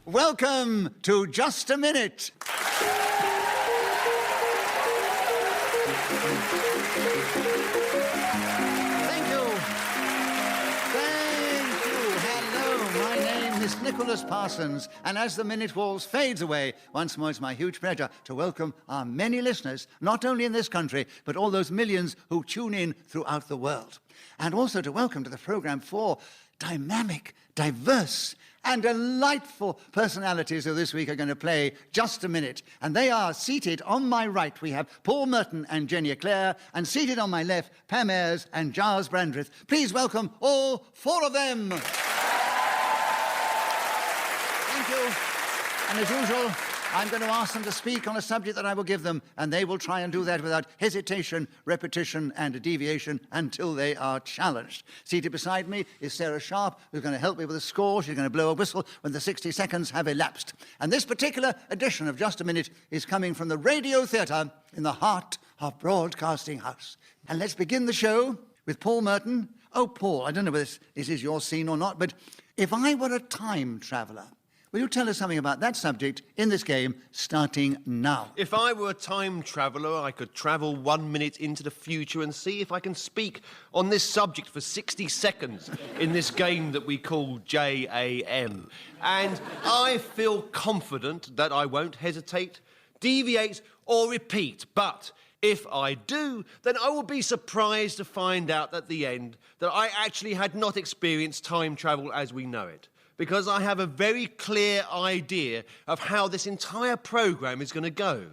Welcome to Just a Minute. Thank you. Hello, my name is Nicholas Parsons, and as the minute waltz fades away, once more it's my huge pleasure to welcome our many listeners, not only in this country, but all those millions who tune in throughout the world. And also to welcome to the program four dynamic, diverse, and delightful personalities who this week are going to play Just a Minute. And they are seated on my right. We have Paul Merton and Jenny Eclair, and seated on my left, Pam Ayres and Gyles Brandreth. Please welcome all four of them. Thank you. And as usual, I'm going to ask them to speak on a subject that I will give them, and they will try and do that without hesitation, repetition, and deviation until they are challenged. Seated beside me is Sarah Sharp, who's going to help me with the score. She's going to blow a whistle when the 60 seconds have elapsed. And this particular edition of Just a Minute is coming from the Radio Theatre in the heart of Broadcasting House. And let's begin the show with Paul Merton. Oh, Paul, I don't know whether this is your scene or not, but if I were a time traveller, will you tell us something about that subject in this game, starting now? If I were a time traveller, I could travel 1 minute into the future and see if I can speak on this subject for 60 seconds in this game that we call JAM. And I feel confident that I won't hesitate, deviate or repeat. But if I do, then I will be surprised to find out at the end that I actually had not experienced time travel as we know it, because I have a very clear idea of how this entire programme is going to go.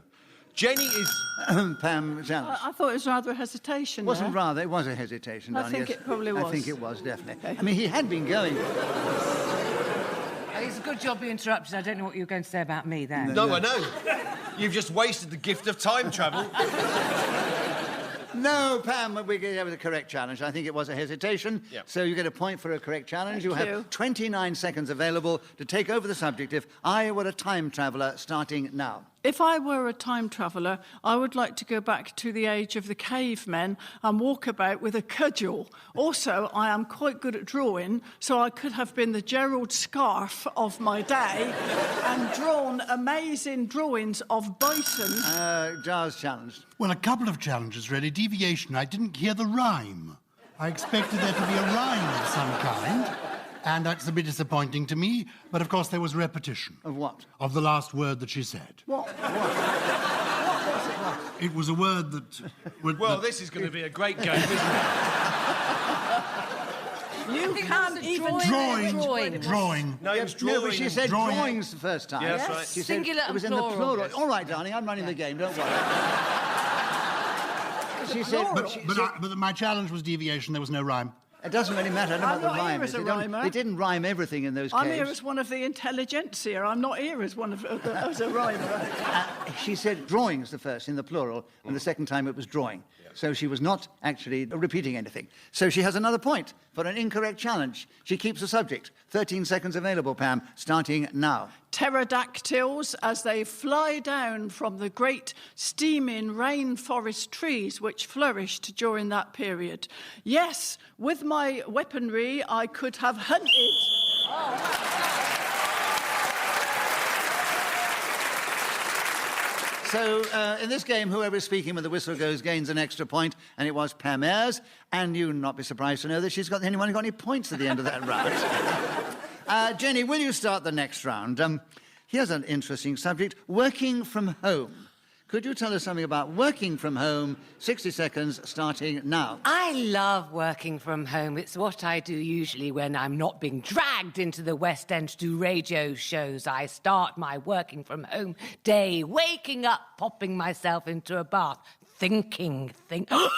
Jenny is... Pam, challenge. I thought it was rather a hesitation. It wasn't rather, it was a hesitation, I think yes. it probably was. I think it was, definitely. Okay. I mean, he had been going. It's a good job you interrupted. I don't know what you were going to say about me there. No, I know. You've just wasted the gift of time travel. No, Pam, we gave the correct challenge. I think it was a hesitation. Yep. So you get a point for a correct challenge. Thank you you. have 29 seconds available to take over the subject if I were a time traveller, starting now. If I were a time traveller, I would like to go back to the age of the cavemen and walk about with a cudgel. Also, I am quite good at drawing, so I could have been the Gerald Scarfe of my day and drawn amazing drawings of bison. Giles challenged. Well, a couple of challenges, really. Deviation. I didn't hear the rhyme. I expected there to be a rhyme of some kind, and that's a bit disappointing to me. But, of course, there was repetition. Of what? Of the last word that she said. What? It was a word that... Well, this is going to be a great game, isn't it? You can't even... Drawing. No, it was drawing. No, but she said Drawing. drawings the first time. Yeah, that's right. She said Singular it was in and the plural. plural. All right, darling, I'm running the game, don't worry. She said... But my challenge was deviation. There was no rhyme. It doesn't really matter. I don't know I'm what the not rhyme here is. as a They don't- rhymer. They didn't rhyme everything in those I'm caves. here as one of the intelligentsia. I'm not here as one of as a rhymer. She said drawings the first, in the plural, and the second time it was drawing. So she was not actually repeating anything. So she has another point for an incorrect challenge. She keeps the subject. 13 seconds available, Pam, starting now. Pterodactyls as they fly down from the great steaming rainforest trees which flourished during that period. Yes, with my weaponry, I could have hunted. So, in this game, whoever is speaking when the whistle goes gains an extra point, and it was Pam Ayres, and you'll not be surprised to know that anyone got any points at the end of that round. Jenny, will you start the next round? Here's an interesting subject, working from home. Could you tell us something about working from home? 60 seconds, starting now. I love working from home. It's what I do usually when I'm not being dragged into the West End to do radio shows. I start my working from home day, waking up, popping myself into a bath, thinking. Oh,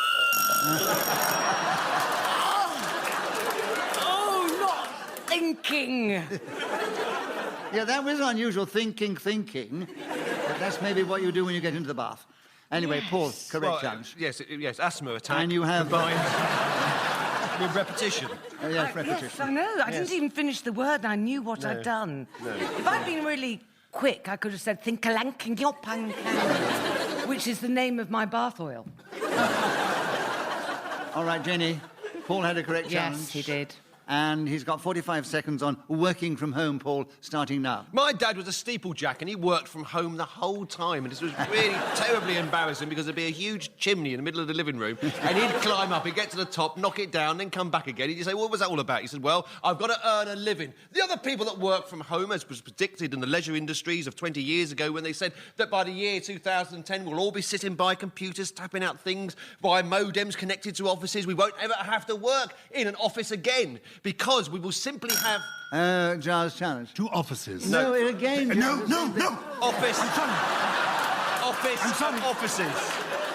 not thinking. Yeah, that was unusual, thinking. But that's maybe what you do when you get into the bath. Anyway, yes. Paul, correct challenge. Yes, asthma attack. And you have... Combined with repetition. Yes, repetition. Yes, I know. I didn't even finish the word and I knew what I'd done. No. If I'd been really quick, I could have said think-a-lanking-yop-ang, which is the name of my bath oil. All right, Jenny. Paul had a correct challenge. Yes, he did. And he's got 45 seconds on working from home, Paul, starting now. My dad was a steeplejack and he worked from home the whole time, and this was really terribly embarrassing because there'd be a huge chimney in the middle of the living room and he'd climb up, he'd get to the top, knock it down, then come back again. He'd say, what was that all about? He said, well, I've got to earn a living. The other people that work from home, as was predicted in the leisure industries of 20 years ago when they said that by the year 2010 we'll all be sitting by computers, tapping out things via modems connected to offices. We won't ever have to work in an office again because we will simply have... Gyles, challenge. 2 offices. No, again... No. Office. I'm sorry. Office. I'm sorry. Offices.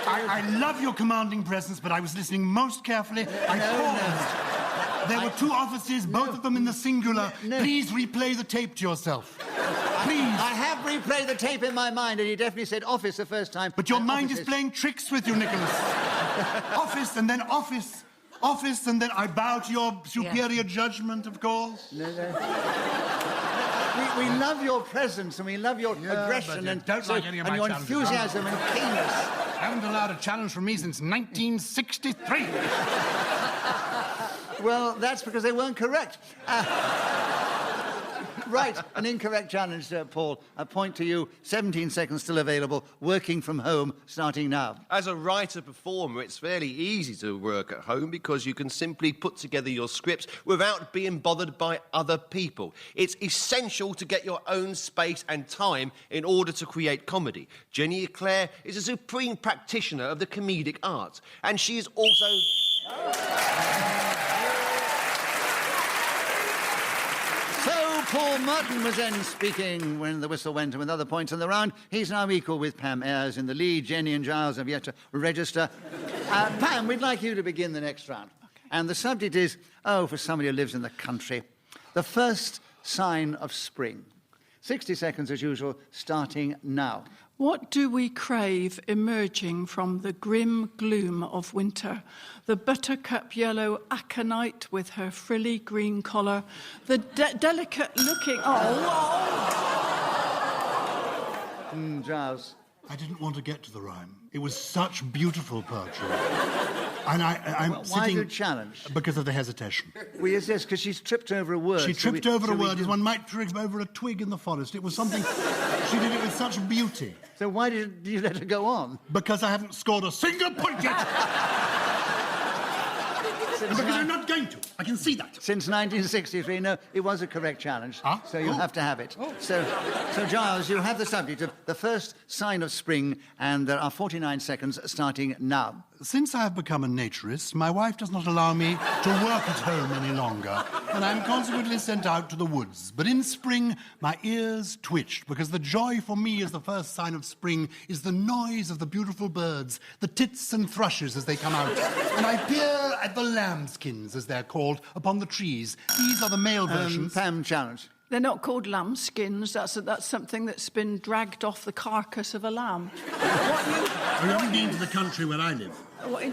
I love your commanding presence, but I was listening most carefully. I paused. There were 2 offices, both of them in the singular. No. Please replay the tape to yourself. Please. I have replayed the tape in my mind, and he definitely said office the first time. But your and mind offices. is playing tricks with you, Nicholas. Office and then office. Office and then I bow to your superior judgment, of course. No. We love your presence and we love your aggression but and, don't like any of my your challenges. enthusiasm and keenness. Haven't allowed a challenge from me since 1963. Well, that's because they weren't correct. Right, an incorrect challenge, Paul. A point to you. 17 seconds still available. Working from home, starting now. As a writer-performer, it's fairly easy to work at home because you can simply put together your scripts without being bothered by other people. It's essential to get your own space and time in order to create comedy. Jenny Eclair is a supreme practitioner of the comedic arts, and she is also... So Paul Merton was then speaking when the whistle went, and with other points in the round, he's now equal with Pam Ayres in the lead. Jenny and Gyles have yet to register. Pam, we'd like you to begin the next round. Okay. And the subject is, for somebody who lives in the country, the first sign of spring. 60 seconds as usual, starting now. What do we crave emerging from the grim gloom of winter? The buttercup yellow aconite with her frilly green collar, the delicate looking... Gyles. I didn't want to get to the rhyme. It was such beautiful poetry. And I'm Why sitting... the challenge? Because of the hesitation. Well, yes, because she's tripped over a word. She tripped over a word as one might trip over a twig in the forest. It was something... She did it with such beauty. So why did you let her go on? Because I haven't scored a single point yet! Because I'm not going to. I can see that. Since 1963, no, it was a correct challenge, so you'll have to have it. So, Gyles, you have the subject of the first sign of spring, and there are 49 seconds starting now. Since I have become a naturist, my wife does not allow me to work at home any longer, and I'm consequently sent out to the woods. But in spring, my ears twitched, because the joy for me as the first sign of spring is the noise of the beautiful birds, the tits and thrushes as they come out. And I peer at the lambskins, as they're called, upon the trees. These are the male versions. Pam, challenge. They're not called lambskins. That's something that's been dragged off the carcass of a lamb. You haven't been to the country where I live.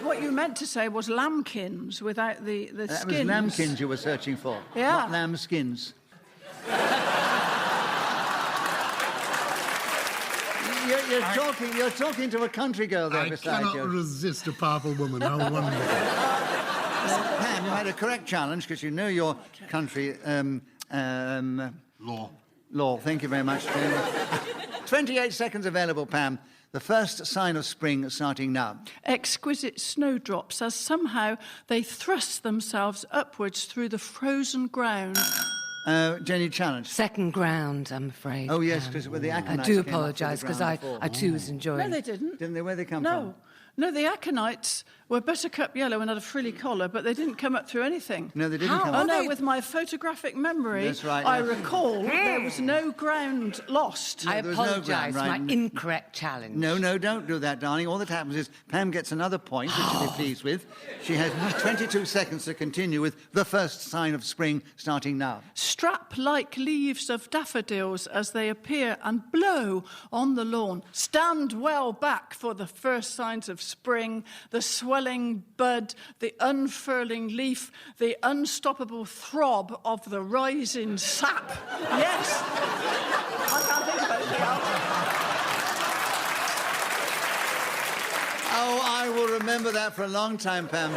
What you meant to say was lambkins without the skins. That was lambkins you were searching for, not lambskins. You're talking to a country girl there beside you. I cannot resist a powerful woman. How wonderful. Pam, you had a correct challenge because you know your country... Law. Thank you very much, Jamie. 28 seconds available, Pam. The first sign of spring starting now. Exquisite snowdrops as somehow they thrust themselves upwards through the frozen ground. Jenny, challenge. Second ground, I'm afraid. Oh, yes, because with the aconites I do came up apologise, through the because ground I too was enjoying... No, they didn't. Didn't they? Where they come from? No, the aconites were buttercup yellow and had a frilly collar, but they didn't come up through anything. No, they didn't come Oh, up. no, with my photographic memory, That's right, I yes. recall there was no ground lost. I there was no apologise ground, for right? my incorrect challenge. No, don't do that, darling. All that happens is Pam gets another point, which she'll be pleased with. She has 22 seconds to continue with the first sign of spring starting now. Strap like leaves of daffodils as they appear and blow on the lawn. Stand well back for the first signs of spring, the swelling bud, the unfurling leaf, the unstoppable throb of the rising sap. Yes. I can't think of anything else. Oh, I will remember that for a long time, Pam.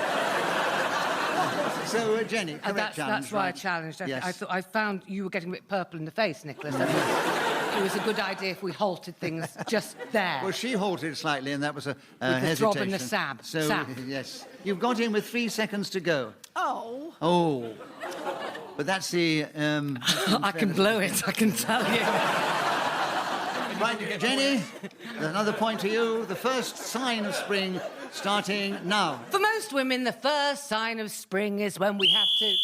So, Jenny, correct That's challenge, why I right? challenged. Yes. I found you were getting a bit purple in the face, Nicholas. It was a good idea if we halted things just there. Well, she halted slightly, and that was a the hesitation. throb and the sab. So, Sab. yes. You've got in with 3 seconds to go. Oh. Oh. But that's the... I can blow it, I can tell you. Right, Jenny, another point to you. The first sign of spring starting now. For most women, the first sign of spring is when we have to...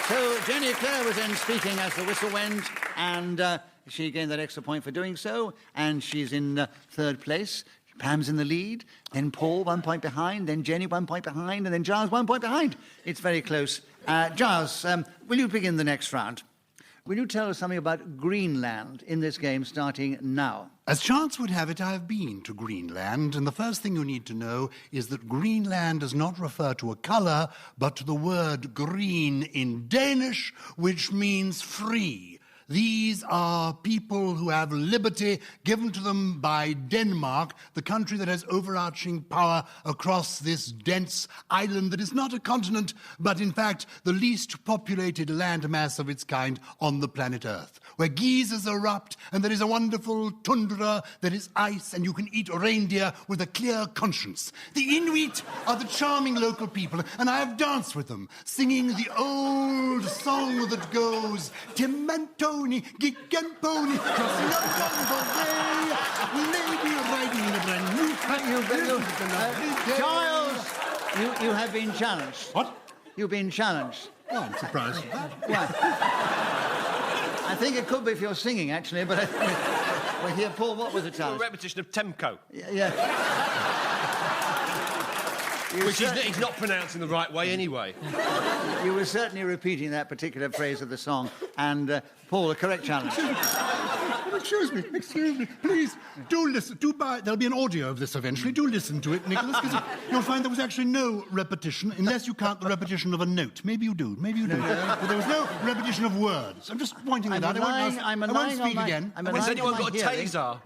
So Jenny Eclair was then speaking as the whistle went, and she gained that extra point for doing so, and she's in third place. Pam's in the lead, then Paul 1 point behind, then Jenny 1 point behind, and then Gyles 1 point behind. It's very close. Gyles, will you begin the next round? Will you tell us something about Greenland in this game starting now? As chance would have it, I have been to Greenland, and the first thing you need to know is that Greenland does not refer to a colour, but to the word green in Danish, which means free. These are people who have liberty given to them by Denmark, the country that has overarching power across this dense island that is not a continent, but in fact the least populated landmass of its kind on the planet Earth, where geysers erupt and there is a wonderful tundra that is ice and you can eat reindeer with a clear conscience. The Inuit are the charming local people, and I have danced with them, singing the old song that goes, Timantoni, gig and pony, crossing along the way, lady riding in a brand new... Thank you, Gyles, you have been challenged. What? You've been challenged. Oh, I'm surprised. Well, I think it could be if you're singing, actually, but... Well, here, Paul, what was the A challenge? repetition of Temco, Yeah. which he's not pronouncing the right way anyway. You were certainly repeating that particular phrase of the song. And, Paul, the correct challenge. Excuse me, please, do listen, there'll be an audio of this eventually, do listen to it, Nicholas, because you'll find there was actually no repetition, unless you count the repetition of a note. Maybe you do. But there was no repetition of words. I'm just pointing it out. I won't speak again. Has anyone got a taser?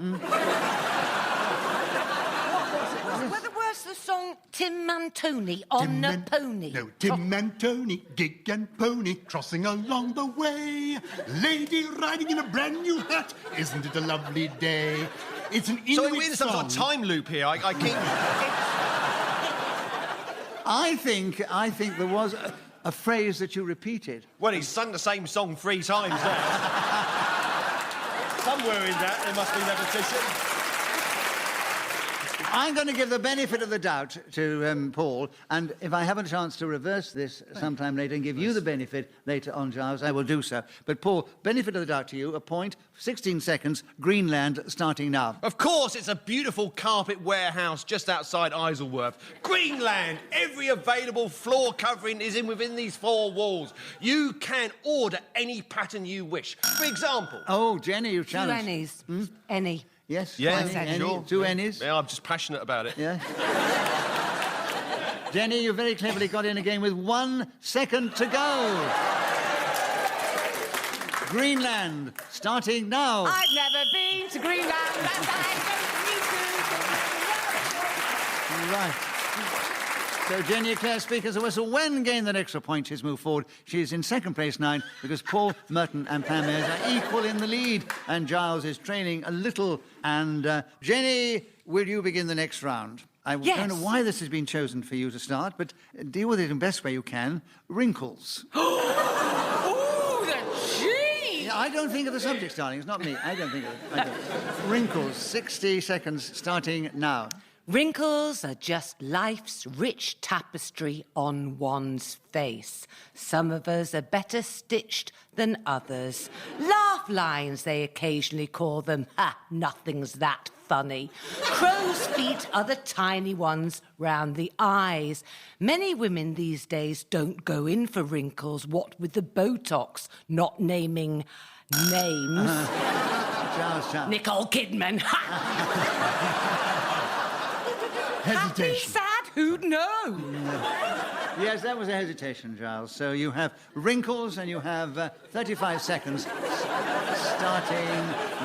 Were the words of the song Tim and Tony on a pony? No, Tim and Tony, gig and pony, crossing along the way. Lady riding in a brand new hat. Isn't it a lovely day? It's an Inuit So we're in some sort song. of time loop here. I keep... I think there was a phrase that you repeated. Well, he's sung the same song 3 times now. Somewhere in that there must be repetition. I'm going to give the benefit of the doubt to Paul, and if I have a chance to reverse this sometime later and give you the benefit later on, Gyles, I will do so. But, Paul, benefit of the doubt to you, a point, 16 seconds, Greenland, starting now. Of course, it's a beautiful carpet warehouse just outside Isleworth. Greenland! Every available floor covering is within these 4 walls. You can order any pattern you wish. For example... Oh, Jenny, you 2 challenged. Ennies. Any. Yes? Yeah, Any, sure. 2 Ennies? Yeah, I'm just passionate about it. Yeah. Jenny, you very cleverly got in again with 1 second to go. Greenland, starting now. I've never been to Greenland, and I don't need to. Right. So Jenny Eclair, speakers of whistle, when gain that extra point, she's moved forward. She's in second place now because Paul, Merton and Pam Ayres are equal in the lead, and Gyles is trailing a little. And Jenny, will you begin the next round? I don't know why this has been chosen for you to start, but deal with it in the best way you can. Wrinkles. Ooh, the cheese! I don't think of the subject, darling. It's not me. I don't think of it. Wrinkles, 60 seconds, starting now. Wrinkles are just life's rich tapestry on one's face. Some of us are better stitched than others. Laugh lines, they occasionally call them. Ha, nothing's that funny. Crow's feet are the tiny ones round the eyes. Many women these days don't go in for wrinkles, what with the Botox, not naming names. Gyles. Nicole Kidman. Ha! Happy, Hesitation. sad, who'd know? Yes, that was a hesitation, Gyles. So you have Wrinkles and you have 35 seconds starting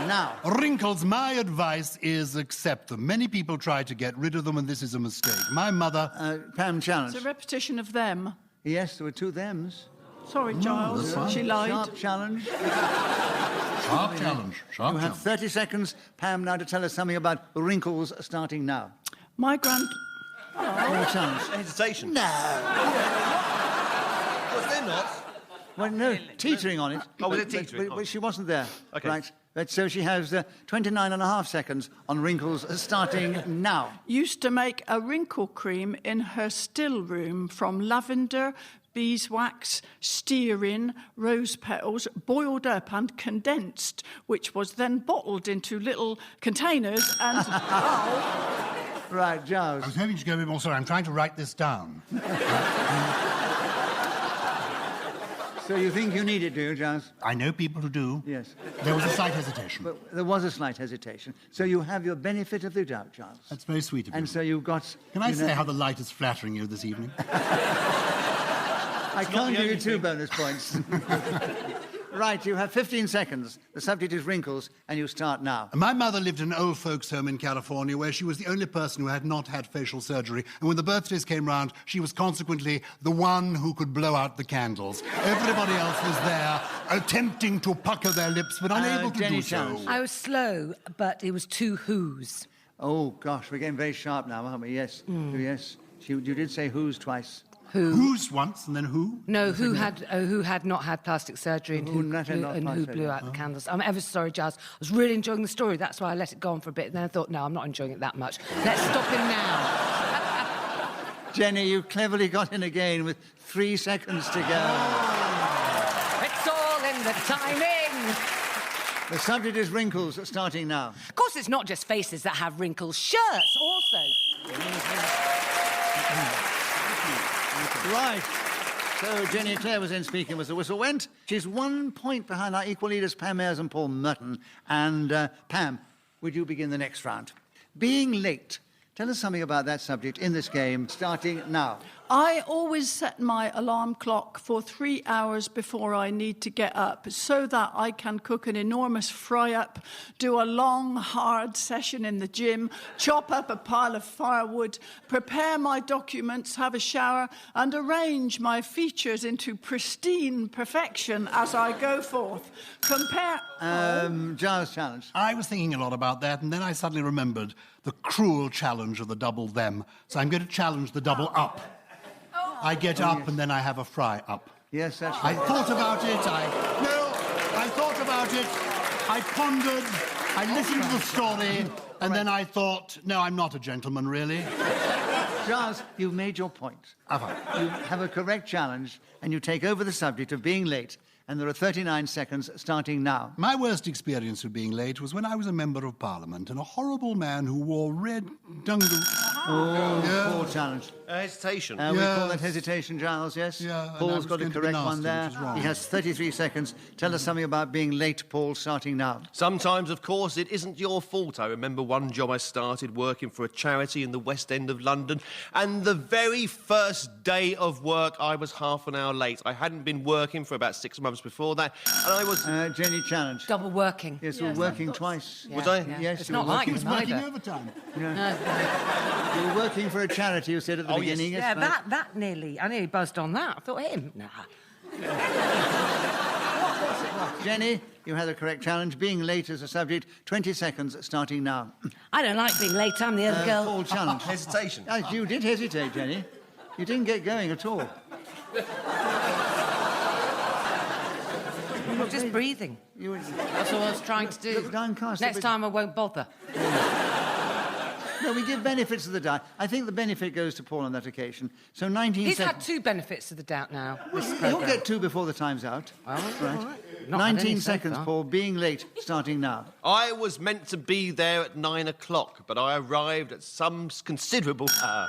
now. Wrinkles, my advice is accept them. Many people try to get rid of them, and this is a mistake. My mother... Pam, challenge. It's a repetition of them. Yes, there were two thems. Sorry, Gyles. that's fine. She lied. Sharp challenge. Sharp challenge. Sharp You have challenge. 30 seconds, Pam, now to tell us something about Wrinkles starting now. My grand... More challenge. Hesitation. No. Was there not? Well, no, teetering on it. Oh, was it teetering? But she wasn't there. Okay. Right. But so she has 29 and a half seconds on Wrinkles starting now. Used to make a wrinkle cream in her still room from lavender, beeswax, stearin, rose petals, boiled up and condensed, which was then bottled into little containers and... Right, Gyles. I was hoping to go a bit more. Sorry, I'm trying to write this down. So you think you need it, do you, Gyles? I know people who do. Yes. There was a slight hesitation. But there was a slight hesitation. So you have your benefit of the doubt, Gyles. That's very sweet of you. And so you've got... Can I you say know- how the light is flattering you this evening? I can't give you 2 bonus points. Right, you have 15 seconds. The subject is Wrinkles, and you start now. My mother lived in an old folks' home in California where she was the only person who had not had facial surgery. And when the birthdays came round, she was consequently the one who could blow out the candles. Everybody else was there attempting to pucker their lips, but unable to Jenny do so. Chance. I was slow, but it was 2 who's. Oh, gosh, we're getting very sharp now, aren't we? Yes. Yes. You did say who's twice. Who? Who's once and then who? No, who had not had plastic surgery and Who who, not had blew, not and who plastic blew surgery. out the candles. I'm ever so sorry, Gyles. I was really enjoying the story. That's why I let it go on for a bit. And then I thought, no, I'm not enjoying it that much. Let's stop him now. Jenny, you cleverly got in again with 3 seconds to go. It's all in the timing. The subject is Wrinkles, starting now. Of course, it's not just faces that have wrinkles. Shirts also. Right. So Jenny Eclair was in speaking as the whistle went. She's 1 point behind our equal leaders, Pam Ayres and Paul Merton. And Pam, would you begin the next round? Being late. Tell us something about that subject in this game, starting now. I always set my alarm clock for 3 hours before I need to get up so that I can cook an enormous fry-up, do a long, hard session in the gym, chop up a pile of firewood, prepare my documents, have a shower, and arrange my features into pristine perfection as I go forth. Compare... Giles challenge. I was thinking a lot about that, and then I suddenly remembered the cruel challenge of the double them. So I'm going to challenge the double up. I get up and then I have a fry up. Yes, that's I right. thought about it, I thought about it, I pondered, I listened to the story, and then I thought, no, I'm not a gentleman, really. Giles, you've made your point. Have I? You have a correct challenge, and you take over the subject of being late, and there are 39 seconds starting now. My worst experience of being late was when I was a member of Parliament, and a horrible man who wore red dungaree... Poor challenge. Hesitation. We call that Yes. hesitation, Giles, yes? Yeah, and I Paul's was got a going to be correct nasty, one there. which is wrong. He has 33 seconds. Tell us something about being late, Paul, starting now. Sometimes, of course, it isn't your fault. I remember one job I started working for a charity in the West End of London, and the very first day of work, I was half an hour late. I hadn't been working for about 6 months before that, and I was... Jenny, challenge. Double working. Yes, we're working twice. Was I? Yes, It's you not were like working- him Working either. overtime. You were working for a charity, you said at the Oh, yes. beginning. Yeah, right? that nearly... I nearly buzzed on that. I thought, him? Nah. Jenny, you had the correct challenge. Being late is a subject. 20 seconds starting now. I don't like being late. I'm the other girl. Paul, challenge. Hesitation. You did hesitate, Jenny. You didn't get going at all. I'm just breathing. You were... That's all I was trying to do. Look, downcast. Next time I won't bother. No, we give benefits of the doubt. I think the benefit goes to Paul on that occasion. So 19 He's had seconds. 2 benefits of the doubt now. This He'll programme. get 2 before the time's out. All right. Not had 19 any so seconds, far. Paul. Being late, starting now. I was meant to be there at 9 o'clock, but I arrived at some considerable hour.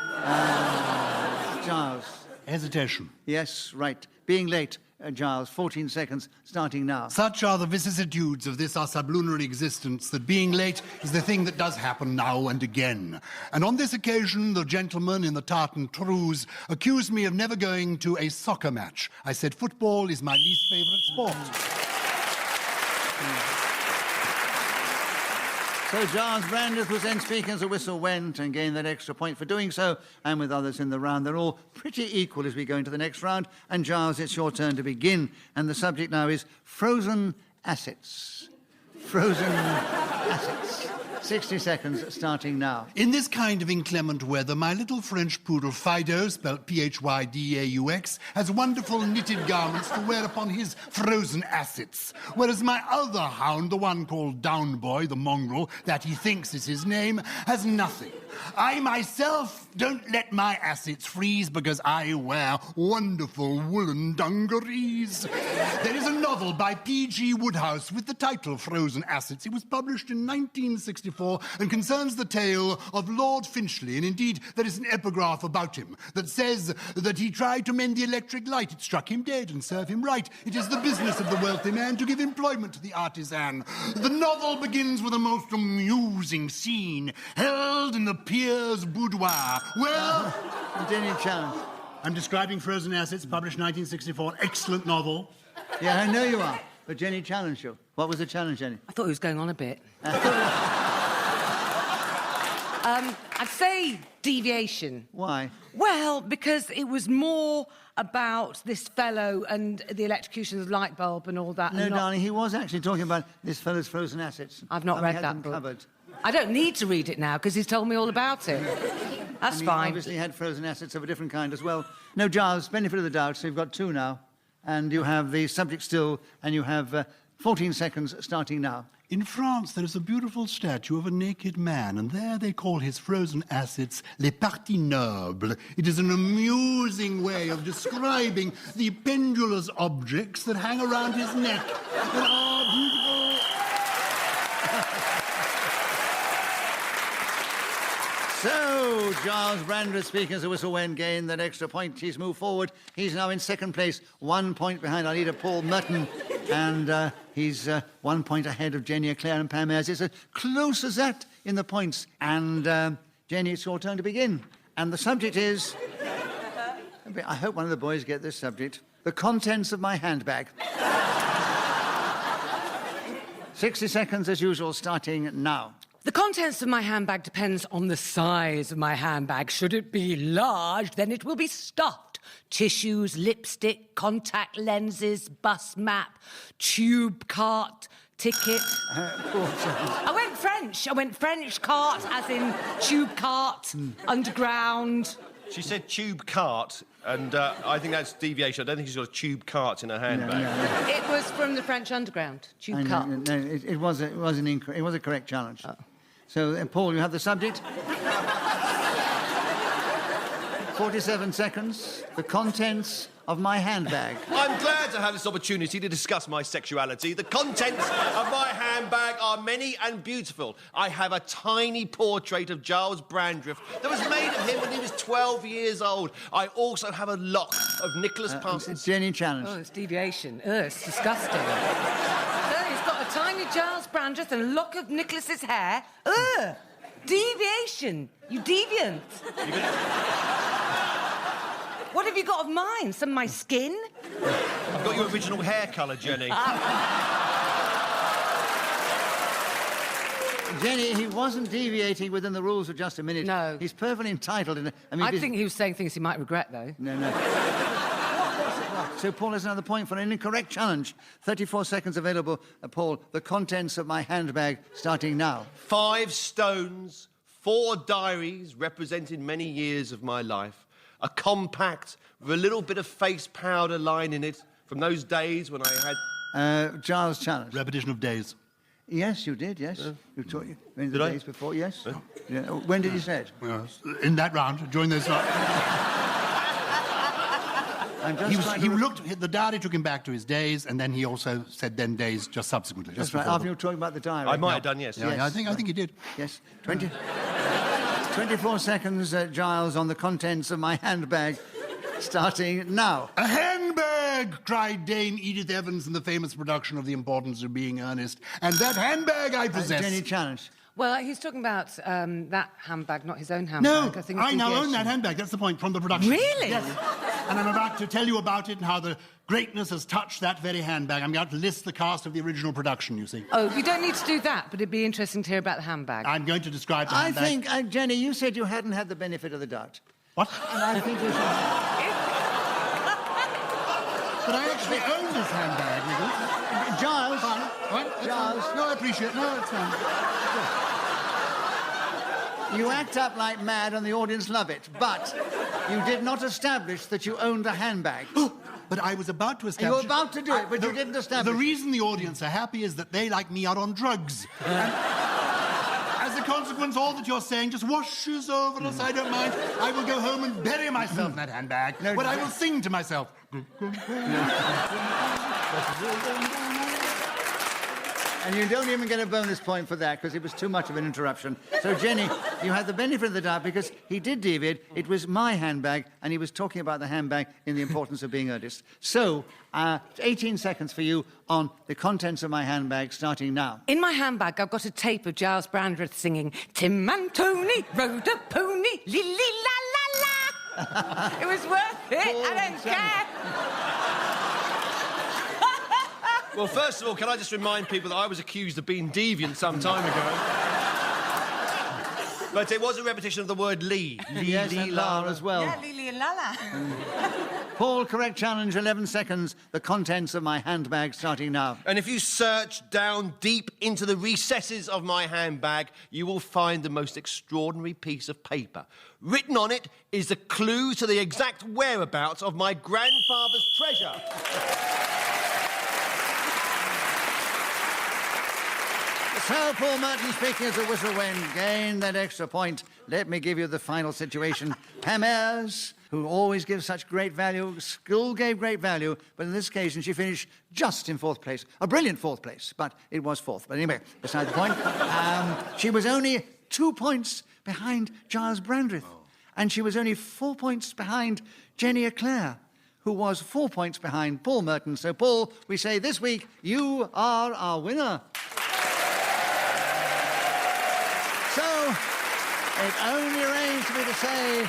Giles. Hesitation. Yes, right. Being late Gyles. 14 seconds, starting now. Such are the vicissitudes of this our sublunary existence that being late is the thing that does happen now and again. And on this occasion, the gentleman in the tartan trews accused me of never going to a soccer match. I said football is my least favourite sport. So Giles Brandreth was then speaking as the whistle went and gained that extra point for doing so, and with others in the round. They're all pretty equal as we go into the next round. And Giles, it's your turn to begin. And the subject now is frozen assets. Frozen assets. 60 seconds, starting now. In this kind of inclement weather, my little French poodle Fido, spelt P-H-Y-D-A-U-X, has wonderful knitted garments to wear upon his frozen assets, whereas my other hound, the one called Downboy, the mongrel, that he thinks is his name, has nothing. I myself don't let my assets freeze because I wear wonderful woolen dungarees. There is a novel by P.G. Wodehouse with the title Frozen Assets. It was published in 1964 and concerns the tale of Lord Finchley, and indeed there is an epigraph about him that says that he tried to mend the electric light. It struck him dead and served him right. It is the business of the wealthy man to give employment to the artisan. The novel begins with a most amusing scene held in the peer's boudoir. Well, Continue challenge. I'm describing Frozen Assets, published 1964. Excellent novel. Yeah, I know you are. But Jenny challenged you. What was the challenge, Jenny? I thought he was going on a bit. I'd say deviation. Why? Well, because it was more about this fellow and the electrocution of the light bulb and all that. No, and not... darling, he was actually talking about this fellow's frozen assets. I've not And we read had that them book. covered. I don't need to read it now because he's told me all about it. That's And he fine. obviously had frozen assets of a different kind as well. No, Giles, benefit of the doubt, so you've got two now. And you have the subject still, and you have 14 seconds starting now. In France, there is a beautiful statue of a naked man, and there they call his frozen assets les parties nobles. It is an amusing way of describing the pendulous objects that hang around his neck and are beautiful. So, Giles Brandreth speaking as a whistle went, gained that extra point. He's moved forward. He's now in second place, 1 point behind our leader, Paul Merton. And he's 1 point ahead of Jenny, Eclair and Pam Ayres. It's as close as that in the points. And Jenny, it's your turn to begin. And the subject is... I hope one of the boys get this subject. The contents of my handbag. 60 seconds as usual, starting now. The contents of my handbag depends on the size of my handbag. Should it be large, then it will be stuffed. Tissues, lipstick, contact lenses, bus map, tube cart, ticket. I went French cart, as in tube cart, underground. She said tube cart, and I think that's deviation. I don't think she's got a tube cart in her handbag. No. It was from the French underground, tube cart. No, it was a correct challenge. Oh. So, Paul, you have the subject. 47 seconds. The contents of my handbag. I'm glad to have this opportunity to discuss my sexuality. The contents of my handbag are many and beautiful. I have a tiny portrait of Giles Brandreth that was made of him when he was 12 years old. I also have a lock of Nicholas Parsons. Jenny challenge. Oh, it's deviation. Ugh, it's disgusting. He's got a tiny Giles Brandreth and a lock of Nicholas's hair. Ugh! Deviation. You deviant. What have you got of mine? Some of my skin? I've got your original hair colour, Jenny. Jenny, he wasn't deviating within the rules for just a minute. No. He's perfectly entitled. I think he was saying things he might regret, though. No. So Paul has another point for an incorrect challenge. 34 seconds available. Paul, the contents of my handbag starting now. 5 stones, 4 diaries representing many years of my life, a compact with a little bit of face powder line in it from those days when I had... Giles challenge. Repetition of days. Yes, you did, yes. You taught you in the Did I? days before, yes. Yeah. When did you say it? Yes. In that round, during those... I'm just He looked. The diary took him back to his days, and then he also said then days just subsequently. That's Just right. before After you were talking about the diary. I might have done, yes. Yeah, I think he did. Yes. 24 seconds, Giles, on the contents of my handbag, starting now. A handbag handbag, cried Dame Edith Evans in the famous production of The Importance of Being Earnest. And that handbag I possess. Jenny, challenge. Well, he's talking about that handbag, not his own handbag. No, think I now deviation. own that handbag. That's the point from the production. Really? Yes. And I'm about to tell you about it and how the greatness has touched that very handbag. I'm going to list the cast of the original production, you see. Oh, you don't need to do that, but it'd be interesting to hear about the handbag. I'm going to describe the I handbag. think, Jenny, you said you hadn't had the benefit of the doubt. What? And I think you should... But I actually own this handbag, Wrinkles. Gyles. Fine. What? It's Gyles. fine. No, I appreciate it. No, it's fine. You act up like mad and the audience love it, but you did not establish that you owned a handbag. But I was about to You establish... were about to do it, but you didn't establish The reason the audience are happy is that they, like me, are on drugs. And as a consequence, all that you're saying just washes over us. I don't mind. I will go home and bury myself in that handbag. No, but I will sing to myself. And you don't even get a bonus point for that because it was too much of an interruption. So, Jenny, you had the benefit of the doubt because he did deviate. It was my handbag, and he was talking about the handbag in The Importance of Being Earnest. So, 18 seconds for you on the contents of my handbag, starting now. In my handbag, I've got a tape of Giles Brandreth singing Tim and Tony rode a pony, li-li-la-la-la. It was worth it. Paul, I don't care. Well, first of all, can I just remind people that I was accused of being deviant some time ago? But it was a repetition of the word Lee. Yes, and La as well. Yeah, Lily Lala. Paul, correct challenge, 11 seconds. The contents of my handbag, starting now. And if you search down deep into the recesses of my handbag, you will find the most extraordinary piece of paper. Written on it is a clue to the exact whereabouts of my grandfather's treasure. So, Paul Merton speaking as the whistle went, gain that extra point. Let me give you the final situation. Ayres, who always gives such great value, still gave great value, but in this occasion she finished just in fourth place. A brilliant fourth place, but it was fourth. But anyway, beside the point. She was only 2 points behind Gyles Brandreth, and she was only 4 points behind Jenny Eclair, who was 4 points behind Paul Merton. So, Paul, we say this week, you are our winner. So, it only remains for me to say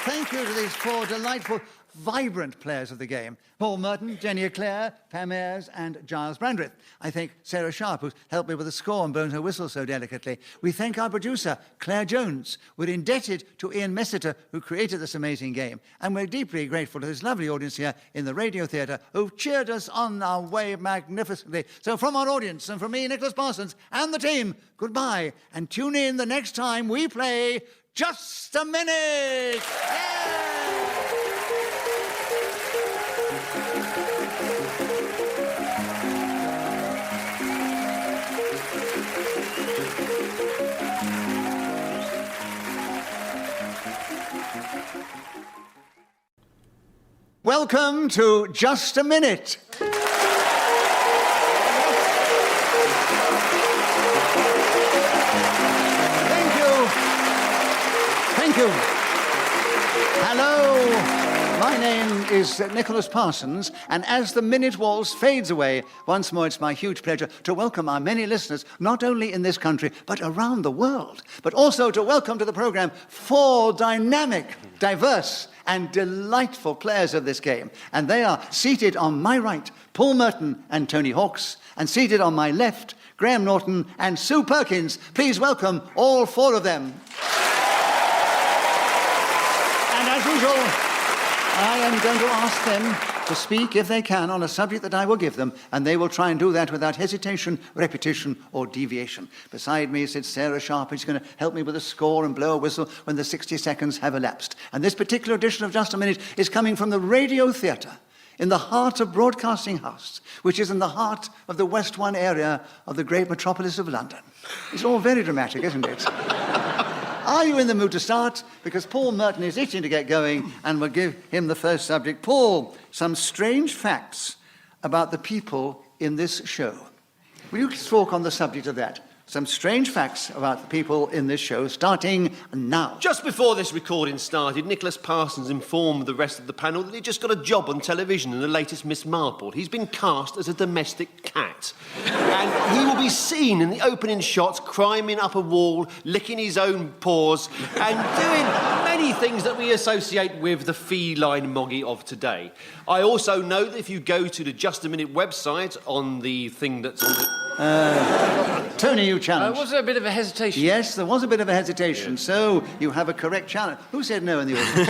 thank you to these four delightful, vibrant players of the game. Paul Merton, Jenny Eclair, Ayres, and Gyles Brandreth. I thank Sarah Sharp, who's helped me with the score and blown her whistle so delicately. We thank our producer, Claire Jones. We're indebted to Ian Messiter, who created this amazing game. And we're deeply grateful to this lovely audience here in the Radio Theatre, who've cheered us on our way magnificently. So from our audience, and from me, Nicholas Parsons, and the team, goodbye. And tune in the next time we play Just a Minute! Yay! Welcome to Just a Minute. Thank you. Thank you. Hello. My name is Nicholas Parsons, and as the minute waltz fades away, once more it's my huge pleasure to welcome our many listeners, not only in this country, but around the world, but also to welcome to the program four dynamic, diverse, and delightful players of this game. And they are seated on my right, Paul Merton and Tony Hawkes, and seated on my left, Graham Norton and Sue Perkins. Please welcome all four of them. And as usual, I am going to ask them to speak, if they can, on a subject that I will give them, and they will try and do that without hesitation, repetition, or deviation. Beside me sits Sarah Sharp, who's going to help me with a score and blow a whistle when the 60 seconds have elapsed. And this particular edition of Just a Minute is coming from the Radio Theatre, in the heart of Broadcasting House, which is in the heart of the West One area of the great metropolis of London. It's all very dramatic, isn't it? Are you in the mood to start? Because Paul Merton is itching to get going, and we'll give him the first subject. Paul, some strange facts about the people in this show. Will you talk on the subject of that? some strange facts about the people in this show, starting now. Just before this recording started, Nicholas Parsons informed the rest of the panel that he just got a job on television in the latest Miss Marple. He's been cast as a domestic cat. And he will be seen in the opening shots climbing up a wall, licking his own paws, and doing many things that we associate with the feline moggy of today. I also know that if you go to the Just a Minute website on the thing that's on the... Tony, you challenge. Was there a bit of a hesitation? Yes, there was a bit of a hesitation, so you have a correct challenge. Who said no in the audience?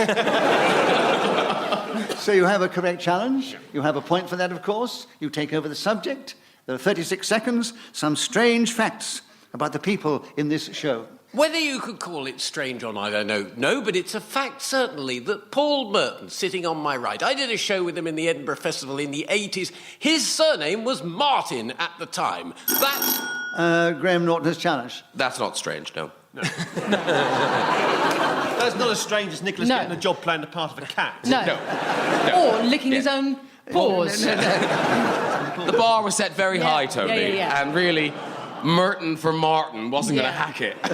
So you have a correct challenge. You have a point for that, of course. You take over the subject. There are 36 seconds. Some strange facts about the people in this show. Whether you could call it strange or not, I don't know, but it's a fact, certainly, that Paul Merton, sitting on my right, I did a show with him in the Edinburgh Festival in the 80s. His surname was Martin at the time. That's... Graham Norton has challenged. That's not strange, no. That's not as strange as Nicholas No. getting a job playing the part of a cat. No. Or licking his own paws. The bar was set very high, Tony. Yeah. And really, Merton for Martin wasn't going to hack it. You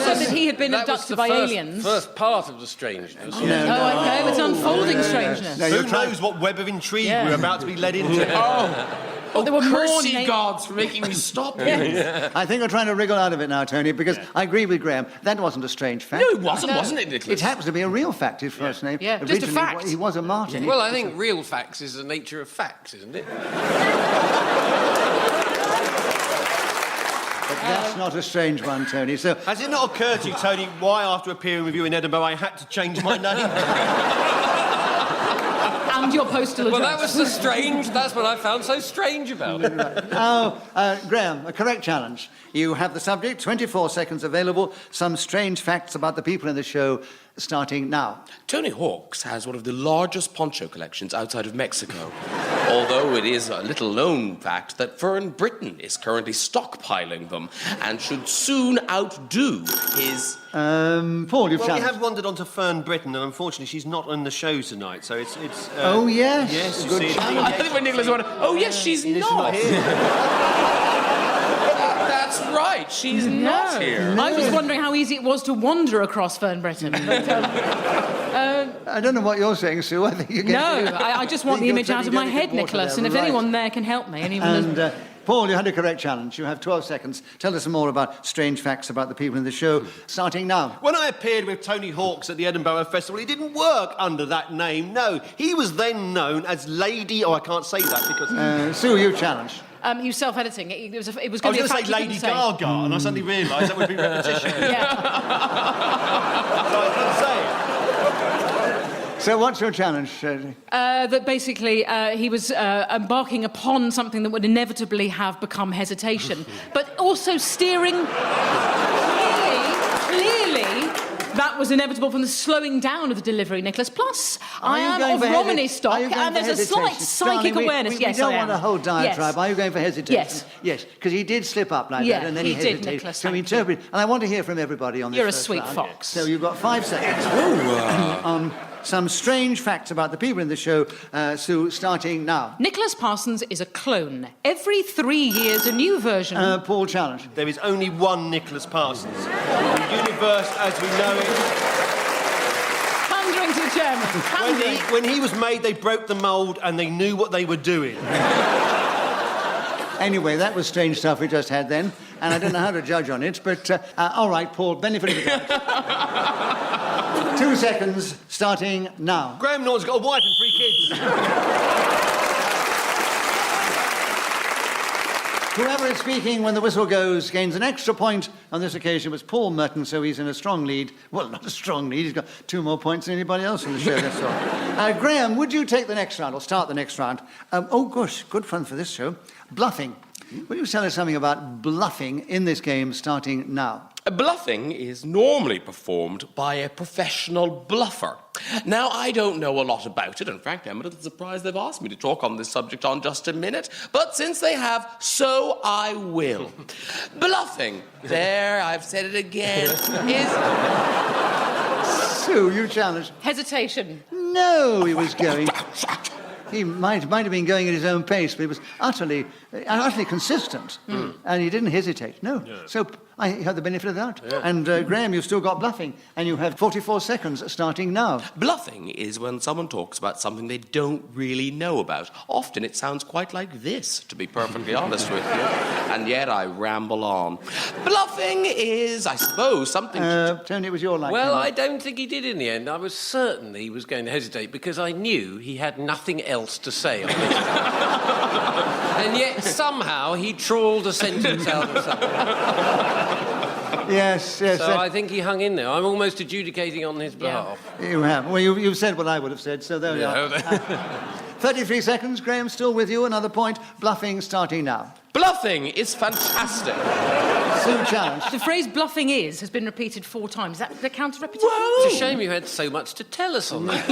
said that he had been that was abducted the by first, aliens. first part of the strangeness. Oh, okay, it's unfolding strangeness. No, Who you're trying- knows what web of intrigue Yeah. we're about to be led into? Oh, there were Curse more ye gods for making me stop you. I think you're trying to wriggle out of it now, Tony, because I agree with Graham. That wasn't a strange fact. No, it wasn't it, Nicholas? It happens to be a real fact, his first name. Yeah, just a Originally, fact. He was a Martin. Well, I think real facts is the nature of facts, isn't it? But that's not a strange one, Tony. So, Has it not occurred to you, Tony, why after appearing with you in Edinburgh I had to change my name? And your postal address. Well, that was so strange. That's what I found so strange about it. Graham, a correct challenge. You have the subject, 24 seconds available. Some strange facts about the people in the show, starting now. Tony Hawk's has one of the largest poncho collections outside of Mexico. Although it is a little-known fact that Fern Britain is currently stockpiling them and should soon outdo his... Paul, you've Well, we challenged. have wandered on to Fern Britain, and unfortunately she's not on the show tonight, so it's Oh, yes. Yes, you Good see, challenge. I think when Nicholas went, oh, yes, she's She's not. not here. That's right, she's not here. I was wondering how easy it was to wander across Fern Britain. But, I don't know what you're saying, Sue. I think you're no, I just want the image out of my head, Nicholas, and if anyone there can help me, And, Paul, you had a correct challenge. You have 12 seconds. Tell us some more about strange facts about the people in the show, starting now. When I appeared with Tony Hawks at the Edinburgh Festival, he didn't work under that name, no. He was then known as Lady... Oh, I can't say that because... Sue, you challenge. he was self-editing. It was I going was to be a going to fact say Lady Gaga, and I suddenly realised that would be repetition. Yeah. So I couldn't say it. So what's your challenge, Josie? That basically he was embarking upon something that would inevitably have become hesitation, but also steering clearly that was inevitable from the slowing down of the delivery, Nicholas. Plus, I am of Romney stock, and there's a slight psychic awareness. We Yes, don't I want am. a whole diatribe. Yes. Are you going for hesitation? Yes. Yes, because he did slip up like Yeah, that, and then he he did, hesitated. Nicholas, So thank interpret, and I want to hear from everybody on this. You're a first sweet round. fox. So you've got 5 seconds. Some strange facts about the people in the show, Sue, starting now. Nicholas Parsons is a clone. Every 3 years, a new version. Paul, challenge. There is only one Nicholas Parsons. The universe as we know it... Pandering to the chairman. Pandering. When he was made, they broke the mould and they knew what they were doing. Anyway, that was strange stuff we just had then, and I don't know how to judge on it, but all right, Paul, benefit of the doubt. 2 seconds, starting now. Graham Norton's got a wife and 3 kids. Whoever is speaking when the whistle goes gains an extra point. On this occasion, it was Paul Merton, so he's in a strong lead. Well, not a strong lead. He's got 2 more points than anybody else in the show, that's all. Graham, would you take the next round, or start the next round? Oh, gosh, good fun for this show. Bluffing. Will you tell us something about bluffing in this game, starting now? Bluffing is normally performed by a professional bluffer. Now, I don't know a lot about it, and frankly, I'm a little surprised they've asked me to talk on this subject on Just a Minute, but since they have, so I will. Bluffing, there, I've said it again, is... Sue, you challenge. Hesitation. No, he was going. he might have been going at his own pace, but he was utterly consistent. And he didn't hesitate, no. Yeah. So I had the benefit of that. Yeah. And Graham, you've still got bluffing, and you have 44 seconds starting now. Bluffing is when someone talks about something they don't really know about. Often it sounds quite like this, to be perfectly honest with you. And yet I ramble on. Bluffing is, I suppose, something Tony, it was your line. Well, I don't think he did in the end. I was certain he was going to hesitate because I knew he had nothing else to say on this. And yet somehow he trawled a sentence out of something. Yes. So I think he hung in there. I'm almost adjudicating on his behalf. Yeah. You have. Well, you've said what I would have said, so there we are. 33 seconds. Graham, still with you. Another point. Bluffing starting now. Bluffing is fantastic. Sue, challenge. The phrase bluffing has been repeated 4 times. Does that count as repetition? It's a shame you had so much to tell us on that.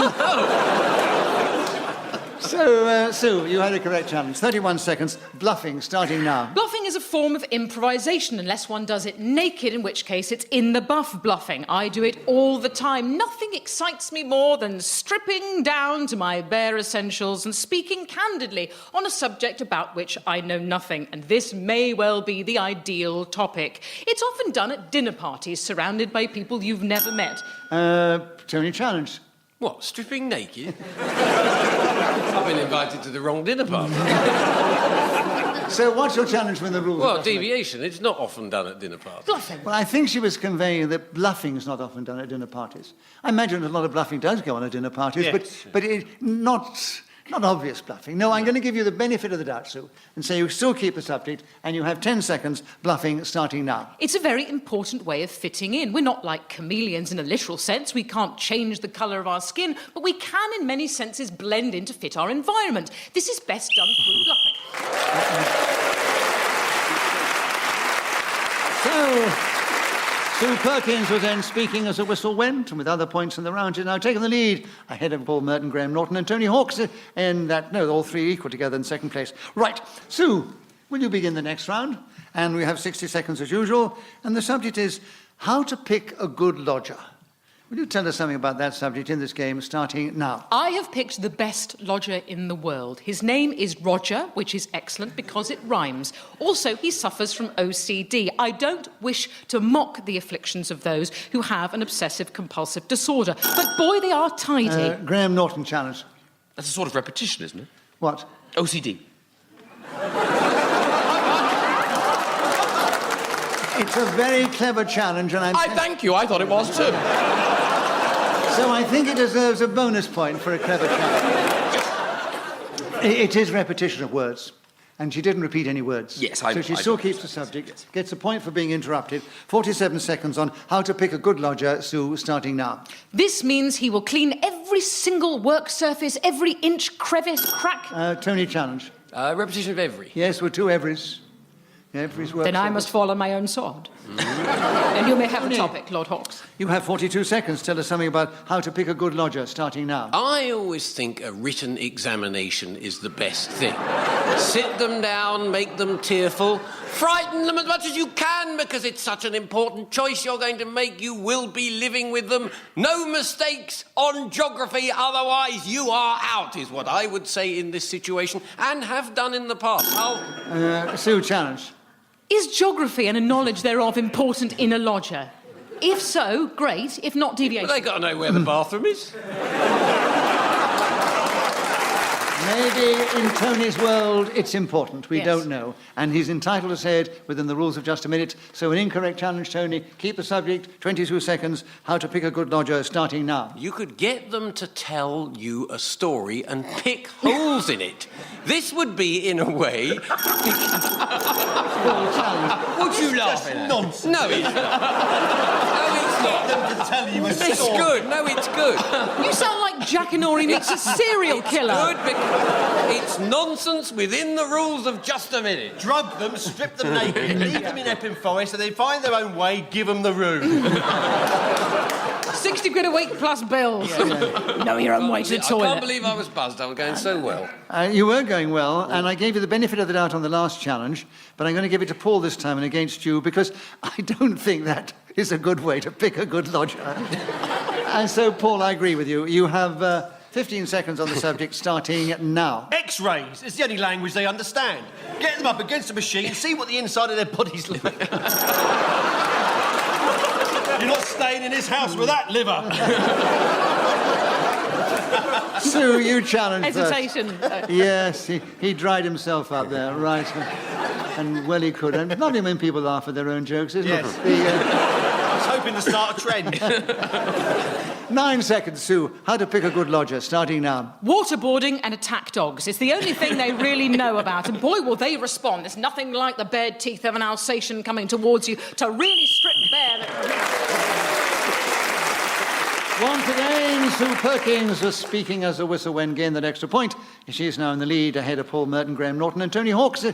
So, Sue, you had a correct challenge. 31 seconds. Bluffing starting now. Bluffing is a form of improvisation, unless one does it naked, in which case it's in the buff bluffing. I do it all the time. Nothing excites me more than stripping down to my bare essentials and speaking candidly on a subject about which I know nothing. And this may well be the ideal topic. It's often done at dinner parties, surrounded by people you've never met. Tony, challenge. What, stripping naked? I've been invited to the wrong dinner party. So what's your challenge with the rules? Well, deviation. It's not often done at dinner parties. Bluffing. Well, I think she was conveying that bluffing is not often done at dinner parties. I imagine a lot of bluffing does go on at dinner parties, Yes. but not obvious bluffing. No, I'm going to give you the benefit of the doubt, Sue, and say you still keep the subject, and you have 10 seconds bluffing starting now. It's a very important way of fitting in. We're not like chameleons in a literal sense. We can't change the colour of our skin, but we can, in many senses, blend in to fit our environment. This is best done through bluffing. So, Sue Perkins was then speaking as the whistle went, and with other points in the round, she's now taken the lead ahead of Paul Merton, Graham Norton, and Tony Hawks. All three equal together in second place. Right, Sue, will you begin the next round? And we have 60 seconds as usual, and the subject is how to pick a good lodger. Will you tell us something about that subject in this game, starting now? I have picked the best lodger in the world. His name is Roger, which is excellent because it rhymes. Also, he suffers from OCD. I don't wish to mock the afflictions of those who have an obsessive-compulsive disorder, but boy, they are tidy. Graham Norton challenge. That's a sort of repetition, isn't it? What? OCD. It's a very clever challenge, and I thank you. I thought it was too. So I think it deserves a bonus point for a clever challenge. It is repetition of words, and she didn't repeat any words. Yes, So she still keeps the subject, gets a point for being interrupted. 47 seconds on how to pick a good lodger, Sue, starting now. This means he will clean every single work surface, every inch, crevice, crack. Tony challenge. Repetition of every. Yes, with 2 everys. Every's work Then I surface. must fall on my own sword. And you may have a topic, Lord Hawks. You have 42 seconds. Tell us something about how to pick a good lodger, starting now. I always think a written examination is the best thing. Sit them down, make them tearful, frighten them as much as you can because it's such an important choice you're going to make. You will be living with them. No mistakes on geography, otherwise you are out, is what I would say in this situation and have done in the past. Sue, challenge. Is geography and a knowledge thereof important in a lodger? If so, great. If not, deviation. But they got to know where the bathroom is. Maybe in Tony's world it's important. We Yes. don't know. And he's entitled to say it within the rules of just a minute. So an incorrect challenge, Tony. Keep the subject. 22 seconds. How to pick a good lodger, starting now. You could get them to tell you a story and pick holes in it. This would be, in a way... Well, challenge. Would you laugh at nonsense? No, it's not. No, it's not. Them to tell you a It's story. good. No, it's good. You sound like Jack and Ori meets a serial killer. Good because it's nonsense within the rules of just a minute. Drug them, strip them naked, leave them in Epping Forest, and they find their own way, give them the room. 60 quid a week plus bills. Know your own way to the I can't toilet. believe I was buzzed. I was going so well. You were going well, and I gave you the benefit of the doubt on the last challenge, but I'm going to give it to Paul this time and against you because I don't think that is a good way to pick a good lodger. And so, Paul, I agree with you. You have 15 seconds on the subject, starting now. X-rays. It's the only language they understand. Get them up against a machine and see what the inside of their bodies look like. You're not staying in this house with that liver. Sue, you challenge Hesitation. first. Yes, he dried himself up there, right. And well he could. And lovely when people laugh at their own jokes, isn't Yes. it? I was hoping to start a trend. 9 seconds, Sue. How to pick a good lodger, starting now. Waterboarding and attack dogs. It's the only thing they really know about. And boy, will they respond. There's nothing like the bared teeth of an Alsatian coming towards you to really strip bare. Once again, Sue Perkins was speaking as a whistle when gained that extra point. She is now in the lead ahead of Paul Merton, Graham Norton and Tony Hawks.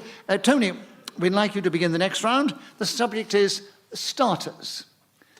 Tony, we'd like you to begin the next round. The subject is starters.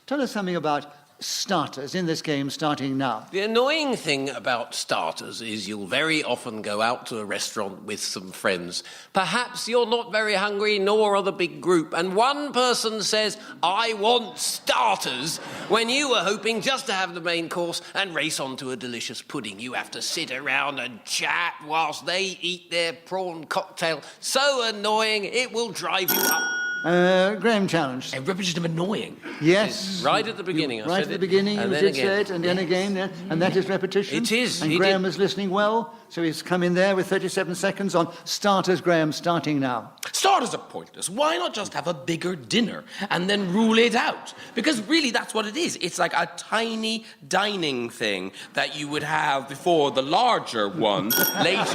Tell us something about starters in this game, starting now. The annoying thing about starters is you'll very often go out to a restaurant with some friends. Perhaps you're not very hungry, nor are the big group, and one person says, I want starters, when you were hoping just to have the main course and race on to a delicious pudding. You have to sit around and chat whilst they eat their prawn cocktail. So annoying, it will drive you up. Graham challenged. A repetition of annoying. Yes. Right at the beginning, I Right said at the it, beginning, and you then did again. say it, and then again, yeah, and that is repetition. It is, And he Graham did. is listening well, so he's come in there with 37 seconds on starters. Graham, starting now. Starters are pointless. Why not just have a bigger dinner and then rule it out? Because really, that's what it is. It's like a tiny dining thing that you would have before the larger one later.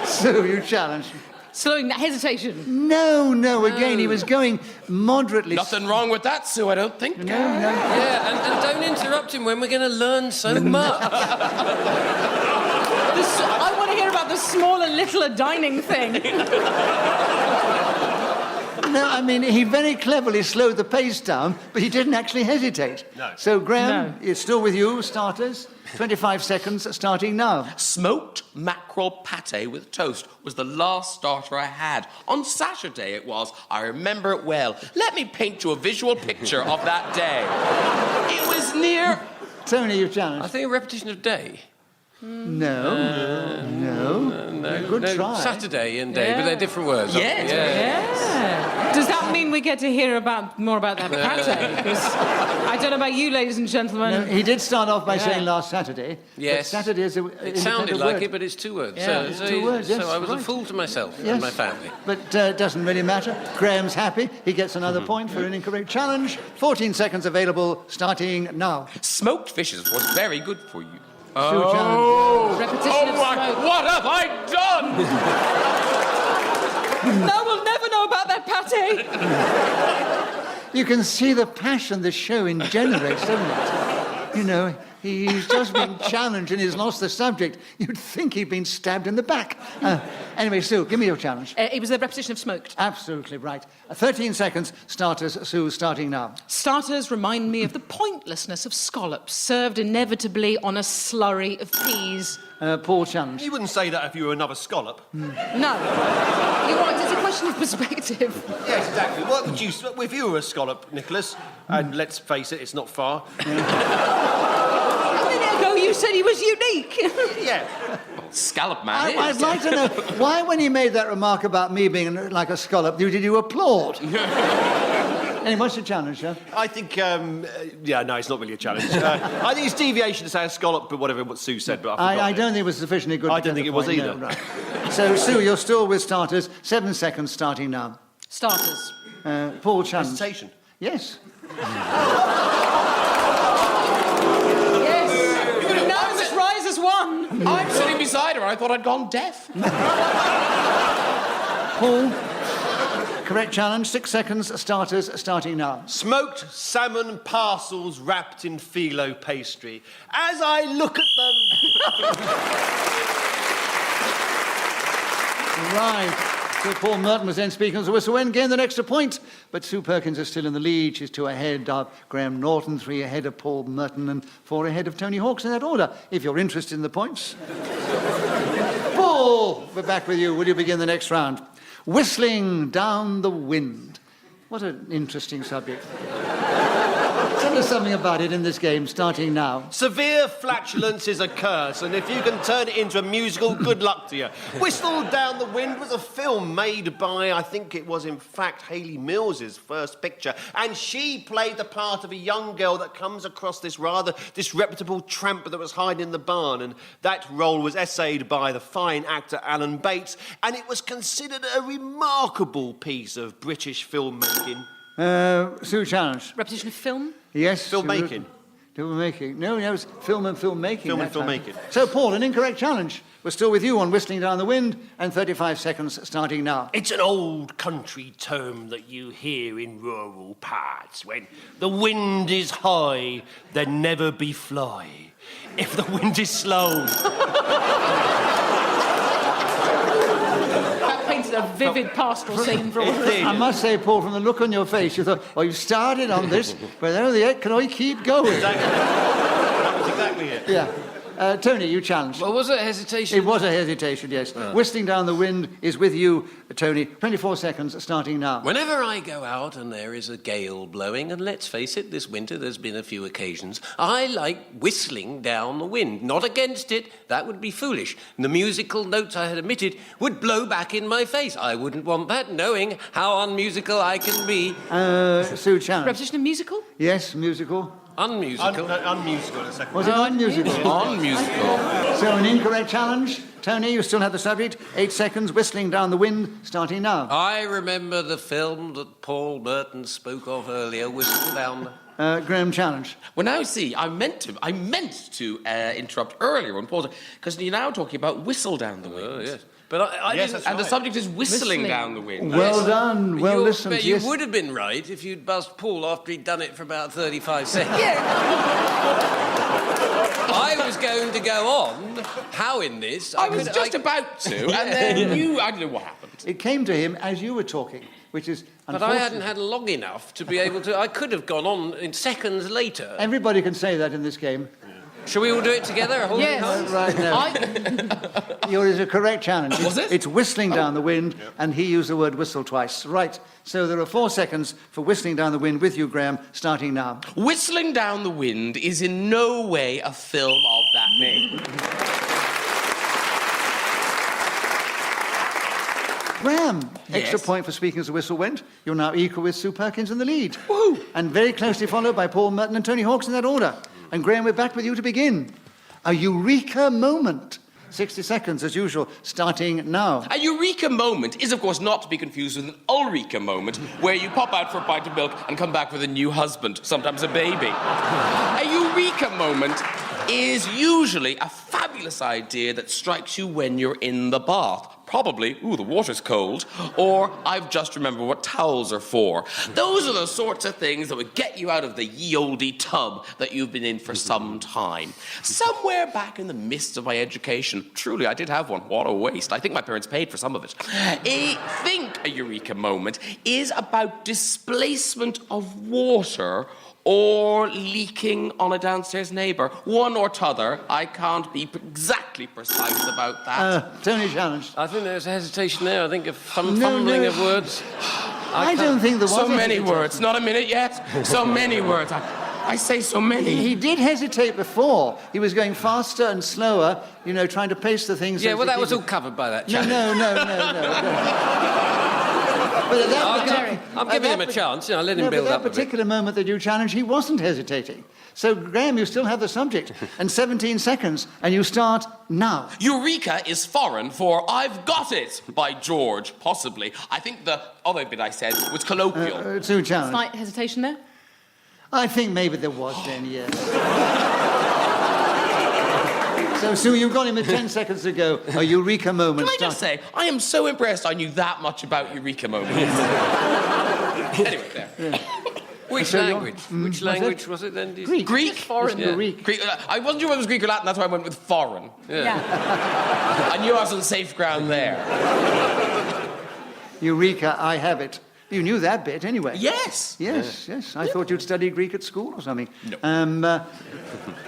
Sue, you challenge. Slowing that hesitation. No, again, he was going moderately. Nothing wrong with that, Sue, I don't think. No. Yeah, and don't interrupt him when we're going to learn so much. I want to hear about the smaller, littler dining thing. No, I mean, he very cleverly slowed the pace down, but he didn't actually hesitate. No. So, Graham, No. it's still with you, starters. 25 seconds, starting now. Smoked mackerel pate with toast was the last starter I had. On Saturday it was. I remember it well. Let me paint you a visual picture of that day. It was near... Tony, you've I challenged. think a repetition of day. No. Good No, try. Saturday and day, but they're different words. Yeah. Yeah. Does that mean we get to hear more about that pate? 'Cause I don't know about you, ladies and gentlemen. No, he did start off by Yeah. saying last Saturday. Yes. But Saturday is a It sounded like word. it, but it's two words. Yeah, so, it's so, two words, yes, so I was right. a fool to myself Yes. and my family. But it doesn't really matter. Graham's happy. He gets another point for an incorrect challenge. 14 seconds available, starting now. Smoked fishes was very good for you. Sue challenge. Repetition of smoke. What have I done? No, we'll never know about that pate. You can see the passion the show generates, doesn't it? You know, he's just been challenged and he's lost the subject. You'd think he'd been stabbed in the back. Anyway, Sue, give me your challenge. It was the repetition of smoked. Absolutely right. 13 seconds, starters. Sue, starting now. Starters remind me of the pointlessness of scallops served inevitably on a slurry of peas. Paul challenge. You wouldn't say that if you were another scallop. No. You're right, it's a question of perspective. Yes, exactly. What would you... If you were a scallop, Nicholas, and let's face it, it's not far. A minute ago you said he was unique. Yeah. Scallop man is. I'd like to know why, when he made that remark about me being like a scallop, did you applaud? Anyway, what's your challenge, sir? I think, yeah, no, it's not really a challenge. I think it's deviation to say a scallop, but whatever what Sue said, but I forgot I it. don't think it was sufficiently good. I to don't get think the it was point. either. No, right. So, Sue, you're still with starters. 7 seconds, starting now. Starters. Paul challenge. Hesitation. Yes. Yes. Nervous rise as one. I'm sitting beside her. I thought I'd gone deaf. Paul, correct challenge. 6 seconds, starters, starting now. Smoked salmon parcels wrapped in phyllo pastry. As I look at them... Right. So Paul Merton was then speaking as a whistle when gained an extra point. But Sue Perkins is still in the lead. She's 2 ahead of Graham Norton, 3 ahead of Paul Merton, and 4 ahead of Tony Hawks in that order, if you're interested in the points. Paul, we're back with you. Will you begin the next round? Whistling down the wind. What an interesting subject. It's an tell us something about it in this game, starting now. Severe flatulence is a curse, and if you can turn it into a musical, good luck to you. Whistle Down the Wind was a film made by, I think it was in fact Hayley Mills's first picture, and she played the part of a young girl that comes across this rather disreputable tramp that was hiding in the barn, and that role was essayed by the fine actor Alan Bates, and it was considered a remarkable piece of British filmmaking. Sue challenge. Repetition of film? Yes. Filmmaking. Filmmaking. No, it was film and filmmaking. Film and that time. filmmaking. So, Paul, an incorrect challenge. We're still with you on Whistling Down the Wind, and 35 seconds starting now. It's an old country term that you hear in rural parts. When the wind is high, there never be fly. If the wind is slow... A vivid pastoral scene for all of us. I must say, Paul, from the look on your face, you thought, oh, you started on this, but oh, can I keep going? Exactly. That was exactly it. Yeah. Tony, you challenged. Well, was it hesitation? It was a hesitation, yes. Whistling Down the Wind is with you, Tony. 24 seconds starting now. Whenever I go out and there is a gale blowing, and let's face it, this winter there's been a few occasions, I like whistling down the wind. Not against it, that would be foolish. The musical notes I had omitted would blow back in my face. I wouldn't want that, knowing how unmusical I can be. Sue challenged. Repetition of musical? Yes, musical. Unmusical. Unmusical in a second. Was it unmusical? Unmusical. So an incorrect challenge. Tony, you still have the subject. 8 seconds, Whistling Down the Wind, starting now. I remember the film that Paul Merton spoke of earlier, Whistle Down the... Graham challenge. Well, now see, I meant to interrupt earlier when Paul, because you're now talking about Whistle Down the Wind. Oh, yes. But I Yes, didn't... that's And the right. subject is whistling down the wind. Well done, well You- listened. but you Yes. would have been right if you'd buzzed Paul after he'd done it for about 35 seconds. I was going to go on. How in this? I was just about to, and then I don't know what happened. It came to him as you were talking, which is But I hadn't had long enough to be able to... I could have gone on in seconds later. Everybody can say that in this game. Shall we all do it together? Yes. Right now. Yours is a correct challenge. Was it? It's Whistling Down the Wind, and he used the word whistle twice. Right. So there are 4 seconds for Whistling Down the Wind with you, Graham, starting now. Whistling Down the Wind is in no way a film of that name. Graham, Yes? extra point for speaking as the whistle went. You're now equal with Sue Perkins in the lead. Woo! And very closely followed by Paul Merton and Tony Hawks in that order. And Graham, we're back with you to begin. A Eureka moment. 60 seconds, as usual, starting now. A Eureka moment is, of course, not to be confused with an Ulrika moment, where you pop out for a pint of milk and come back with a new husband, sometimes a baby. A Eureka moment is usually a fabulous idea that strikes you when you're in the bath. Probably, ooh, the water's cold, or I've just remembered what towels are for. Those are the sorts of things that would get you out of the ye olde tub that you've been in for some time. Somewhere back in the midst of my education, truly, I did have one. What a waste. I think my parents paid for some of it. I think a Eureka moment is about displacement of water or leaking on a downstairs neighbour. One or t'other. I can't be exactly precise about that. Tony challenged. I think there's a hesitation there. I think a fumbling of words. I don't think there was So a many hesitation. words. Not a minute yet. So many words. I say so many. He did hesitate before. He was going faster and slower, you know, trying to pace the things. Yeah, so well, that he was did- all covered by that No, challenge. no. But at that I'm giving him a chance. You know, let him build but up that a bit. particular moment that you challenged, he wasn't hesitating. So, Graham, you still have the subject. And 17 seconds, and you start now. Eureka is foreign for I've got it, by George, possibly. I think the other bit I said was colloquial. Sue challenge. Slight hesitation there. I think maybe there was then, yes. So, Sue, you've got him at 10 seconds to go. A Eureka moment. Can I just say, I am so impressed I knew that much about Eureka moments. Anyway, there. Which So you're- language? Which language was it then? do you- Greek. Greek? Foreign. Yeah. Greek. I wasn't sure whether it was Greek or Latin, that's why I went with foreign. Yeah. I knew I was on safe ground there. Eureka, I have it. You knew that bit anyway. Yes. Yes. I thought you'd studied Greek at school or something. No.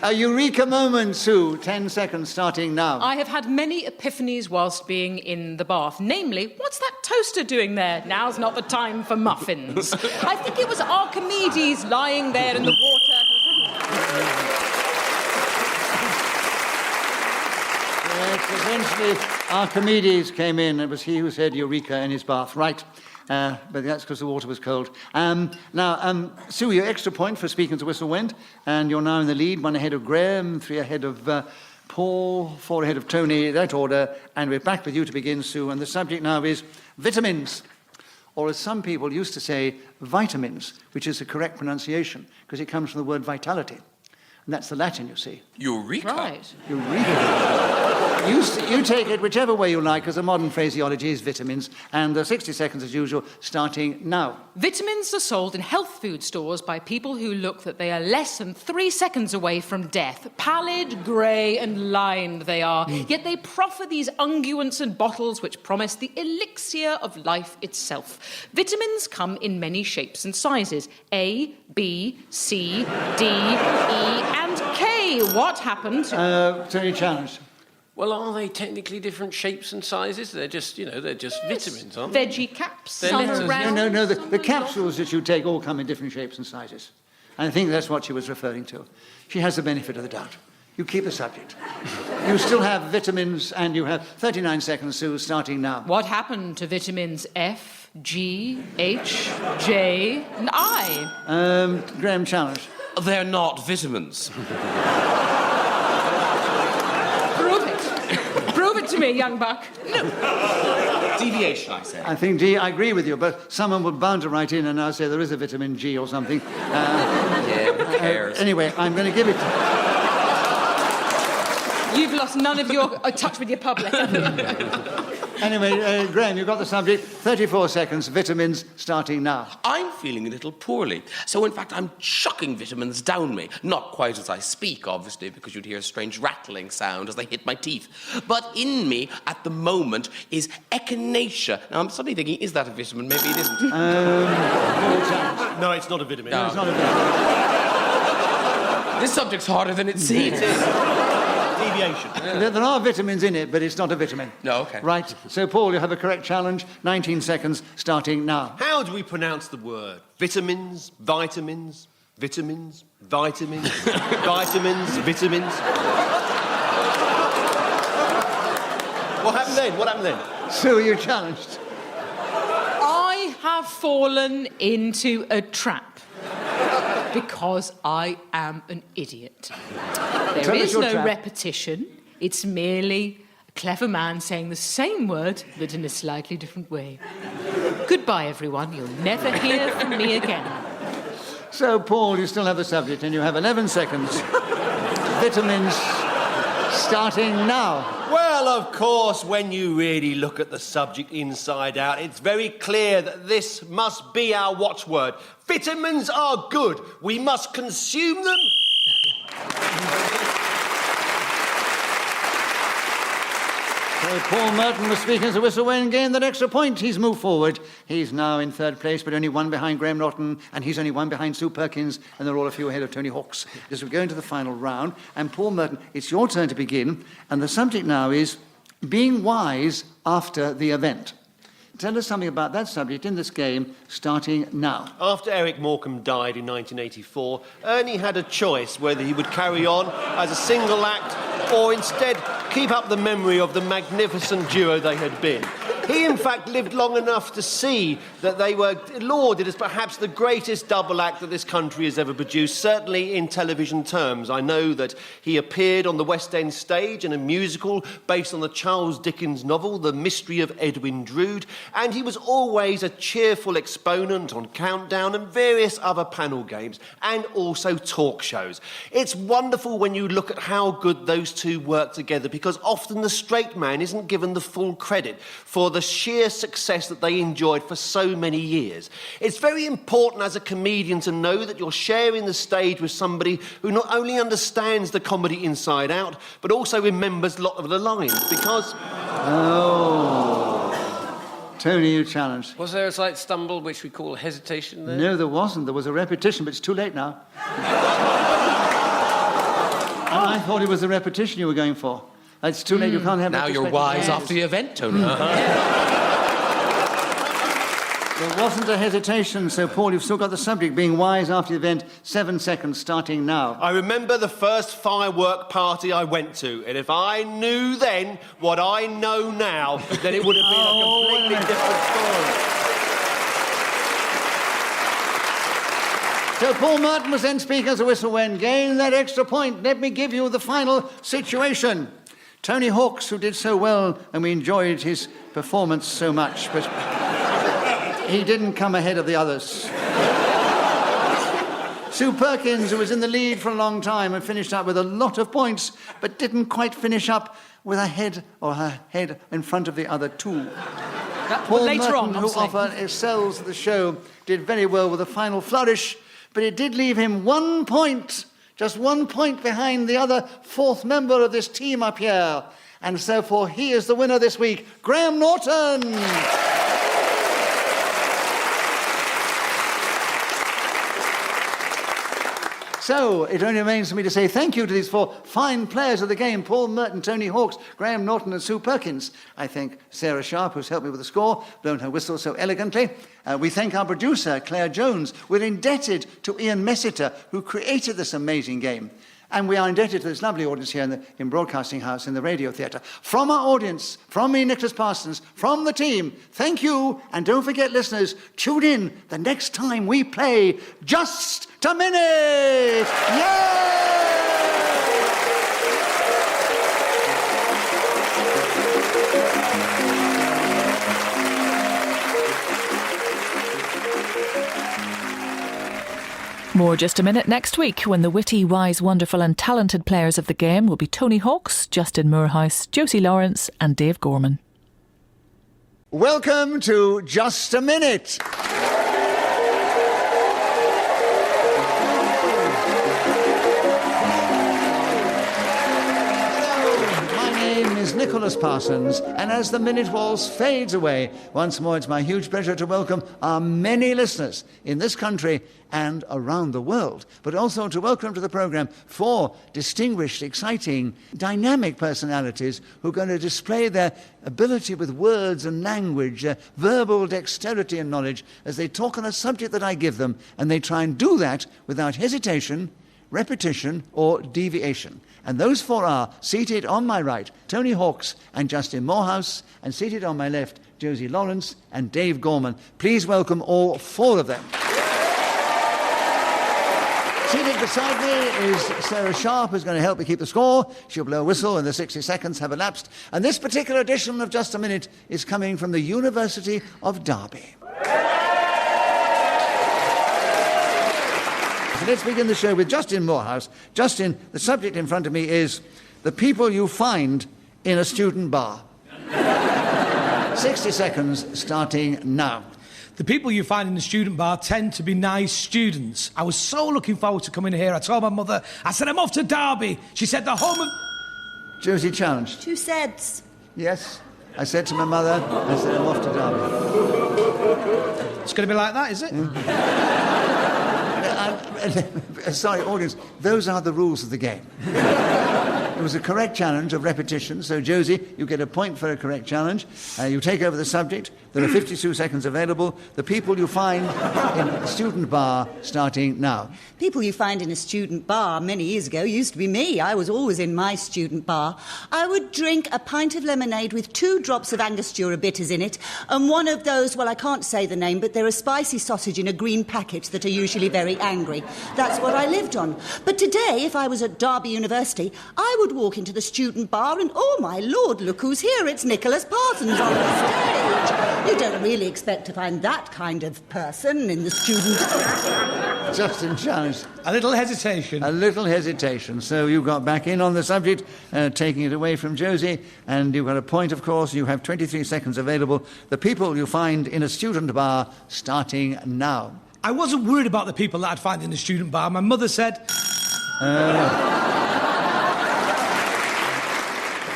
A Eureka moment, Sue. 10 seconds starting now. I have had many epiphanies whilst being in the bath. Namely, what's that toaster doing there? Now's not the time for muffins. I think it was Archimedes lying there in the water, Eventually, Archimedes came in. It was he who said Eureka in his bath. Right. But that's because the water was cold. Now, Sue, your extra point for speaking to Whistle Wind, and you're now in the lead, 1 ahead of Graham, 3 ahead of Paul, 4 ahead of Tony, that order, and we're back with you to begin, Sue, and the subject now is vitamins, or as some people used to say, vitamins, which is the correct pronunciation, because it comes from the word vitality. And that's the Latin, you see. Eureka. Right. Eureka. You take it whichever way you like, because the modern phraseology is vitamins. And the 60 seconds, as usual, starting now. Vitamins are sold in health food stores by people who look that they are less than 3 seconds away from death. Pallid, grey and lined they are. Yet they proffer these unguents and bottles which promise the elixir of life itself. Vitamins come in many shapes and sizes. A, B, C, D, E and K. What happened? Tony challenged. Well, are they technically different shapes and sizes? They're just, they're just vitamins, aren't they? Veggie caps. They're Some letters. are round. No, the some are capsules that you take all come in different shapes and sizes. And I think that's what she was referring to. She has the benefit of the doubt. You keep the subject. You still have vitamins, and you have 39 seconds, Sue, starting now. What happened to vitamins F, G, H, J and I? Graham challenged. They're not vitamins. Prove it. Prove it to me, young buck. Deviation, I say. I think, G, I agree with you, but someone would bound to write in and now say there is a vitamin G or something. Yeah, who cares? Anyway, I'm going to give it... You've lost none of your touch with your public, have you? Anyway, Graham, you've got the subject. 34 seconds, vitamins, starting now. I'm feeling a little poorly. So, in fact, I'm chucking vitamins down me. Not quite as I speak, obviously, because you'd hear a strange rattling sound as they hit my teeth. But in me, at the moment, is echinacea. Now, I'm suddenly thinking, is that a vitamin? Maybe it isn't. No, it's not a vitamin. It's not a vitamin. This subject's harder than it seems. Deviation. There are vitamins in it, but it's not a vitamin. No, OK. Right. So, Paul, you have a correct challenge. 19 seconds, starting now. How do we pronounce the word? Vitamins, vitamins, vitamins, vitamins, vitamins, vitamins. What happened then? What happened then? Sue, you're challenged. I have fallen into a trap because I am an idiot. There Tell us is your no trap. repetition. It's merely a clever man saying the same word, but in a slightly different way. Goodbye, everyone. You'll never hear from me again. So, Paul, you still have the subject, and you have 11 seconds. Vitamins, starting now. Well, of course, when you really look at the subject inside out, it's very clear that this must be our watchword. Vitamins are good. We must consume them. So Paul Merton was speaking as a whistle when gained that extra point. He's moved forward. He's now in third place, but only 1 behind Graham Norton, and he's only 1 behind Sue Perkins, and they're all a few ahead of Tony Hawks. As we go into the final round, and Paul Merton, it's your turn to begin, and the subject now is being wise after the event. Tell us something about that subject in this game, starting now. After Eric Morecambe died in 1984, Ernie had a choice whether he would carry on as a single act or instead keep up the memory of the magnificent duo they had been. He, in fact, lived long enough to see that they were lauded as perhaps the greatest double act that this country has ever produced, certainly in television terms. I know that he appeared on the West End stage in a musical based on the Charles Dickens novel, The Mystery of Edwin Drood, and he was always a cheerful exponent on Countdown and various other panel games, and also talk shows. It's wonderful when you look at how good those two work together, because often the straight man isn't given the full credit for the sheer success that they enjoyed for so many years. It's very important as a comedian to know that you're sharing the stage with somebody who not only understands the comedy inside out, but also remembers a lot of the lines, because... Oh. Tony, you challenged. Was there a slight stumble, which we call hesitation there? No, there wasn't. There was a repetition, but it's too late now. I thought it was the repetition you were going for. It's too late, you can't have Now you're retrospective. wise after the event, Tony. There wasn't a hesitation, so Paul, you've still got the subject, being wise after the event. 7 seconds starting now. I remember the first firework party I went to, and if I knew then what I know now, then it would have been a completely different story. So Paul Merton was then speaking as a whistle when gain that extra point. Let me give you the final situation. Tony Hawks, who did so well, and we enjoyed his performance so much, but he didn't come ahead of the others. Sue Perkins, who was in the lead for a long time and finished up with a lot of points, but didn't quite finish up with her head in front of the other two. Paul later Merton, on, who often excels the show, did very well with a final flourish, but it did leave him 1 point, just 1 point behind the other fourth member of this team up here. And therefore, he is the winner this week, Graham Norton. So, it only remains for me to say thank you to these 4 fine players of the game, Paul Merton, Tony Hawks, Graham Norton and Sue Perkins. I thank Sarah Sharp, who's helped me with the score, blown her whistle so elegantly. We thank our producer, Claire Jones. We're indebted to Ian Messiter, who created this amazing game. And we are indebted to this lovely audience here in Broadcasting House in the Radio Theatre. From our audience, from me, Nicholas Parsons, from the team, thank you. And don't forget, listeners, tune in the next time we play Just a Minute! Yay! More Just a Minute next week when the witty, wise, wonderful and talented players of the game will be Tony Hawks, Justin Moorhouse, Josie Lawrence and Dave Gorman. Welcome to Just a Minute. Nicholas Parsons, and as the minute waltz fades away, once more it's my huge pleasure to welcome our many listeners in this country and around the world, but also to welcome to the programme 4 distinguished, exciting, dynamic personalities who are going to display their ability with words and language, verbal dexterity and knowledge as they talk on a subject that I give them, and they try and do that without hesitation, repetition or deviation. And those 4 are, seated on my right, Tony Hawks and Justin Moorhouse, and seated on my left, Josie Lawrence and Dave Gorman. Please welcome all 4 of them. Seated beside me is Sarah Sharp, who's going to help me keep the score. She'll blow a whistle when the 60 seconds have elapsed. And this particular edition of Just a Minute is coming from the University of Derby. So let's begin the show with Justin Moorhouse. Justin, the subject in front of me is the people you find in a student bar. 60 seconds starting now. The people you find in the student bar tend to be nice students. I was so looking forward to coming here. I told my mother, I said, I'm off to Derby. She said, the home of... Josie challenged. 2 sets. Yes. I said to my mother, I said, I'm off to Derby. It's going to be like that, is it? Sorry, audience, those are the rules of the game. It was a correct challenge of repetition, so Josie, you get a point for a correct challenge. You take over the subject. There are 52 seconds available. The people you find in a student bar starting now. People you find in a student bar many years ago used to be me. I was always in my student bar. I would drink a pint of lemonade with 2 drops of Angostura bitters in it, and one of those, well, I can't say the name, but they're a spicy sausage in a green packet that are usually very angry. That's what I lived on. But today, if I was at Derby University, I would walk into the student bar and, oh, my Lord, look who's here. It's Nicholas Parsons on the stage. You don't really expect to find that kind of person in the student bar. Justin challenged. A little hesitation. A little hesitation. So you got back in on the subject, taking it away from Josie, and you've got a point, of course. You have 23 seconds available. The people you find in a student bar starting now. I wasn't worried about the people that I'd find in the student bar. My mother said...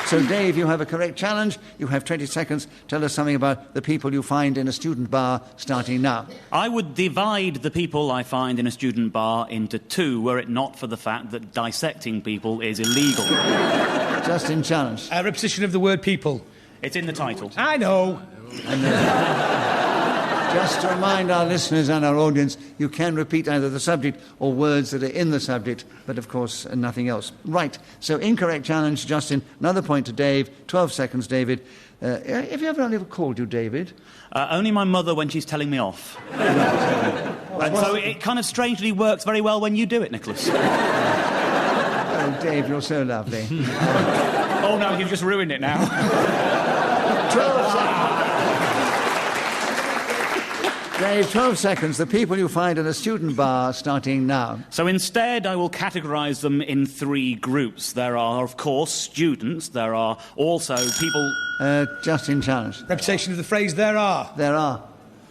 So, Dave, you have a correct challenge. You have 20 seconds. Tell us something about the people you find in a student bar starting now. I would divide the people I find in a student bar into 2 were it not for the fact that dissecting people is illegal. Justin challenge. A repetition of the word people. It's in the title. I know. Just to remind our listeners and our audience, you can repeat either the subject or words that are in the subject, but of course nothing else. Right, so incorrect challenge, Justin. Another point to Dave. 12 seconds, David. Have you ever called you David? Only my mother when she's telling me off. And so it kind of strangely works very well when you do it, Nicholas. Oh, Dave, you're so lovely. Oh, no, you've just ruined it now. 12 seconds. Dave, 12 seconds. The people you find in a student bar starting now. So instead, I will categorise them in 3 groups. There are, of course, students. There are also people... Justin challenge. Repetition of the phrase, there are. There are.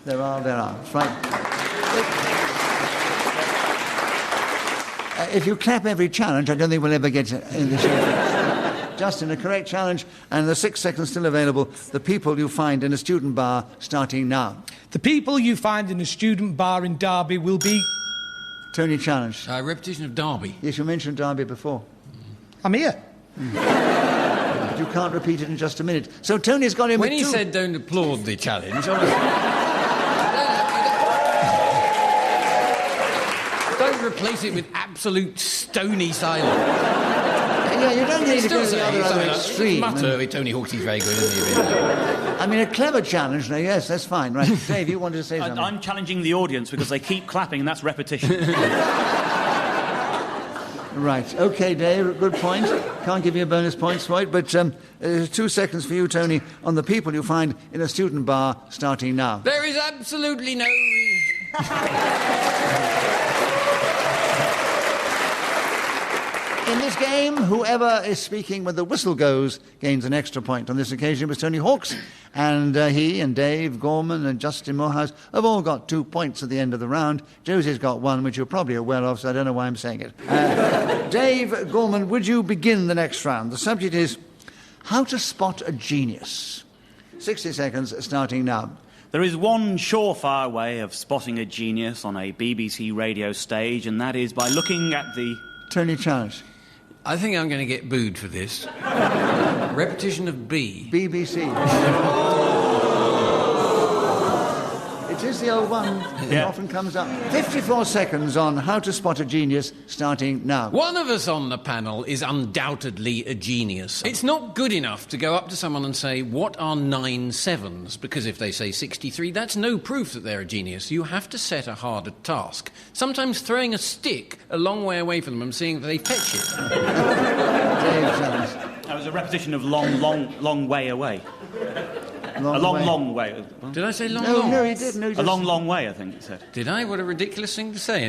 Right. If you clap every challenge, I don't think we'll ever get in the show. Justin, a correct challenge, and the 6 seconds still available. The people you find in a student bar starting now. The people you find in a student bar in Derby will be... Tony challenge. Repetition of Derby. Yes, you mentioned Derby before. I'm here. But you can't repeat it in just a minute. So Tony's got him When with he 2... said don't applaud the challenge, don't replace it with absolute stony silence. Yeah, you don't need to go to the other extreme. Mutter, Tony Hawk's very good, isn't he? I mean, a clever challenge, no, yes, that's fine. Right, Dave, you wanted to say something? I'm challenging the audience because they keep clapping and that's repetition. Right, OK, Dave, good point. Can't give you a bonus points for it, but 2 seconds for you, Tony, on the people you find in a student bar starting now. There is absolutely no... In this game, whoever is speaking when the whistle goes gains an extra point. On this occasion, it was Tony Hawks, and he and Dave, Gorman and Justin Moorhouse have all got 2 points at the end of the round. Josie's got 1, which you're probably aware of, so I don't know why I'm saying it. Dave, Gorman, would you begin the next round? The subject is how to spot a genius. 60 seconds starting now. There is one surefire way of spotting a genius on a BBC radio stage, and that is by looking at the... Tony challenge. I think I'm going to get booed for this. Repetition of B. BBC. It is the old one. It often comes up. 54 seconds on how to spot a genius, starting now. One of us on the panel is undoubtedly a genius. It's not good enough to go up to someone and say, what are 9 sevens? Because if they say 63, that's no proof that they're a genius. You have to set a harder task. Sometimes throwing a stick a long way away from them and seeing if they fetch it. That was a repetition of long way away. Long way. Did I say long? No, he didn't. No, a long way, I think he said. Did I? What a ridiculous thing to say.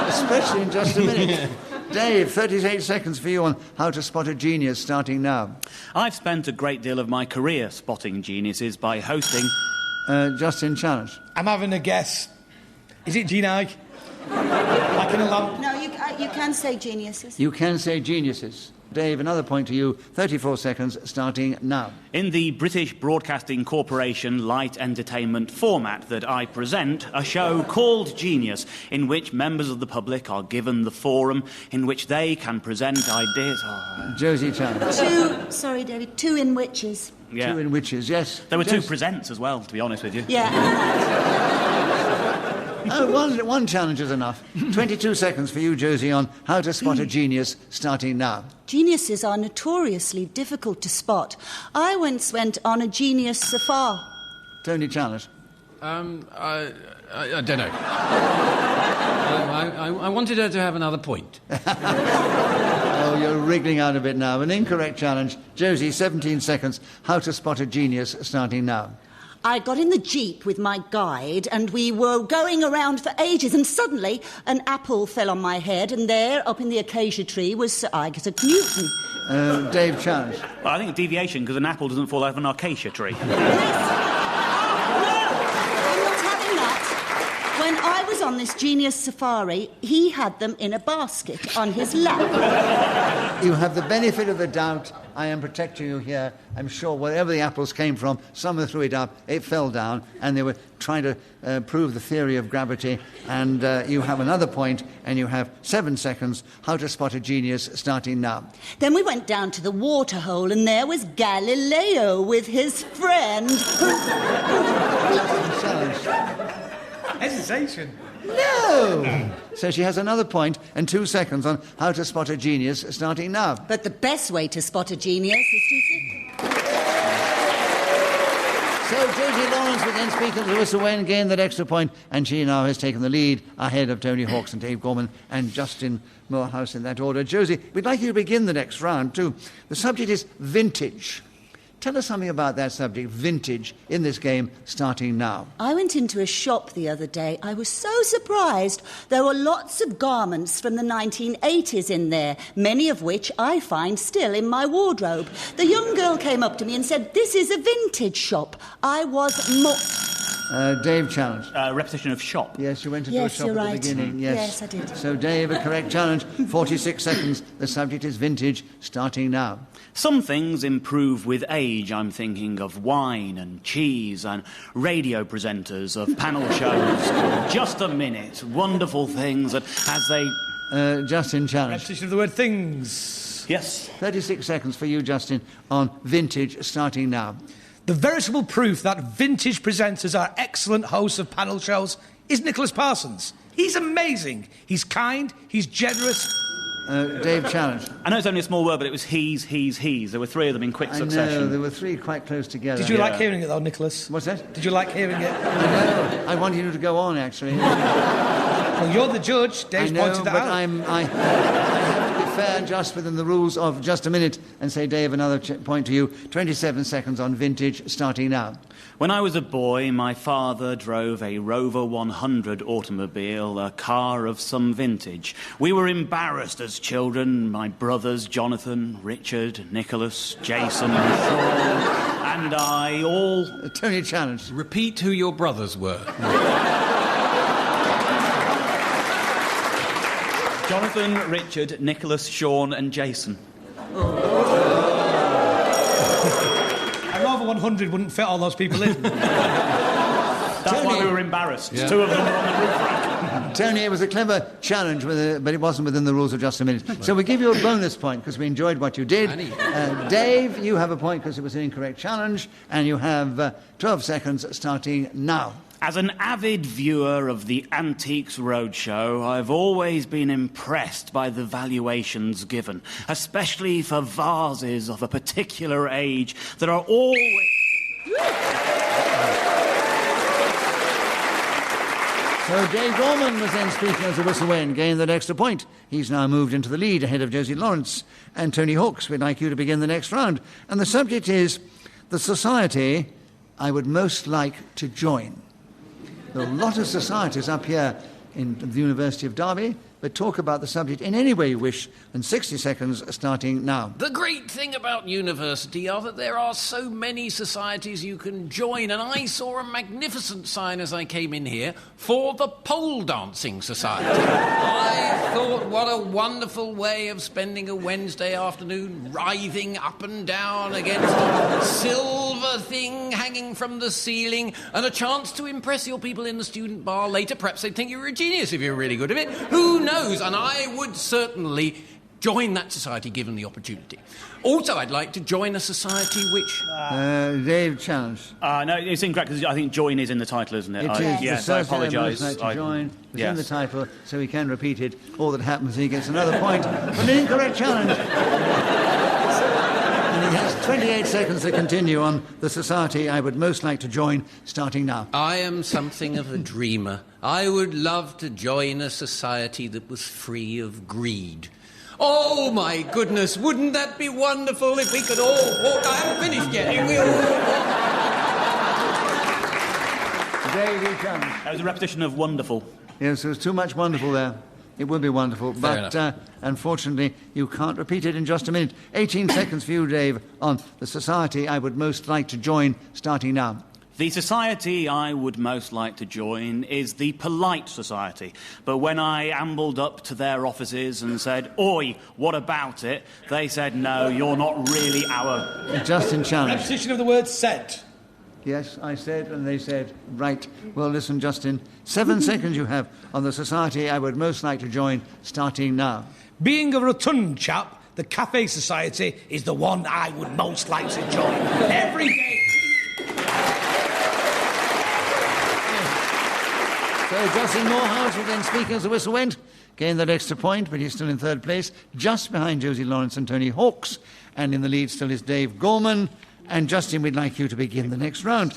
Especially in just a minute. Dave, 38 seconds for you on how to spot a genius, starting now. I've spent a great deal of my career spotting geniuses by hosting... Justin challenge. I'm having a guess. Is it Gene Ike? Like in a lump? No, you can say geniuses. You can say geniuses. Dave, another point to you. 34 seconds, starting now. In the British Broadcasting Corporation light entertainment format that I present, a show called Genius, in which members of the public are given the forum in which they can present ideas... Josie challenge. 2, sorry, David, 2 in witches. Yeah. 2 in witches, yes. There were 2 presents as well, to be honest with you. Yeah. One challenge is enough. 22 seconds for you, Josie, on how to spot a genius, starting now. Geniuses are notoriously difficult to spot. I once went on a genius safari. Tony challenge. I don't know. I wanted her to have another point. Oh, you're wriggling out of it now. An incorrect challenge. Josie, 17 seconds. How to spot a genius, starting now. I got in the Jeep with my guide and we were going around for ages and suddenly an apple fell on my head and there, up in the acacia tree, was Sir Isaac Newton. Dave challenge. Well, I think a deviation because an apple doesn't fall out of an acacia tree. Yes. No, I'm not having that. When I was on this genius safari, he had them in a basket on his lap. You have the benefit of the doubt. I am protecting you here. I'm sure wherever the apples came from, someone threw it up, it fell down, and they were trying to prove the theory of gravity. And you have another point, and you have 7 seconds. How to spot a genius, starting now. Then we went down to the waterhole, and there was Galileo with his friend. Hesitation. No! So she has another point and 2 seconds on how to spot a genius, starting now. But the best way to spot a genius is to... So Josie Lawrence will then speak at the whistle and gain that extra point, and she now has taken the lead ahead of Tony Hawks and Dave Gorman and Justin Moorhouse in that order. Josie, we'd like you to begin the next round too. The subject is vintage. Tell us something about that subject, vintage, in this game, starting now. I went into a shop the other day. I was so surprised. There were lots of garments from the 1980s in there, many of which I find still in my wardrobe. The young girl came up to me and said, "This is a vintage shop." I was Dave challenged. Repetition of shop. Yes, you went into a shop you're at right. the beginning. Yes, I did. So Dave, a correct challenge. 46 seconds. The subject is vintage, starting now. Some things improve with age. I'm thinking of wine and cheese and radio presenters, of panel shows. Just a minute. Wonderful things that as they... Justin challenged. Repetition of the word things. Yes. 36 seconds for you, Justin, on vintage, starting now. The veritable proof that vintage presenters are excellent hosts of panel shows is Nicholas Parsons. He's amazing. He's kind, he's generous. Dave challenged. I know it's only a small word, but it was he's. There were 3 of them in quick succession. I know, there were 3 quite close together. Did you like hearing it, though, Nicholas? What's that? Did you like hearing it? I know. I wanted you to go on, actually. Well, you're the judge. Dave's pointed that out. I have to be fair and just within the rules of just a minute and say, Dave, another point to you. 27 seconds on vintage, starting now. When I was a boy, my father drove a Rover 100 automobile, a car of some vintage. We were embarrassed as children, my brothers Jonathan, Richard, Nicholas, Jason, Sean, and I all... Tony challenged. Repeat who your brothers were. Jonathan, Richard, Nicholas, Sean, and Jason. A Rover 100 wouldn't fit all those people in. That's Tony. why we were embarrassed. Yeah. 2 of them were on the roof rack. Tony, it was a clever challenge, but it wasn't within the rules of just a minute. So we give you a bonus point because we enjoyed what you did. Dave, you have a point because it was an incorrect challenge, and you have 12 seconds starting now. As an avid viewer of the Antiques Roadshow, I've always been impressed by the valuations given, especially for vases of a particular age that are always... So Dave Gorman was then speaking as a whistle and gained that extra point. He's now moved into the lead ahead of Josie Lawrence and Tony Hawks. We'd like you to begin the next round. And the subject is the society I would most like to join. There are a lot of societies up here in the University of Derby, but talk about the subject in any way you wish, and 60 seconds starting now. The great thing about university are that there are so many societies you can join, and I saw a magnificent sign as I came in here for the Pole Dancing Society. I thought, what a wonderful way of spending a Wednesday afternoon writhing up and down against a silver thing hanging from the ceiling, and a chance to impress your people in the student bar later. Perhaps they'd think you were a genius if you were really good at it. Who knows? And I would certainly join that society given the opportunity. Also, I'd like to join a society which... Dave challenged. No, it's incorrect because I think join is in the title, isn't it? It is. Yes, the I society I would apologise. like to join. It's in the Yes. title, so he can repeat it. All that happens, he gets another point. But an incorrect challenge. And he has 28 seconds to continue on the society I would most like to join, starting now. I am something of a dreamer. I would love to join a society that was free of greed. Oh, my goodness, wouldn't that be wonderful if we could all walk... I haven't finished yet. If we all walk... Dave, you challenge. That was a repetition of wonderful. Yes, there was too much wonderful there. It would be wonderful, Fair but unfortunately, you can't repeat it in just a minute. 18 seconds for you, Dave, on the society I would most like to join, starting now. The society I would most like to join is the Polite Society. But when I ambled up to their offices and said, "Oi, what about it?" they said, "No, you're not really our..." Justin challenge. Repetition of the word said. Yes, I said, and they said, right. Well, listen, Justin, 7 seconds you have on the society I would most like to join, starting now. Being a rotund chap, the Cafe Society is the one I would most like to join. Every day. So Justin Moorhouse will then speak as the whistle went, gain that extra point, but he's still in third place, just behind Josie Lawrence and Tony Hawks, and in the lead still is Dave Gorman. And Justin, we'd like you to begin the next round.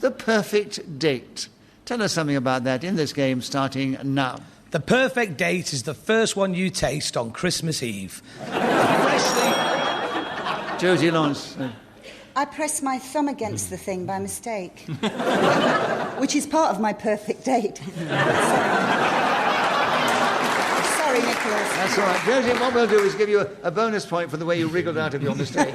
The perfect date. Tell us something about that in this game, starting now. The perfect date is the first one you taste on Christmas Eve. Freshly... Josie Lawrence. I pressed my thumb against the thing by mistake, which is part of my perfect date. Sorry, Nicholas. That's all right. Josie, what we'll do is give you a bonus point for the way you wriggled out of your mistake.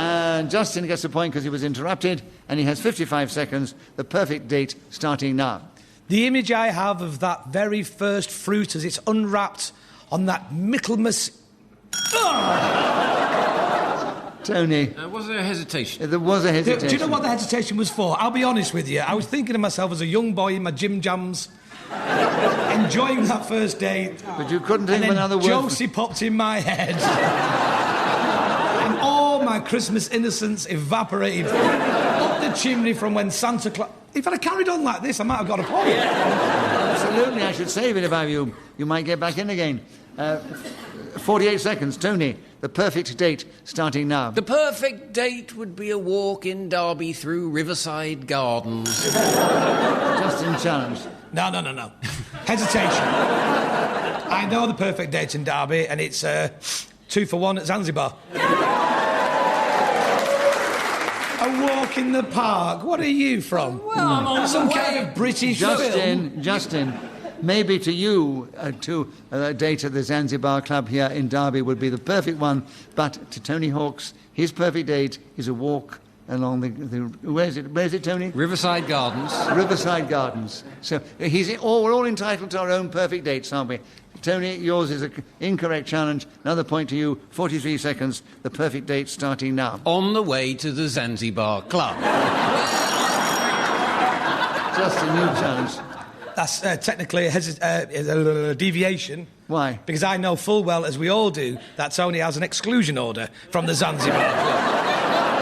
And Justin gets a point because he was interrupted, and he has 55 seconds. The perfect date starting now. The image I have of that very first fruit as it's unwrapped on that Michaelmas... Tony. Was there a hesitation? There was a hesitation. Do you know what the hesitation was for? I'll be honest with you. I was thinking of myself as a young boy in my gym jams, enjoying that first date. But you couldn't think of another word. Josie popped in my head. And all my Christmas innocence evaporated up the chimney from when Santa Claus... If I'd have carried on like this, I might have got a point. Absolutely, I should save it if I were you. You might get back in again. 48 seconds. Tony, the perfect date starting now. The perfect date would be a walk in Derby through Riverside Gardens. Justin challenge. No. Hesitation. I know the perfect date in Derby, and it's 2 for 1 at Zanzibar. A walk in the park. What are you from? Well, I'm on some the way. kind of British film. Justin, maybe to you, a date at the Zanzibar Club here in Derby would be the perfect one, but to Tony Hawks, his perfect date is a walk along the where is it, Tony? Riverside Gardens. Riverside Gardens. So we're all entitled to our own perfect dates, aren't we? Tony, yours is an incorrect challenge. Another point to you. 43 seconds. The perfect date starting now. On the way to the Zanzibar Club. Justin, new challenge. That's technically a deviation. Why? Because I know full well, as we all do, that Tony has an exclusion order from the Zanzibar Club.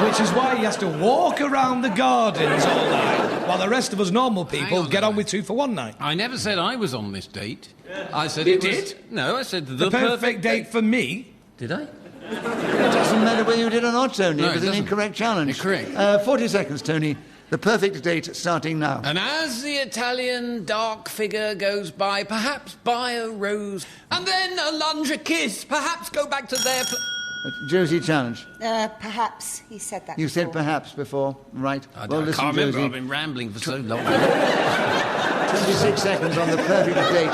Which is why he has to walk around the gardens all night, while the rest of us normal people get on with 2 for 1 night. I never said I was on this date. I said You it was... did? No, I said The perfect date for me. Did I? It doesn't matter whether you did or not, Tony. No, it was an incorrect challenge. Correct. 40 seconds, Tony. The perfect date starting now. And as the Italian dark figure goes by, perhaps buy a rose, and then a lunge, a kiss, perhaps go back to their... Josie challenge. Perhaps he said that. You before. said perhaps before, right? I listen, can't remember, Josie. I've been rambling for so long. 26 seconds on the perfect date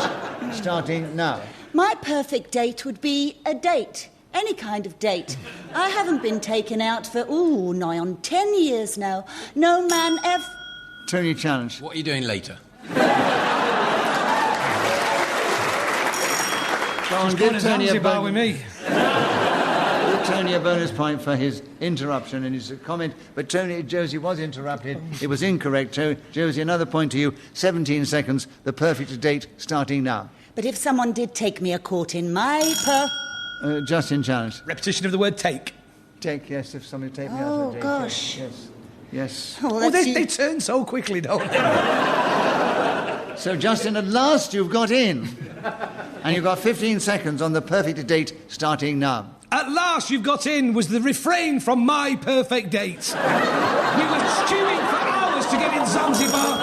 starting now. My perfect date would be a date. Any kind of date. I haven't been taken out for, nigh on 10 years now. No man ever... Tony challenge. What are you doing later? Go on, give Tony a Zanzibar with me. Give Tony a bonus point for his interruption and his comment. But Josie was interrupted. It was incorrect. Josie, another point to you. 17 seconds. The perfect date starting now. But if someone did take me a court in my Justin challenge. Repetition of the word take. Take, yes, if somebody take me out of a date. gosh. Yes. Oh, they turn so quickly, don't they? So, Justin, at last you've got in. And you've got 15 seconds on the perfect date starting now. At last you've got in was the refrain from my perfect date. We were stewing for hours to get in Zanzibar.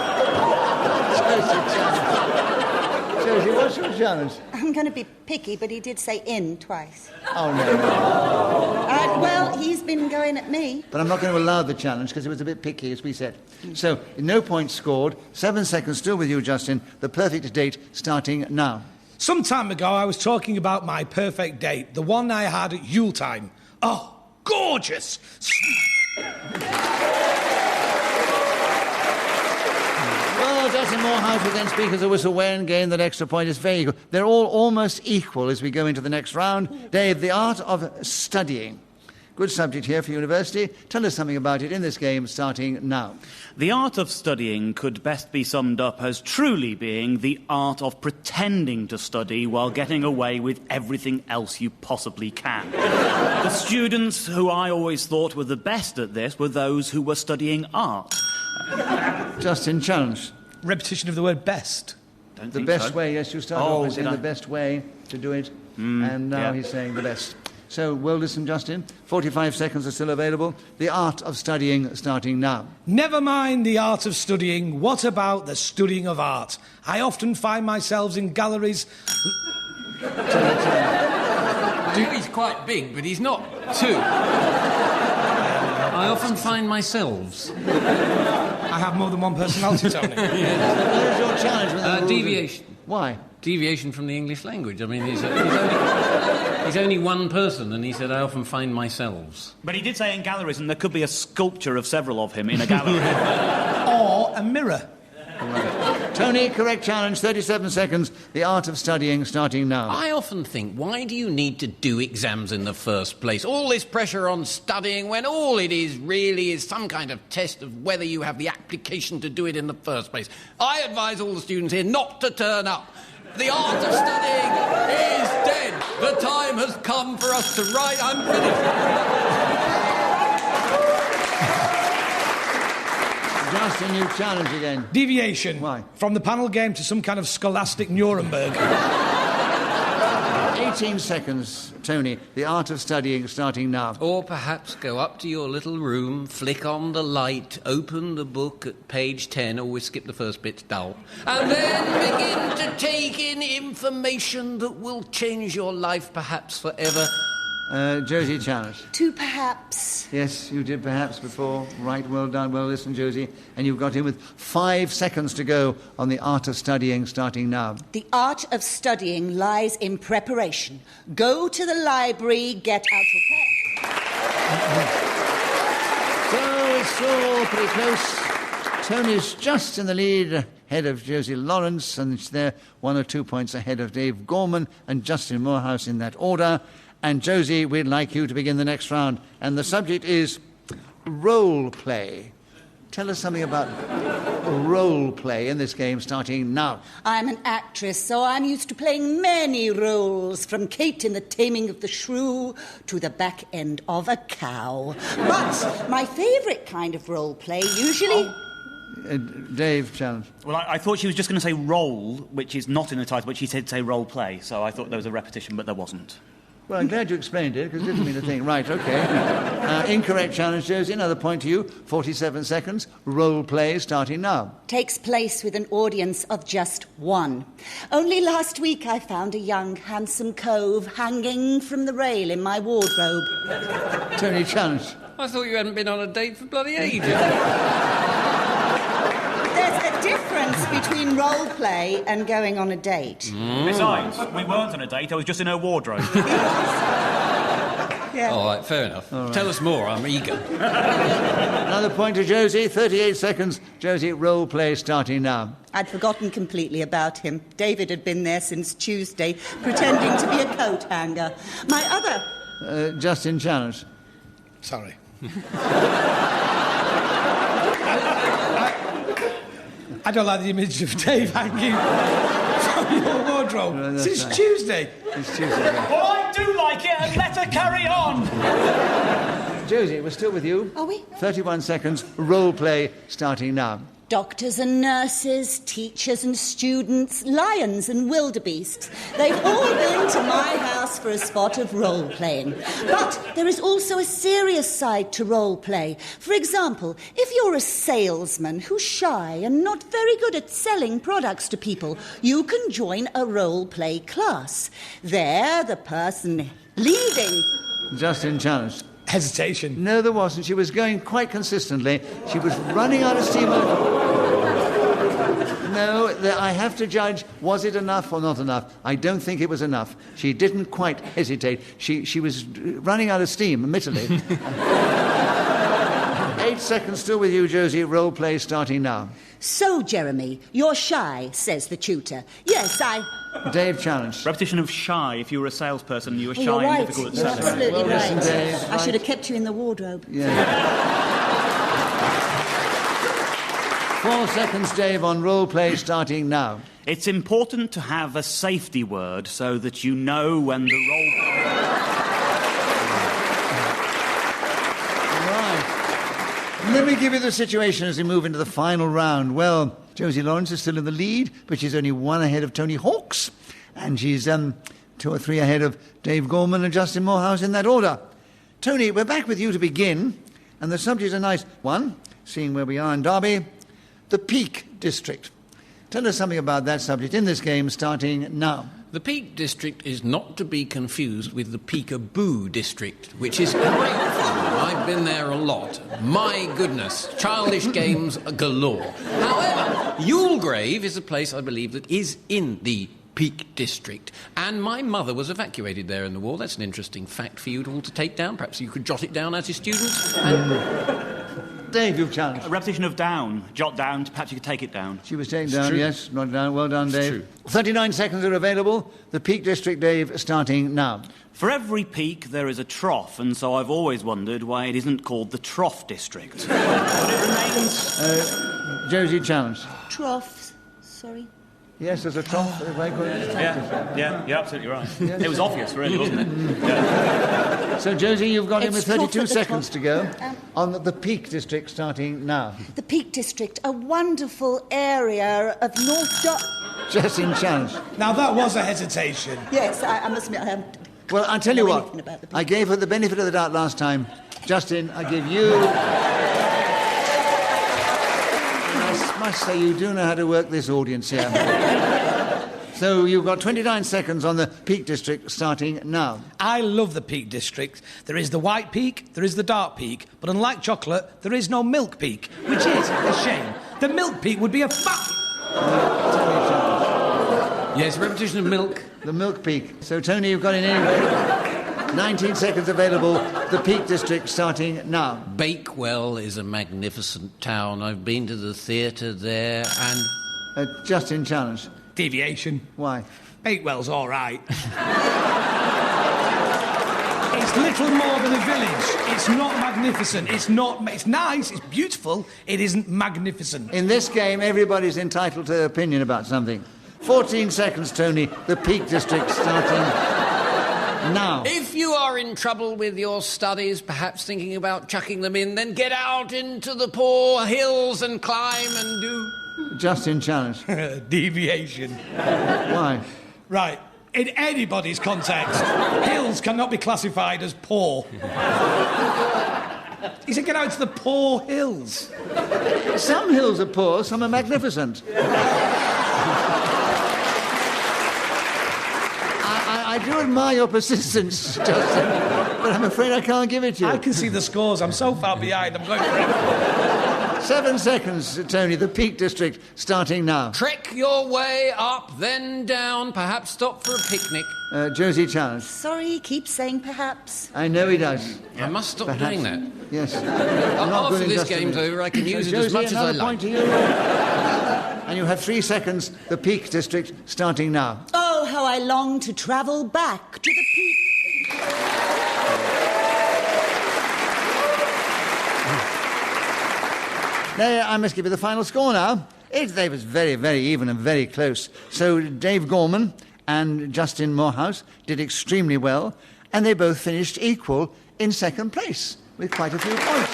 Josie, what's your challenge? I'm going to be picky, but he did say in twice. Oh, no. Well, he's been going at me. But I'm not going to allow the challenge because it was a bit picky, as we said. So, no points scored. 7 seconds still with you, Justin. The perfect date starting now. Some time ago, I was talking about my perfect date, the one I had at Yule time. Oh, gorgeous! Moorhouse will then speak as a whistle-way and gain that extra point. Is very equal. They're all almost equal as we go into the next round. Dave, the art of studying. Good subject here for university. Tell us something about it in this game, starting now. The art of studying could best be summed up as truly being the art of pretending to study while getting away with everything else you possibly can. The students who I always thought were the best at this were those who were studying art. Justin, challenge. Repetition of the word best. The best way, yes, you started off by saying the best way to do it, and now he's saying the best. So, well listened, Justin. 45 seconds are still available. The art of studying, starting now. Never mind the art of studying. What about the studying of art? I often find myself in galleries... He's quite big, but he's not too. I often find myself. I have more than one personality, Tony. What is your challenge with the deviation. Why? Deviation from the English language. I mean, he's only one person, and he said, I often find myself. But he did say in galleries, and there could be a sculpture of several of him in a gallery. Or a mirror. Right. Tony, correct challenge, 37 seconds. The art of studying, starting now. I often think, why do you need to do exams in the first place? All this pressure on studying when all it is really is some kind of test of whether you have the application to do it in the first place. I advise all the students here not to turn up. The art of studying is dead. The time has come for us to write. I'm finished. Just a new challenge again. Deviation. Why? From the panel game to some kind of scholastic Nuremberg. 18 seconds, Tony. The art of studying, starting now. Or perhaps go up to your little room, flick on the light, open the book at page 10, or we skip the first bit, dull, and then begin to take in information that will change your life perhaps forever. Josie, challenge. To perhaps. Yes, you did perhaps before. Right, well done, well listened, Josie. And you've got in with 5 seconds to go on the art of studying, starting now. The art of studying lies in preparation. Go to the library, get out your pen. So it's all pretty close. Tony's just in the lead, ahead of Josie Lawrence, and they're 1 or 2 points ahead of Dave Gorman and Justin Moorhouse in that order. And Josie, we'd like you to begin the next round. And the subject is role play. Tell us something about role play in this game, starting now. I'm an actress, so I'm used to playing many roles, from Kate in The Taming of the Shrew to the back end of a cow. But my favourite kind of role play usually... Dave, challenge. Well, I thought she was just going to say role, which is not in the title, but she said say role play, so I thought there was a repetition, but there wasn't. Well, I'm glad you explained it, because it didn't mean a thing. Right, OK. Incorrect challenge, Josie. Another point to you. 47 seconds. Role play starting now. Takes place with an audience of just one. Only last week I found a young, handsome cove hanging from the rail in my wardrobe. Tony, challenge. I thought you hadn't been on a date for bloody ages. There's a difference between role play and going on a date. Besides, we weren't on a date, I was just in her wardrobe. Yeah. All right, fair enough. Right. Tell us more, I'm eager. Another point to Josie, 38 seconds. Josie, role play starting now. I'd forgotten completely about him. David had been there since Tuesday, pretending to be a coat hanger. My other... Justin, challenge. Sorry. I don't like the image of Dave hanging from your wardrobe. Since right. Tuesday. It's Tuesday. Well, I do like it, and let her carry on. Josie, we're still with you. Are we? 31 seconds. Role play starting now. Doctors and nurses, teachers and students, lions and wildebeests. They've all been to my house for a spot of role-playing. But there is also a serious side to role-play. For example, if you're a salesman who's shy and not very good at selling products to people, you can join a role-play class. There, the person leading... Justin, challenge. Hesitation. No, there wasn't. She was going quite consistently. She was running out of steam. No, I have to judge, was it enough or not enough? I don't think it was enough. She didn't quite hesitate. She was running out of steam, admittedly. 8 seconds still with you, Josie. Role play starting now. So, Jeremy, you're shy, says the tutor. Yes, Dave challenged. Repetition of shy. If you were a salesperson, you were shy you're and right. difficult at You're selling. absolutely Well, right. listen, Dave, I should have kept you in the wardrobe. Yeah. 4 seconds, Dave, on role play starting now. It's important to have a safety word so that you know when the role... Right. Let me give you the situation as we move into the final round. Well, Josie Lawrence is still in the lead, but she's only 1 ahead of Tony Hawks, and she's 2 or 3 ahead of Dave Gorman and Justin Moorhouse in that order. Tony, we're back with you to begin, and the subject's a nice one, seeing where we are in Derby, the Peak District. Tell us something about that subject in this game starting now. The Peak District is not to be confused with the Peekaboo District, which is great fun. I've been there a lot. My goodness, childish games galore. However, Yulegrave is a place, I believe, that is in the Peak District. And my mother was evacuated there in the war. That's an interesting fact for you all to take down. Perhaps you could jot it down as your students. Dave, you've challenged. A repetition of down. Jot down. Perhaps you could take it down. She was taken down, yes. Not down. Well done, Dave. True. 39 seconds are available. The Peak District, Dave, starting now. For every peak, there is a trough, and so I've always wondered why it isn't called the Trough District. But it remains... Josie challenged. Troughs. Sorry. Yes, there's a trough. If I call it a trough. Yeah, you're absolutely right. Yes. It was obvious, really, wasn't it? Yeah. So, Josie, you've got him with It's trough 32 at the seconds top. to go on the Peak District starting now. The Peak District, a wonderful area of North Justin challenged. Now, that was a hesitation. Yes, I must admit, I haven't... Well, I'll tell you know what. anything about the Peak. I gave her the benefit of the doubt last time. Justin, I give you... I must say, you do know how to work this audience here. So you've got 29 seconds on the Peak District starting now. I love the Peak District. There is the white peak, there is the dark peak, but unlike chocolate, there is no milk peak, which is a shame. The milk peak would be a Yes, repetition of milk. The Milk Peak. So, Tony, you've got it anyway. 19 seconds available. The Peak District starting now. Bakewell is a magnificent town. I've been to the theatre there and... Justin challenged. deviation. Why? Bakewell's all right. It's little more than a village. It's not magnificent. It's nice. It's beautiful. It isn't magnificent. In this game, everybody's entitled to their opinion about something. 14 seconds, Tony. The Peak District starting now. If you are in trouble with your studies, perhaps thinking about chucking them in, then get out into the poor hills and climb and do... Justin challenged. Deviation. Why? Right. In anybody's context, hills cannot be classified as poor. He said get out to the poor hills. Some hills are poor, some are magnificent. I do admire your persistence, Justin, but I'm afraid I can't give it to you. I can see the scores. I'm so far behind. I'm going for it. 7 seconds, Tony. The Peak District starting now. Trek your way up, then down, perhaps stop for a picnic. Josie challenged. Sorry, he keeps saying perhaps. I know he does. I must stop Perhaps. doing that. Yes. After this game's over, I can use it as much as I another point like. to you. And you have 3 seconds. The Peak District starting now. Oh, how I long to travel back to the peak. There, I must give you the final score now. They was very, very even and very close. So Dave Gorman and Justin Moorhouse did extremely well, and they both finished equal in second place with quite a few points.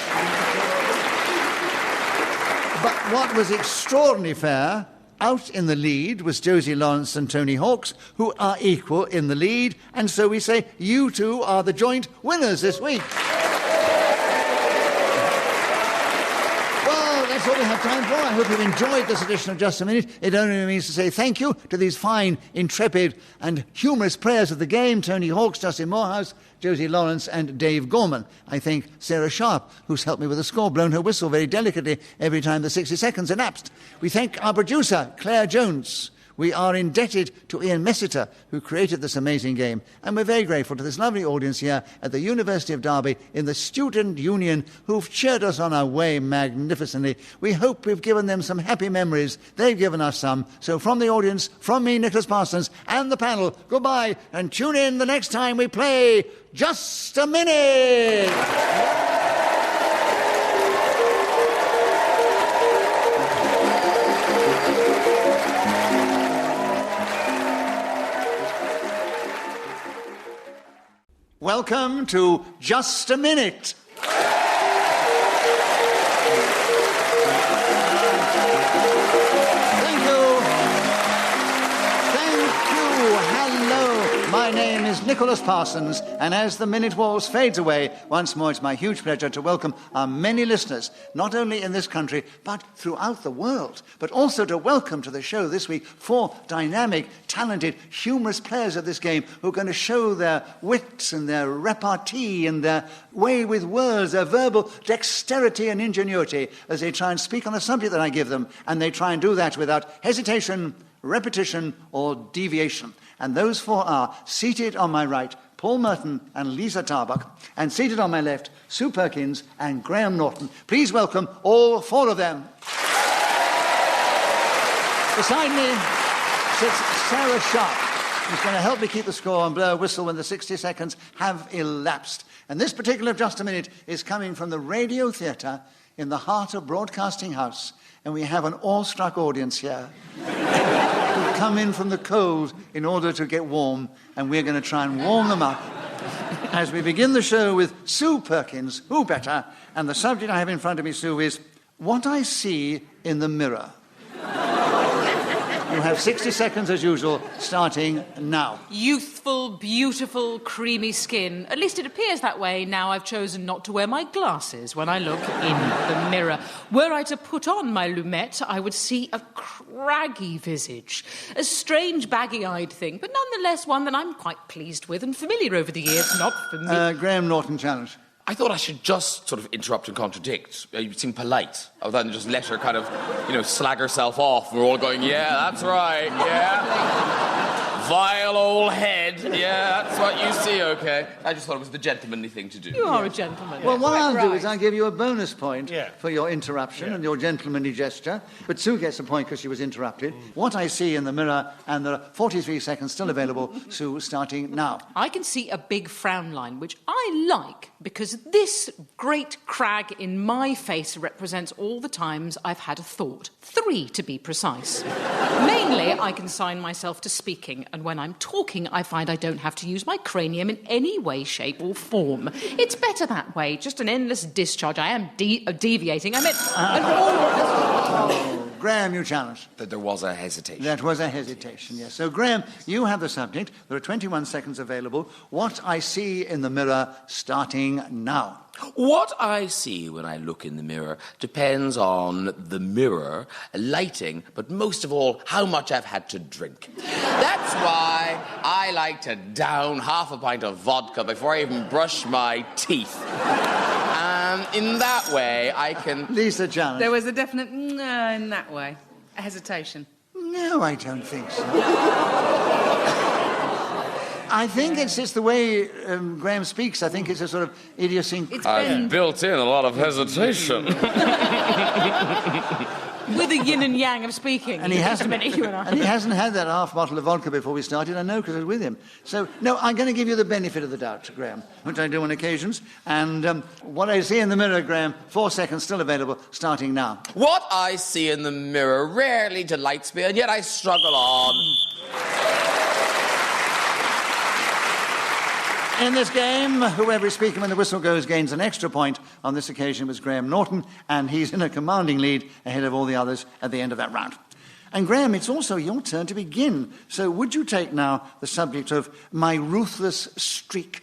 But what was extraordinarily fair, out in the lead was Josie Lawrence and Tony Hawks, who are equal in the lead, and so we say you two are the joint winners this week. That's all we have time for. I hope you've enjoyed this edition of Just a Minute. It only means to say thank you to these fine, intrepid and humorous players of the game, Tony Hawks, Justin Moorhouse, Josie Lawrence and Dave Gorman. I thank Sarah Sharp, who's helped me with the score, blown her whistle very delicately every time the 60 seconds elapsed. We thank our producer, Claire Jones. We are indebted to Ian Messiter, who created this amazing game, and we're very grateful to this lovely audience here at the University of Derby in the Student Union who've cheered us on our way magnificently. We hope we've given them some happy memories. They've given us some. So from the audience, from me, Nicholas Parsons, and the panel, goodbye, and tune in the next time we play Just a Minute! Welcome to Just a Minute. Thank you. Hello. My name is Nicholas Parsons, and as the minute waltz fades away, once more it's my huge pleasure to welcome our many listeners, not only in this country, but throughout the world, but also to welcome to the show this week 4 dynamic, talented, humorous players of this game who are going to show their wit and their repartee and their way with words, their verbal dexterity and ingenuity as they try and speak on a subject that I give them, and they try and do that without hesitation, repetition, or deviation. And those 4 are, seated on my right, Paul Merton and Lisa Tarbuck, and seated on my left, Sue Perkins and Graham Norton. Please welcome all 4 of them. Beside me sits Sarah Sharp, who's going to help me keep the score and blow a whistle when the 60 seconds have elapsed. And this particular Just a Minute is coming from the Radio Theatre in the heart of Broadcasting House. And we have an awestruck audience here who've come in from the cold in order to get warm, and we're going to try and warm them up as we begin the show with Sue Perkins, who better? And the subject I have in front of me, Sue, is What I See in the Mirror. You have 60 seconds, as usual, starting now. Youthful, beautiful, creamy skin. At least it appears that way now I've chosen not to wear my glasses when I look in the mirror. Were I to put on my lunettes, I would see a craggy visage. A strange, baggy-eyed thing, but nonetheless one that I'm quite pleased with and familiar over the years. Not familiar. Graham Norton challenge. I thought I should just sort of interrupt and contradict. You seem polite. Other than just let her kind of, slag herself off. We're all going, yeah, that's right, yeah. Vile old head. Yeah, that's what you see, OK. I just thought it was the gentlemanly thing to do. You are a gentleman. Well, what I'll do is I'll give you a bonus point for your interruption and your gentlemanly gesture. But Sue gets a point because she was interrupted. What I see in the mirror, and there are 43 seconds still available, Sue, starting now. I can see a big frown line, which I like because this great crag in my face represents all the times I've had a thought. 3, to be precise. Mainly, I consign myself to speaking, and when I'm talking, I find I don't have to use my cranium in any way, shape, or form. It's better that way, just an endless discharge. I am deviating. I meant... Graham, you challenge. That there was a hesitation. That was a hesitation, yes. So, Graham, you have the subject. There are 21 seconds available. What I see in the mirror, starting now. What I see when I look in the mirror depends on the mirror, lighting, but most of all, how much I've had to drink. That's why I like to down half a pint of vodka before I even brush my teeth. In that way, I can... Lisa challenge. There was a definite in that way. A hesitation. No, I don't think so. I think it's the way Graham speaks. I think it's a sort of idiosyncratic... I've built in a lot of hesitation. With the yin and yang of speaking. And he hasn't had that half bottle of vodka before we started. I know because I was with him. So, no, I'm going to give you the benefit of the doubt, Graham, which I do on occasions. And what I see in the mirror, Graham, 4 seconds still available, starting now. What I see in the mirror rarely delights me, and yet I struggle on. In this game, whoever is speaking when the whistle goes gains an extra point. On this occasion it was Graham Norton, and he's in a commanding lead ahead of all the others at the end of that round. And Graham, it's also your turn to begin. So would you take now the subject of my ruthless streak?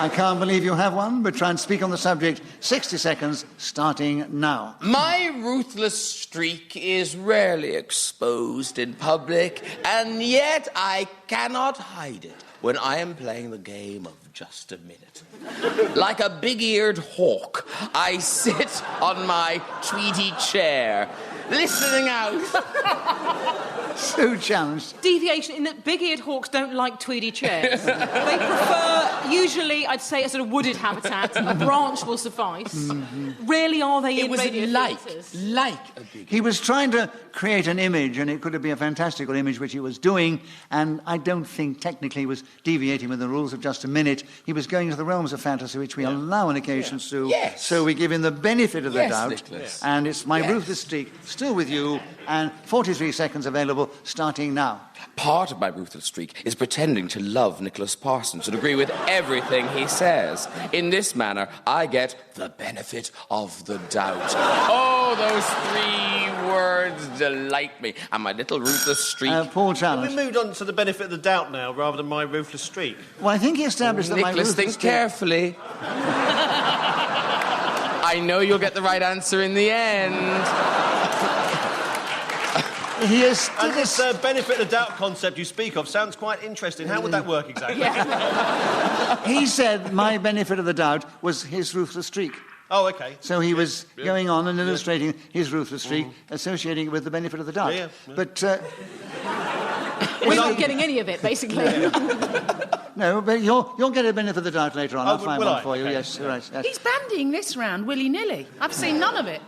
I can't believe you have one, but try and speak on the subject. 60 seconds, starting now. My ruthless streak is rarely exposed in public, and yet I cannot hide it when I am playing the game of Just a Minute. Like a big-eared hawk, I sit on my tweedy chair, listening out. So challenged. Deviation in that big-eared hawks don't like tweedy chairs. They prefer, usually, I'd say, a sort of wooded habitat. A branch will suffice. Rarely are they in radio theatres. like a big... He was trying to create an image, and it could be a fantastical image, which he was doing, and I don't think technically he was deviating with the rules of just a minute. He was going into the realms of fantasy, which we allow on occasions to. Yes. So we give him the benefit of the doubt. Nicholas. And it's my ruthless streak, still with you, and 43 seconds available, starting now. Part of my ruthless streak is pretending to love Nicholas Parsons and agree with everything he says. In this manner, I get the benefit of the doubt. Oh, those 3 words delight me. And my little ruthless streak... Paul Challenge. We moved on to the benefit of the doubt now, rather than my ruthless streak. Well, I think he established that my Nicholas, ruthless think streak... carefully. I know you'll get the right answer in the end. He is... And this benefit of the doubt concept you speak of sounds quite interesting. How would that work exactly? He said my benefit of the doubt was his ruthless streak. Oh, OK. So he was going on and illustrating his ruthless streak, associating it with the benefit of the doubt. Yeah. But... We're not getting any of it, basically. No, but you'll get a benefit of the doubt later on. I'll find one for you. Okay. Yes, right. Yes. He's bandying this round willy-nilly. I've seen none of it.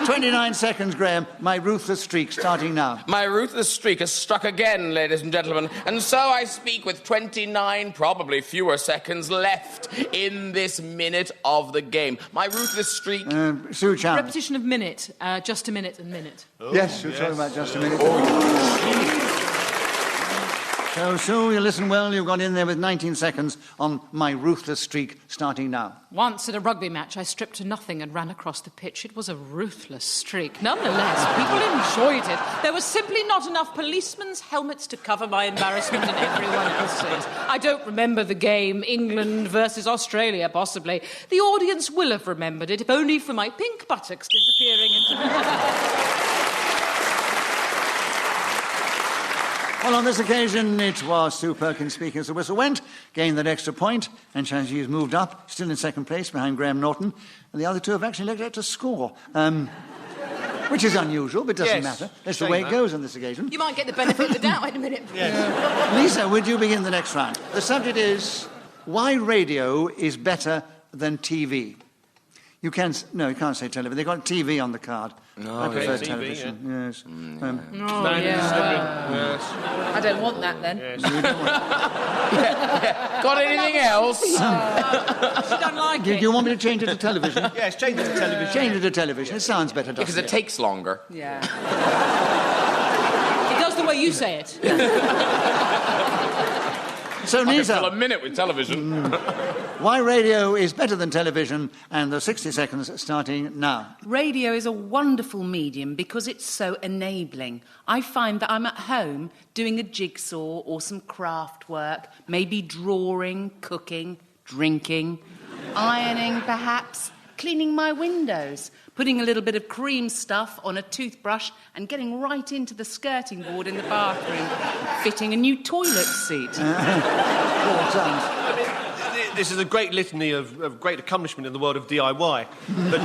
29 seconds, Graham. My ruthless streak starting now. My ruthless streak has struck again, ladies and gentlemen, and so I speak with 29, probably fewer seconds left in this minute of the game. My ruthless streak... Sue Chan. Repetition of minute, just a minute and minute. Yes, you're talking about just a minute. So, Sue, you listen well. You've got in there with 19 seconds on my ruthless streak starting now. Once at a rugby match, I stripped to nothing and ran across the pitch. It was a ruthless streak. Nonetheless, people enjoyed it. There was simply not enough policemen's helmets to cover my embarrassment and everyone else's. I don't remember the game, England versus Australia, possibly. The audience will have remembered it, if only for my pink buttocks disappearing into the... Well, on this occasion, it was Sue Perkins speaking as the whistle went, gained that extra point, and she's moved up, still in second place behind Graham Norton, and the other two have actually looked out to score, which is unusual, but doesn't matter. That's the way it goes on this occasion. You might get the benefit of the doubt in a minute. Lisa, would you begin the next round? The subject is why radio is better than TV. You can't say television. They've got TV on the card. No, I prefer TV, television. Yes. Yes. I don't want that then. Yes. Got anything else? She don't like it. Do you want me to change it to television? Yes, change it to television. Change it to television. It sounds better, doesn't Because it takes longer. Yeah. It does the way you say it. So, I can Lisa, fill a minute with television. why radio is better than television, and the 60 seconds starting now. Radio is a wonderful medium because it's so enabling. I find that I'm at home doing a jigsaw or some craft work, maybe drawing, cooking, drinking, ironing perhaps, cleaning my windows, putting a little bit of cream stuff on a toothbrush and getting right into the skirting board in the bathroom, fitting a new toilet seat. This is a great litany of great accomplishment in the world of DIY. But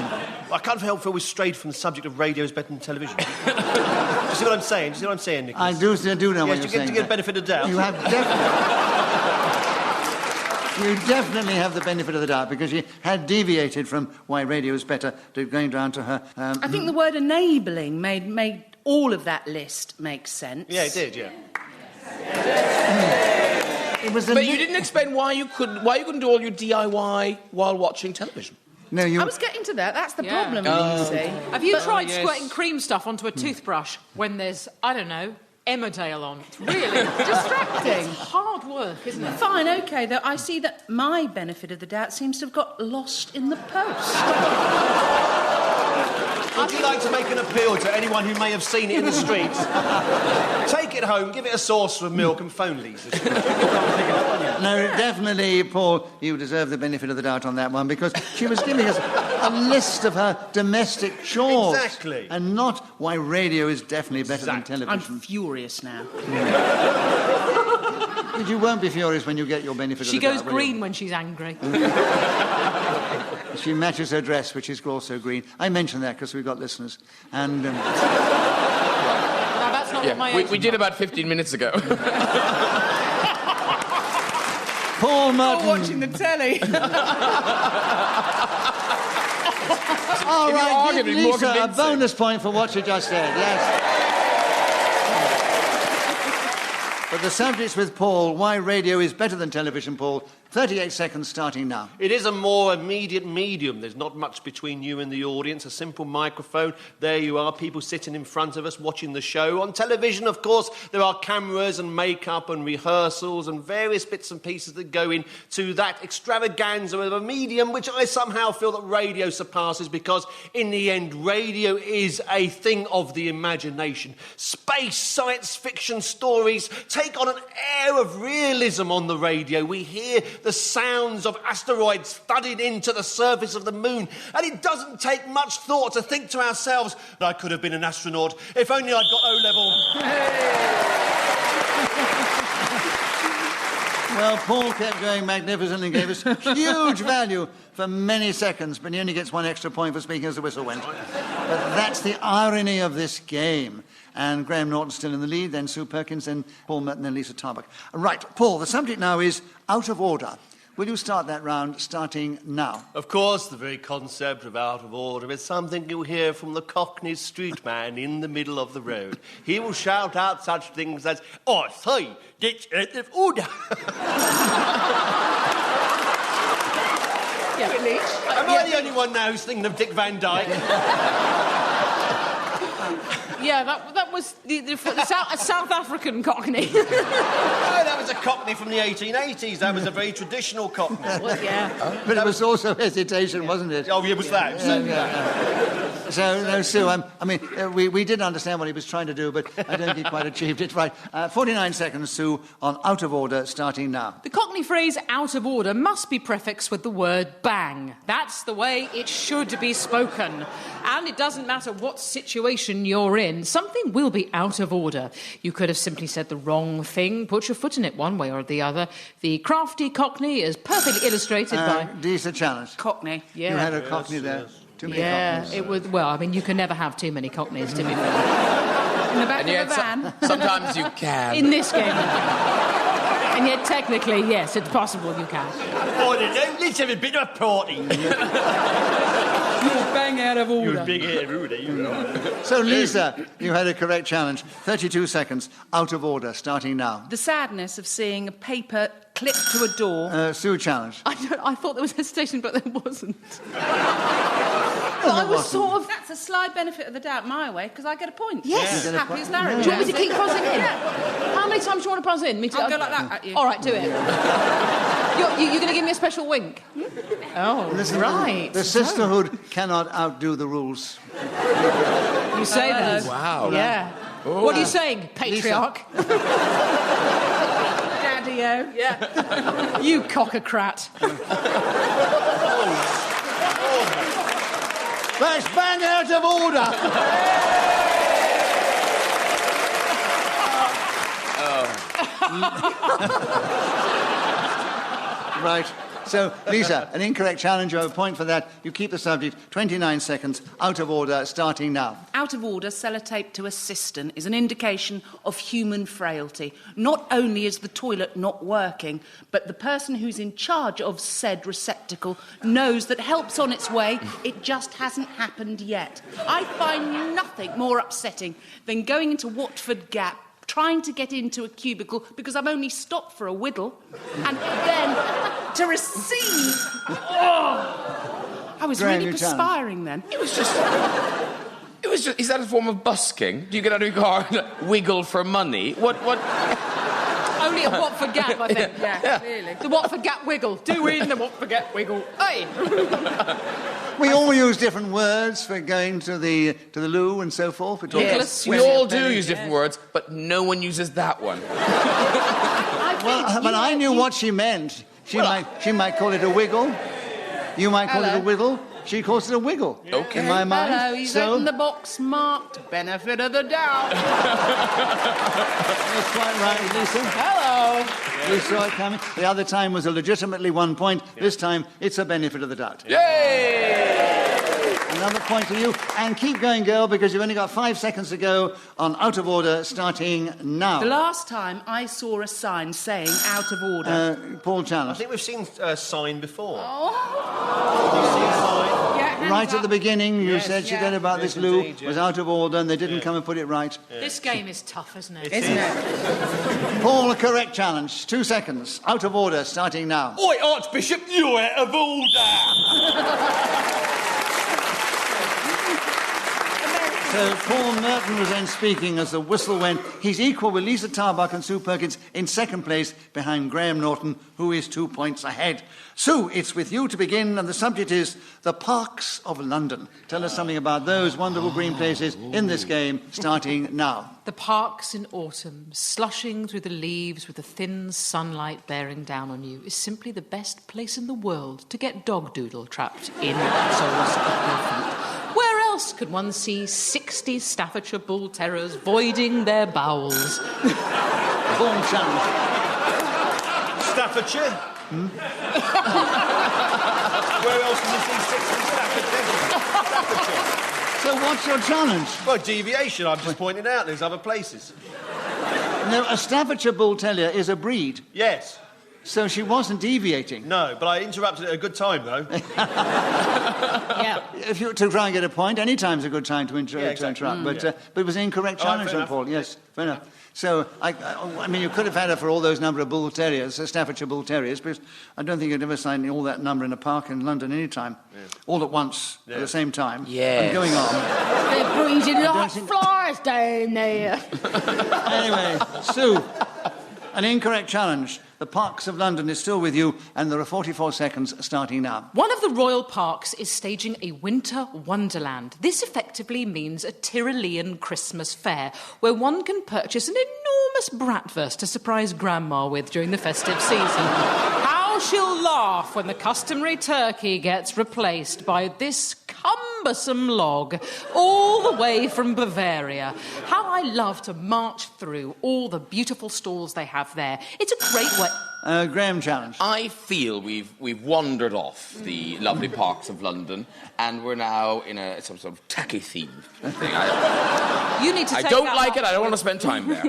I can't help feel we've strayed from the subject of radio is better than television. Do you see what I'm saying? Nicholas? I do know what you're saying. To get the benefit of the doubt. You have You definitely have the benefit of the doubt because she had deviated from why radio is better to going down to her... I think the word enabling made all of that list make sense. Yeah, it did, yeah. But you didn't explain why you couldn't do all your DIY while watching television. No, I was getting to that. That's the problem, you see. Have you tried squirting cream stuff onto a toothbrush when there's, I don't know, Emmerdale on? It's really distracting. It's hard work, isn't it? Fine, OK, though I see that my benefit of the doubt seems to have got lost in the post. Would you like to make an appeal to anyone who may have seen it in the streets? Take it home, give it a saucer of milk and phone Lisa. No, definitely, Paul, you deserve the benefit of the doubt on that one because she was giving us a list of her domestic chores. Exactly. And not why radio is definitely better than television. I'm furious now. But you won't be furious when you get your benefit of the doubt. She goes green when she's angry. She matches her dress, which is also green. I mention that because we've got listeners. And... Now, that's not what my we did about 15 minutes ago. Paul Merton. Watching the telly. All right, give argument, more Lisa a convincing. bonus point for what she just said, yes. But the subject's with Paul. Why radio is better than television, Paul. 38 seconds starting now. It is a more immediate medium. There's not much between you and the audience. A simple microphone. There you are, people sitting in front of us watching the show. On television, of course, there are cameras and makeup and rehearsals and various bits and pieces that go into that extravaganza of a medium which I somehow feel that radio surpasses because, in the end, radio is a thing of the imagination. Space, science fiction stories take on an air of realism on the radio. We hear the sounds of asteroids thudding into the surface of the moon, and it doesn't take much thought to think to ourselves, I could have been an astronaut if only I'd got O-level. Well, Paul kept going magnificently and gave us huge value for many seconds, but he only gets one extra point for speaking as the whistle went. But that's the irony of this game. And Graham Norton still in the lead, then Sue Perkins, then Paul Merton, then Lisa Tarbuck. Right, Paul, the subject now is out of order. Will you start that round starting now? Of course, the very concept of out of order is something you hear from the Cockney street man in the middle of the road. He will shout out such things as, "I say, that's out of order." Am I the only one now who's thinking of Dick Van Dyke? Yeah, that was the South African Cockney. No, that was a Cockney from the 1880s. That was a very traditional Cockney. Well, yeah. But it was also hesitation, wasn't it? Oh, yeah, it was that. So, no, Sue, we did understand what he was trying to do, but I don't think he quite achieved it. Right, 49 seconds, Sue, on out of order, starting now. The Cockney phrase out of order must be prefixed with the word bang. That's the way it should be spoken. And it doesn't matter what situation you're in, something will be out of order. You could have simply said the wrong thing, put your foot in it one way or the other. The crafty Cockney is perfectly illustrated by... Lisa challenge. Cockney. Yeah. You had a Cockney there. Too many Cockneys. It was... Well, I mean, you can never have too many Cockneys, to be fair. In the back of the van. Sometimes you can. In this game. And yet, technically, yes, it's possible you can. Oh, let's have a bit of a party. You're bang out of order. You're big out of order, you know. So, Lisa, you had a correct challenge. 32 seconds, out of order, starting now. The sadness of seeing a paper clipped to a door. Sue challenge. I thought there was hesitation, but there wasn't. I was sort of... That's a slight benefit of the doubt my way, because I get a point. Yes. Yeah. Happy as Larry. Do you want me to keep buzzing in? How many times do you want to buzz in? I'll go like that at you. All right, do it. You're going to give me a special wink? Oh, Listen, right. The sisterhood cannot outdo the rules. You say that? Wow. Yeah. Oh. What are you saying, patriarch? Daddy-o. Yeah. You cockocrat. That's bang out of order! Right. So, Lisa, an incorrect challenge. You have a point for that. You keep the subject. 29 seconds. Out of order. Starting now. Out of order, sellotape to a cistern is an indication of human frailty. Not only is the toilet not working, but the person who's in charge of said receptacle knows that help's on its way, it just hasn't happened yet. I find nothing more upsetting than going into Watford Gap, trying to get into a cubicle because I've only stopped for a whittle, and then to receive... Oh! I was Graham, really perspiring then. It was just... Is that a form of busking? Do you get out of your car and wiggle for money? What? Only at Watford Gap, I think. Yeah, clearly. The Watford Gap wiggle. Do in the Watford Gap wiggle. Hey! We all use different words for going to the loo and so forth. Yes, we all do use different words, but no one uses that one. Well, but I knew what she meant. She might call it a wiggle. You might call it a whittle. She calls it a wiggle. Okay. In my mind. Hello, he's so, opened the box marked benefit of the doubt. That's quite right, Lisa. Hello. You saw it coming. The other time was a legitimately 1 point. This time, it's a benefit of the doubt. Yay! Another point to you. And keep going, girl, because you've only got 5 seconds to go on Out of Order, starting now. The last time I saw a sign saying out of order. Paul I Challenge. think we've seen a sign before. Oh. Have you seen a sign? Yeah, hands Right at up. the beginning, you Yes, said she yeah. did about Yes, this loo indeed, yeah. was out of order and they didn't come and put it right. This game is tough, isn't it? Isn't it? Paul, a correct challenge. 2 seconds. Out of order, starting now. Oi, Archbishop, you're out of order! So Paul Merton was then speaking as the whistle went. He's equal with Lisa Tarbuck and Sue Perkins in second place behind Graham Norton, who is 2 points ahead. Sue, it's with you to begin, and the subject is the parks of London. Tell us something about those wonderful green places in this game, starting now. The parks in autumn, slushing through the leaves with the thin sunlight bearing down on you, is simply the best place in the world to get dog doodle trapped in the soles of your feet. Where else could one see 60 Staffordshire bull terriers voiding their bowels? Paul Challenge. Staffordshire? Where else can you see 60 Staffordshire? So what's your challenge? Well, deviation, I'm just pointing out there's other places. No, a Staffordshire bull terrier is a breed, Yes. so she wasn't deviating. No, but I interrupted at a good time, though. Yeah. If you to try and get a point, any time's a good time to exactly. interrupt. But it was an incorrect challenge, fair though, Paul. enough. Yes, fair enough. So, I mean, you could have had her for all those number of bull terriers, Staffordshire bull terriers, because I don't think you'd ever find all that number in a park in London any time, all at once, at the same time, and going on. They're breeding like flies down there. Anyway, Sue, an incorrect challenge. The parks of London is still with you, and there are 44 seconds starting now. One of the royal parks is staging a winter wonderland. This effectively means a Tyrolean Christmas fair, where one can purchase an enormous bratwurst to surprise Grandma with during the festive season. How she'll laugh when the customary turkey gets replaced by this cumbersome log, all the way from Bavaria. How I love to march through all the beautiful stalls they have there. It's a great way... Graham Challenge. I feel we've wandered off the lovely parks of London, and we're now in some sort of tacky theme thing. You need to I take don't that like off. it. I don't want to spend time there.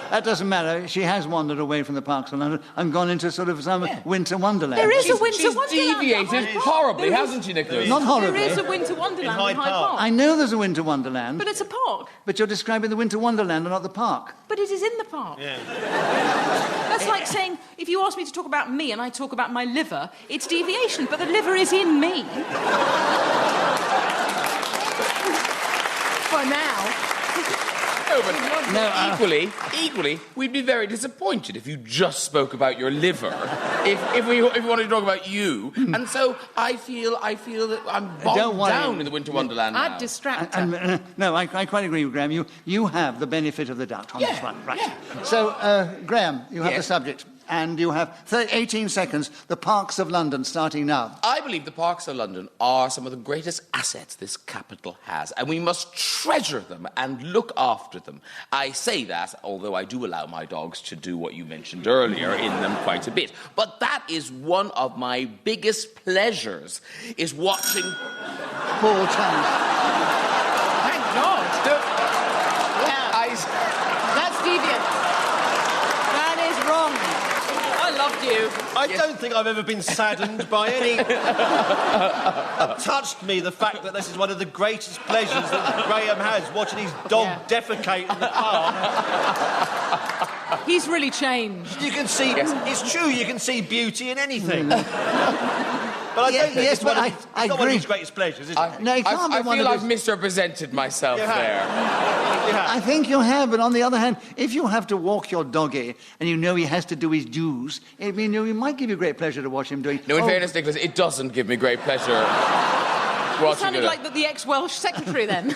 That doesn't matter. She has wandered away from the parks of London and gone into sort of some winter wonderland. There is a winter She's wonderland. deviated horribly, hasn't she, Nicholas? Not horribly. There is a winter wonderland In Hyde Park. I know there's a winter wonderland, But it's a park. but you're describing the winter wonderland and not the park. But it is in the park. Yeah. That's like saying, if you ask me to talk about me and I talk about my liver, it's deviation, but the liver is in me. For now. No, but equally, we'd be very disappointed if you just spoke about your liver. if we wanted to talk about you, and so I feel that I'm bogged down in the winter wonderland now. I'd distract her. No, I quite agree with Graham. You have the benefit of the doubt on this one, right? Yeah. So, Graham, you have the Yes. subject, and you have 18 seconds. The parks of London, starting now. I believe the parks of London are some of the greatest assets this capital has, and we must treasure them and look after them. I say that, although I do allow my dogs to do what you mentioned earlier in them quite a bit. But that is one of my biggest pleasures, is watching... Paul Challenge. Thank God. That's deviant. That is wrong. I loved you. I don't think I've ever been saddened by any... It touched me, the fact that this is one of the greatest pleasures that Graham has, watching his dog defecate in the park. He's really changed. You can see... It's true, you can see beauty in anything. But I don't think yes, it's one but of, it's not one of his greatest pleasures, is it? No, it can't I be one feel of I've his... misrepresented myself You have. there. I think you have, but on the other hand, if you have to walk your doggy and you know he has to do his dues, I mean, it might give you great pleasure to watch him doing... No, in fairness, Nicholas, it doesn't give me great pleasure. You sounded like the ex-Welsh secretary then.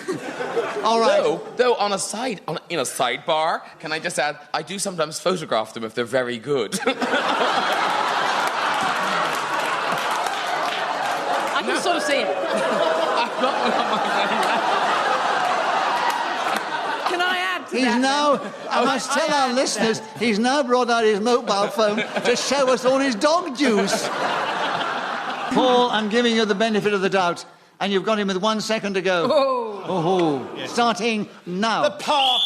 All right. Though in a sidebar, can I just add, I do sometimes photograph them if they're very good. I I can sort of see it. I've got one on my Can I add to He's that? now, I must tell our listeners, he's now brought out his mobile phone to show us all his dog juice. Paul, I'm giving you the benefit of the doubt, and you've got him with 1 second to go. Oh. Yes. Starting now. The park.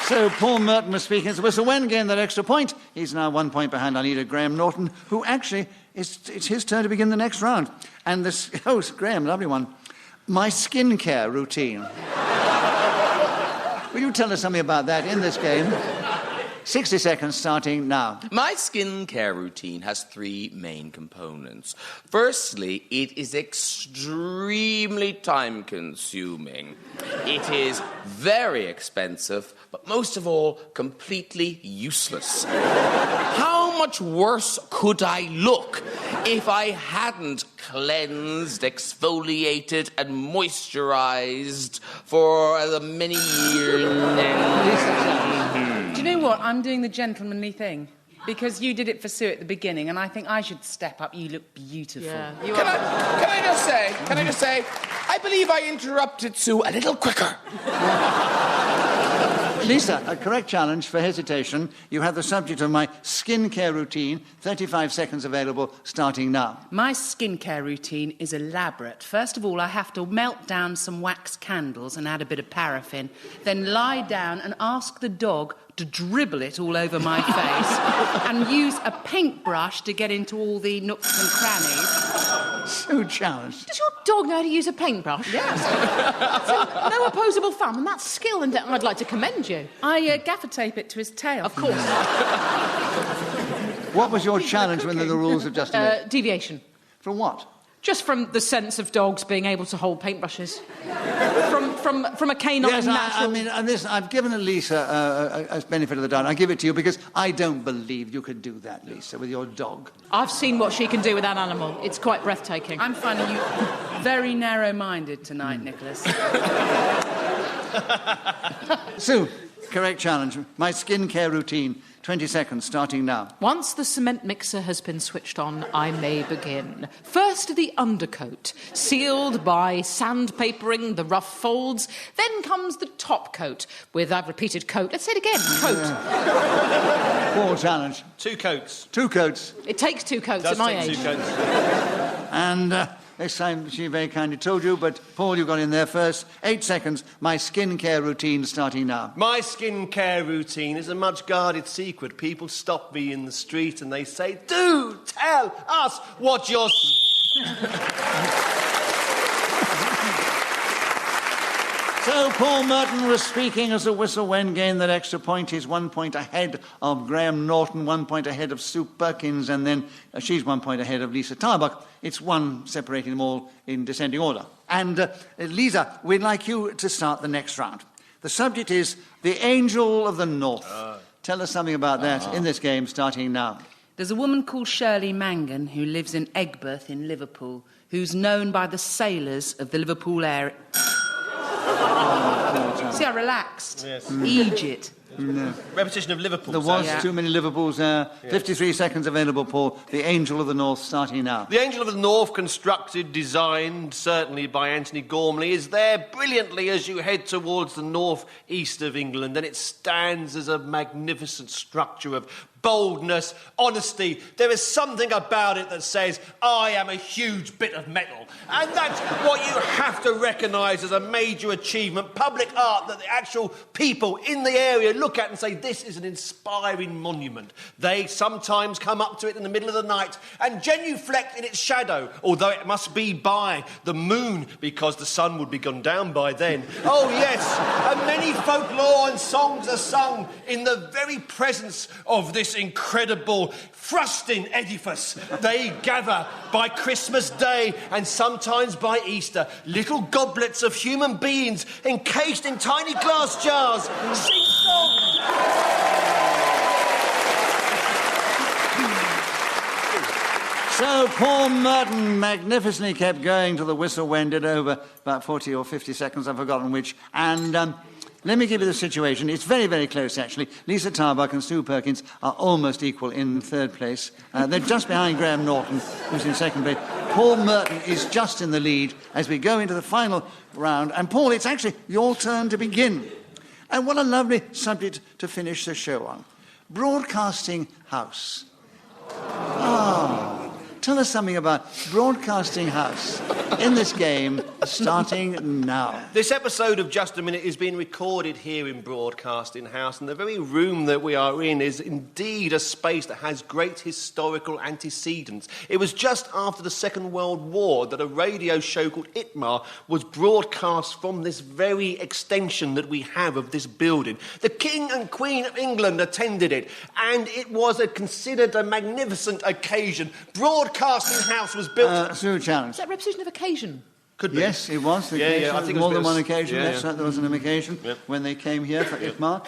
So Paul Merton was speaking. So Whistle Wen gained that extra point. He's now 1 point behind our leader, Graham Norton, who actually, it's his turn to begin the next round. And this, Graham, lovely one. My skincare routine. Will you tell us something about that in this game? 60 seconds starting now. My skincare routine has 3 main components. Firstly, it is extremely time-consuming. It is very expensive, but most of all, completely useless. How much worse could I look if I hadn't cleansed, exfoliated, and moisturized for the many years? Do you know what? I'm doing the gentlemanly thing. Because you did it for Sue at the beginning, and I think I should step up. You look beautiful. Yeah, Can I just say, I believe I interrupted Sue a little quicker. Lisa, a correct challenge for hesitation. You have the subject of my skincare routine. 35 seconds available, starting now. My skincare routine is elaborate. First of all, I have to melt down some wax candles and add a bit of paraffin, then lie down and ask the dog to dribble it all over my face and use a paintbrush to get into all the nooks and crannies. So challenged. Does your dog know how to use a paintbrush? Yes. No opposable thumb, and that's skill, and I'd like to commend you. I gaffer tape it to his tail. Of course. What was your challenge when the rules of just a minute? Deviation. From what? Just from the sense of dogs being able to hold paintbrushes. from a canine Yes, natural... I mean, and this, I've given Lisa a benefit of the doubt. I give it to you because I don't believe you could do that, Lisa, with your dog. I've seen what she can do with that animal. It's quite breathtaking. I'm finding you very narrow-minded tonight, Nicholas. Sue, correct challenge. My skincare routine. 20 seconds, starting now. Once the cement mixer has been switched on, I may begin. First, the undercoat, sealed by sandpapering the rough folds. Then comes the top coat, with, I've repeated coat. Let's say it again, coat. Paul challenge. 2 coats. 2 coats. It takes 2 coats Does at my take age. 2 coats. And this time she very kindly told you, but Paul, you got in there first. 8 seconds. My skincare routine starting now. My skincare routine is a much guarded secret. People stop me in the street and they say, "Do tell us what your..." So Paul Merton was speaking as the Whistle Wen gained that extra point. He's 1 point ahead of Graham Norton, 1 point ahead of Sue Perkins, and then she's 1 point ahead of Lisa Tarbuck. It's 1 separating them all in descending order. And Lisa, we'd like you to start the next round. The subject is the Angel of the North. Tell us something about that in this game, starting now. There's a woman called Shirley Mangan who lives in Egbert in Liverpool, who's known by the sailors of the Liverpool area. See, I relaxed. Yes. Egypt. No. Repetition of Liverpool. There was too many Liverpools there. 53 seconds available, Paul. The Angel of the North, starting now. The Angel of the North, constructed, designed, certainly by Anthony Gormley, is there brilliantly as you head towards the north-east of England, and it stands as a magnificent structure of boldness, honesty. There is something about it that says, I am a huge bit of metal. And that's what you have to recognise as a major achievement, public art that the actual people in the area look at and say, this is an inspiring monument. They sometimes come up to it in the middle of the night and genuflect in its shadow, although it must be by the moon, because the sun would be gone down by then. Oh, yes, and many folklore and songs are sung in the very presence of this incredible, thrusting edifice. They gather by Christmas Day and sometimes by Easter, little goblets of human beings encased in tiny glass jars sing songs. So Paul Merton magnificently kept going till the whistle wended over about 40 or 50 seconds, I've forgotten which, and Let me give you the situation. It's very, very close, actually. Lisa Tarbuck and Sue Perkins are almost equal in third place. They're just behind Graham Norton, who's in second place. Paul Merton is just in the lead as we go into the final round. And Paul, it's actually your turn to begin. And what a lovely subject to finish the show on. Broadcasting House. Tell us something about Broadcasting House in this game, starting now. This episode of Just a Minute is being recorded here in Broadcasting House, and the very room that we are in is indeed a space that has great historical antecedents. It was just after the Second World War that a radio show called Itmar was broadcast from this very extension that we have of this building. The King and Queen of England attended it, and it was considered a magnificent occasion. Broadcasting House was built... Sue Challenge. Is that repetition of occasion? Could be. Yes, it was. Yeah, I think more it was than one occasion. yeah, That's right, there was an occasion Yep. when they came here for Itmar.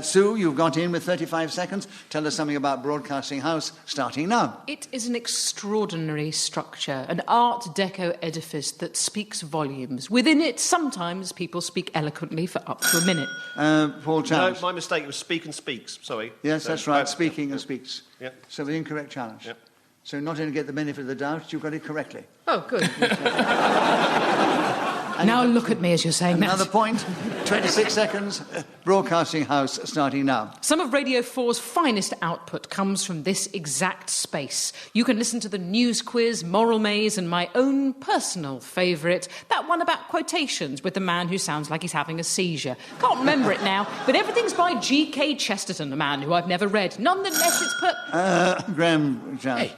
Sue, you've got in with 35 seconds. Tell us something about Broadcasting House, starting now. It is an extraordinary structure, an Art Deco edifice that speaks volumes. Within it, sometimes people speak eloquently for up to a minute. Paul Challenge. No, my mistake. It was Speak and Speaks. Sorry. Yes, that's right. Speaking and speaks. Yep. So the incorrect challenge. Yep. So not only get the benefit of the doubt, you got it correctly. Oh, good. Now look at me as you're saying Another that. point. 26 seconds. Broadcasting House, starting now. Some of Radio 4's finest output comes from this exact space. You can listen to the news quiz, Moral Maze, and my own personal favourite, that one about quotations with the man who sounds like he's having a seizure. Can't remember it now, but everything's by G.K. Chesterton, a man who I've never read. Nonetheless, it's Graham Challenge. Hey,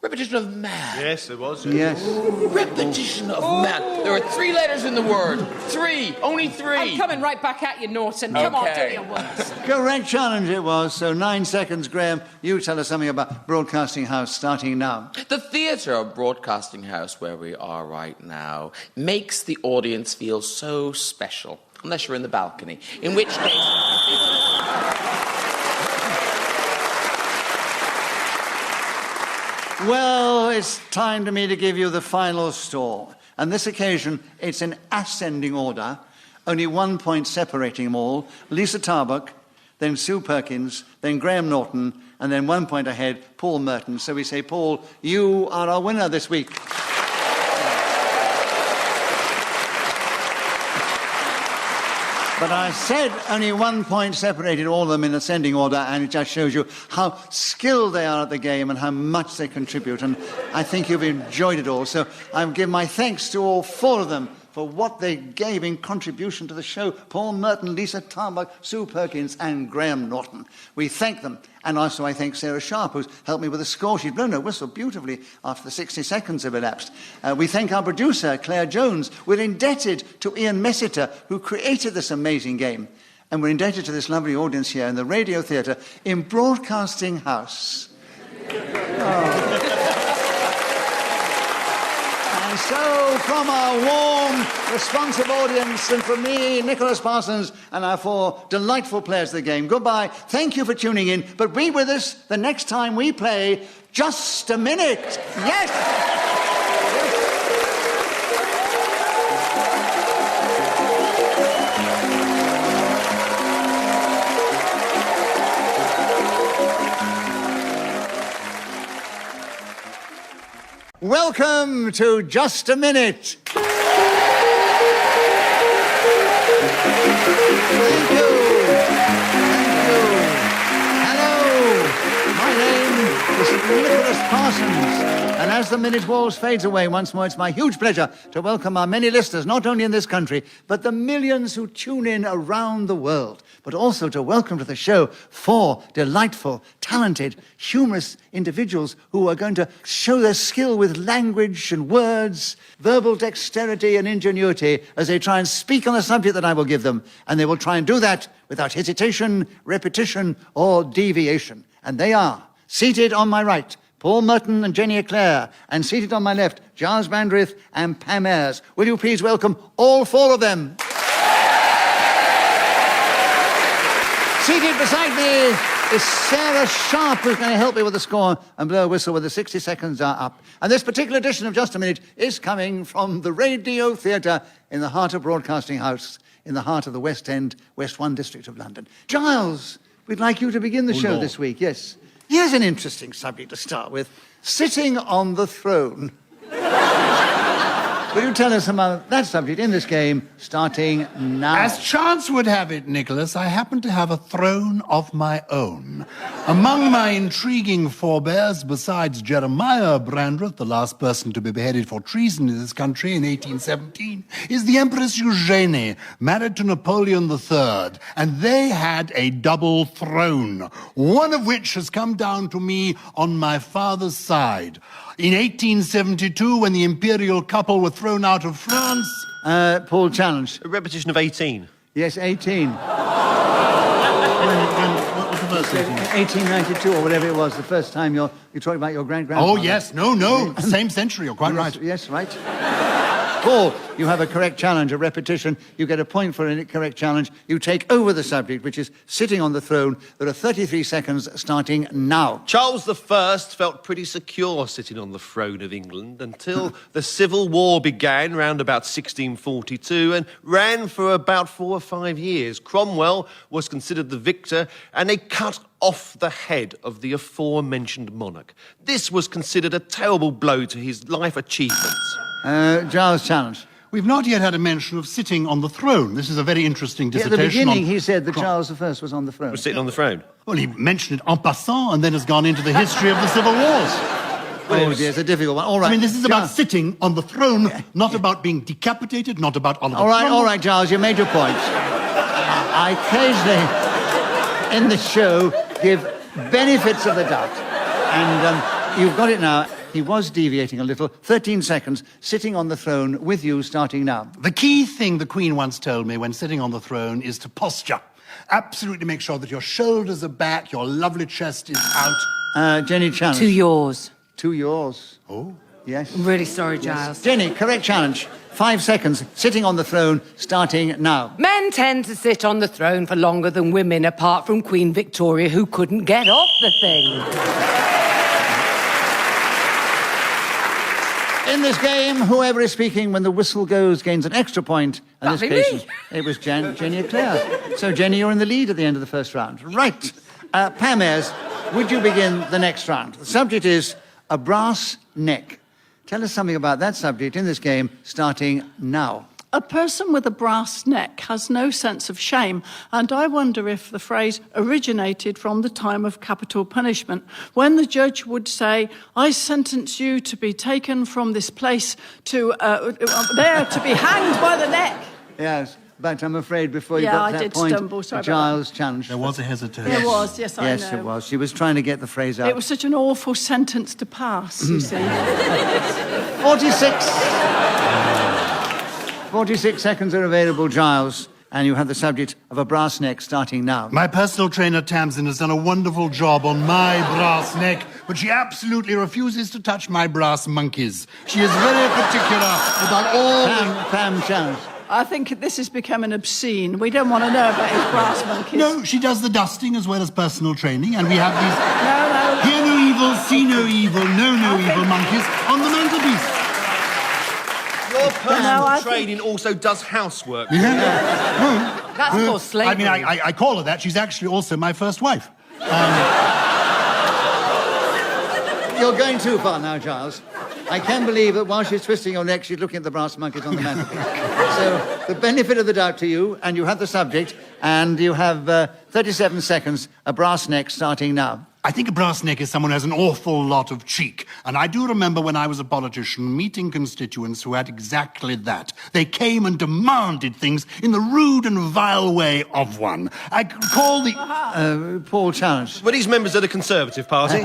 repetition of man. Yes, it was. Yes. Repetition of man. There are 3 letters in the word. 3. Only 3. I'm coming right back at you, Norton. Come on, do Okay. your worst. Correct challenge it was. So 9 seconds, Graham. You tell us something about Broadcasting House, starting now. The theatre of Broadcasting House, where we are right now, makes the audience feel so special. Unless you're in the balcony. In which case... Well, it's time to me to give you the final score. On this occasion, it's in ascending order, only 1 point separating them all. Lisa Tarbuck, then Sue Perkins, then Graham Norton, and then 1 point ahead, Paul Merton. So we say, Paul, you are our winner this week. But I said only 1 point separated all of them in ascending order, and it just shows you how skilled they are at the game and how much they contribute. And I think you've enjoyed it all. So I give my thanks to all 4 of them for what they gave in contribution to the show. Paul Merton, Lisa Tarbuck, Sue Perkins, and Graham Norton. We thank them. And also I thank Sarah Sharp, who's helped me with the score. She's blown her whistle beautifully after the 60 seconds have elapsed. We thank our producer, Claire Jones. We're indebted to Ian Messiter, who created this amazing game. And we're indebted to this lovely audience here in the Radio Theatre in Broadcasting House. And so, from our warm, responsive audience, and from me, Nicholas Parsons, and our 4 delightful players of the game, goodbye. Thank you for tuning in, but be with us the next time we play Just a Minute. Yes! Welcome to Just a Minute. Thank you. Hello. My name is Nicholas Parsons. And as the minute walls fades away once more, it's my huge pleasure to welcome our many listeners, not only in this country, but the millions who tune in around the world, but also to welcome to the show 4 delightful, talented, humorous individuals who are going to show their skill with language and words, verbal dexterity and ingenuity as they try and speak on the subject that I will give them. And they will try and do that without hesitation, repetition, or deviation. And they are, seated on my right, Paul Merton and Jenny Eclair, and seated on my left, Gyles Brandreth and Pam Ayres. Will you please welcome all 4 of them? Seated beside me is Sarah Sharp, who's going to help me with the score and blow a whistle when the 60 seconds are up. And this particular edition of Just a Minute is coming from the Radio Theatre in the heart of Broadcasting House in the heart of the West End, West 1 district of London. Gyles, we'd like you to begin the show this week, yes. Here's an interesting subject to start with. Sitting on the throne. Will you tell us about that subject in this game, starting now? As chance would have it, Nicholas, I happen to have a throne of my own. Among my intriguing forebears, besides Jeremiah Brandreth, the last person to be beheaded for treason in this country in 1817, is the Empress Eugenie, married to Napoleon III, and they had a double throne, one of which has come down to me on my father's side. In 1872, when the imperial couple were thrown out of France... Paul, challenge. A repetition of 18. Yes, 18. What was the first 1892 or whatever it was, the first time you're talking about your great-grandfather. Oh, yes, no, same century, you're quite right. Yes, right. Paul, you have a correct challenge, a repetition. You get a point for a correct challenge. You take over the subject, which is sitting on the throne. There are 33 seconds starting now. Charles I felt pretty secure sitting on the throne of England until the Civil War began round about 1642 and ran for about 4 or 5 years. Cromwell was considered the victor, and they cut off the head of the aforementioned monarch. This was considered a terrible blow to his life achievements. Giles, challenge. We've not yet had a mention of sitting on the throne. This is a very interesting dissertation. At the beginning, he said that Charles I was on the throne. Was sitting on the throne? Well, he mentioned it en passant and then has gone into the history of the Civil Wars. Oh, dear, it's a difficult one. All right. I mean, this is about sitting on the throne, not about being decapitated, not about Oliver All right, Giles, you made your point. I occasionally, in the show, give benefits of the doubt. And you've got it now. He was deviating a little. 13 seconds, sitting on the throne with you, starting now. The key thing the Queen once told me when sitting on the throne is to posture. Absolutely make sure that your shoulders are back, your lovely chest is out. Jenny, challenge. To yours. To yours. Oh. Yes. I'm really sorry, Gyles. Yes. Jenny, correct challenge. 5 seconds, sitting on the throne, starting now. Men tend to sit on the throne for longer than women, apart from Queen Victoria, who couldn't get off the thing. In this game, whoever is speaking when the whistle goes gains an extra point. In this case, it was Jenny Eclair. So, Jenny, you're in the lead at the end of the first round. Right. Pam Ayres, would you begin the next round? The subject is a brass neck. Tell us something about that subject in this game, starting now. A person with a brass neck has no sense of shame, and I wonder if the phrase originated from the time of capital punishment, when the judge would say, I sentence you to be taken from this place to there to be hanged by the neck. Yes, but I'm afraid before you got to that point, stumble. Sorry Giles challenged. There was a hesitation. There was, yes, I know. Yes, it was. She was trying to get the phrase out. It was such an awful sentence to pass, you see. 46 seconds are available, Giles, and you have the subject of a brass neck starting now. My personal trainer, Tamsin, has done a wonderful job on my brass neck, but she absolutely refuses to touch my brass monkeys. She is very particular about all... Pam challenge. I think this is becoming obscene. We don't want to know about his brass monkeys. No, she does the dusting as well as personal training, and we have these... Hear no evil, see no evil, know no evil monkeys on the mantelpiece. Your personal training also does housework. That's more slavery. I mean, I call her that. She's actually also my first wife. You're going too far now, Giles. I can believe that while she's twisting your neck, she's looking at the brass monkeys on the mantelpiece. So, the benefit of the doubt to you, and you have the subject, and you have 37 seconds, a brass neck starting now. I think a brass neck is someone who has an awful lot of cheek. And I do remember when I was a politician meeting constituents who had exactly that. They came and demanded things in the rude and vile way of one. I call the... Paul challenge. Were these members of the Conservative Party?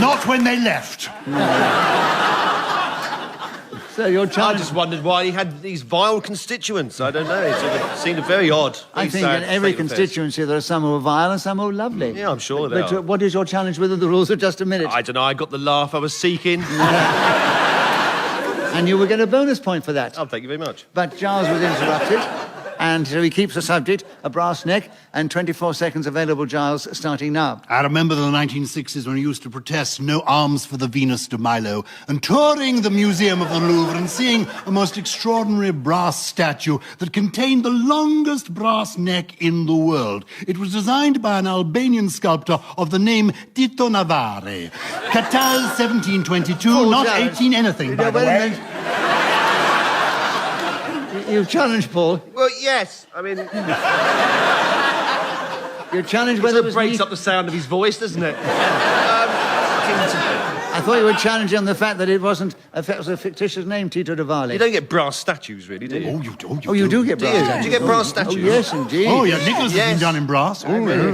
Not when they left. So your challenge... I just wondered why he had these vile constituents. I don't know. It sort of seemed very odd. I think in every constituency there are some who are vile and some who are lovely. Yeah, I'm sure they are. But what is your challenge within the rules of just a minute? I don't know. I got the laugh I was seeking. And you will get a bonus point for that. Oh, thank you very much. But Giles was interrupted. And so he keeps the subject, a brass neck, and 24 seconds available, Gyles, starting now. I remember the 1960s when we used to protest no arms for the Venus de Milo, and touring the Museum of the Louvre and seeing a most extraordinary brass statue that contained the longest brass neck in the world. It was designed by an Albanian sculptor of the name Tito Navarre. Catal 1722, not 18 anything, by the way. You challenged, Paul. Well, yes. I mean... You challenged it whether it was breaks up the sound of his voice, doesn't it? I thought you were challenging the fact that it was a fictitious name, Tito de Valle. You don't get brass statues, really, do you? Oh, you do get brass statues. Do you get brass statues? Oh, yes, indeed. Oh, yeah, Nicholas has been done in brass. Oh, Henry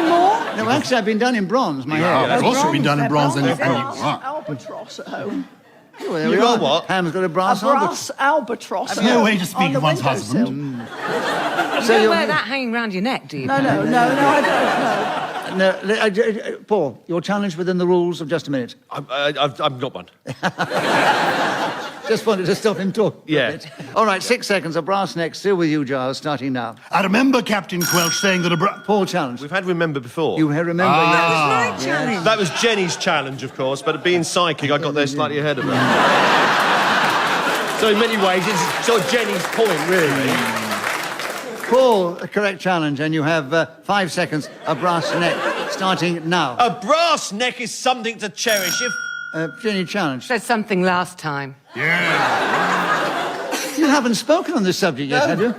Moore? No, actually, I've been done in bronze, my hair. I've also been done in bronze. Albatross at home. Oh, there you we got are. what? Pam's got a brass albatross. No way to speak of one's husband. You don't wear that hanging round your neck, do you? No, I don't know. No, Paul, you're challenged within the rules of just a minute. I've got one. Just wanted to stop him talking. Yeah. All right, 6 seconds. A brass neck still with you, Gyles, starting now. I remember Captain Quelch saying that Paul challenged. We've had remember before. You remember? That was my challenge. That was Jenny's challenge, of course, but being psychic, I got there slightly ahead of her. So in many ways, it's sort of Jenny's point, really. Paul, a correct challenge, and you have 5 seconds. A brass neck starting now. A brass neck is something to cherish. If Jenny challenge. Said something last time. Yeah. You haven't spoken on this subject yet, have you? a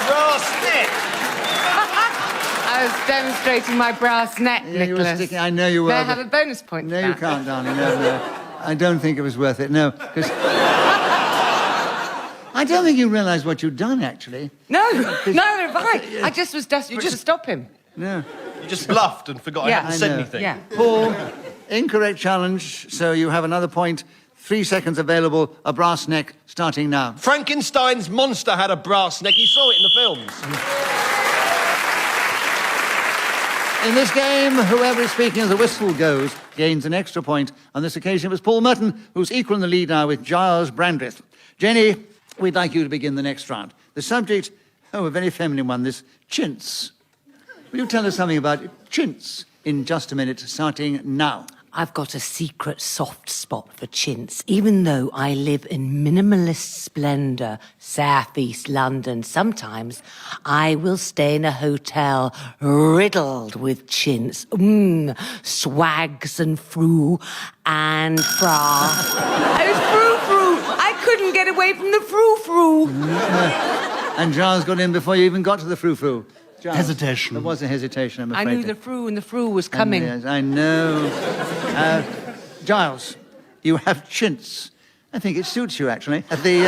brass neck. I was demonstrating my brass neck, Yeah, you were Nicholas. sticking. I know you were. May I have a bonus point? No, for you that? can't, darling. No. I don't think it was worth it. No, because I don't think you realised what you'd done, actually. No, I just was desperate to stop him. No. You just bluffed and forgot I hadn't said anything. Yeah. Paul, incorrect challenge, so you have another point. 3 seconds available. A brass neck starting now. Frankenstein's monster had a brass neck. You saw it in the films. In this game, whoever is speaking as the whistle goes gains an extra point. On this occasion, it was Paul Merton, who's equal in the lead now with Giles Brandreth. Jenny, we'd like you to begin the next round. The subject, a very feminine one, this chintz. Will you tell us something about chintz in just a minute, starting now? I've got a secret soft spot for chintz. Even though I live in minimalist splendour, southeast London, sometimes I will stay in a hotel riddled with chintz. Swags and frou and fra. It was frou-frou. I couldn't get away from the frou-frou. And Giles got in before you even got to the frou-frou. Giles, hesitation. There was a hesitation, I'm I afraid. knew the frou and the frou was coming. Yes, I know. Giles, you have chintz. I think it suits you, actually. At the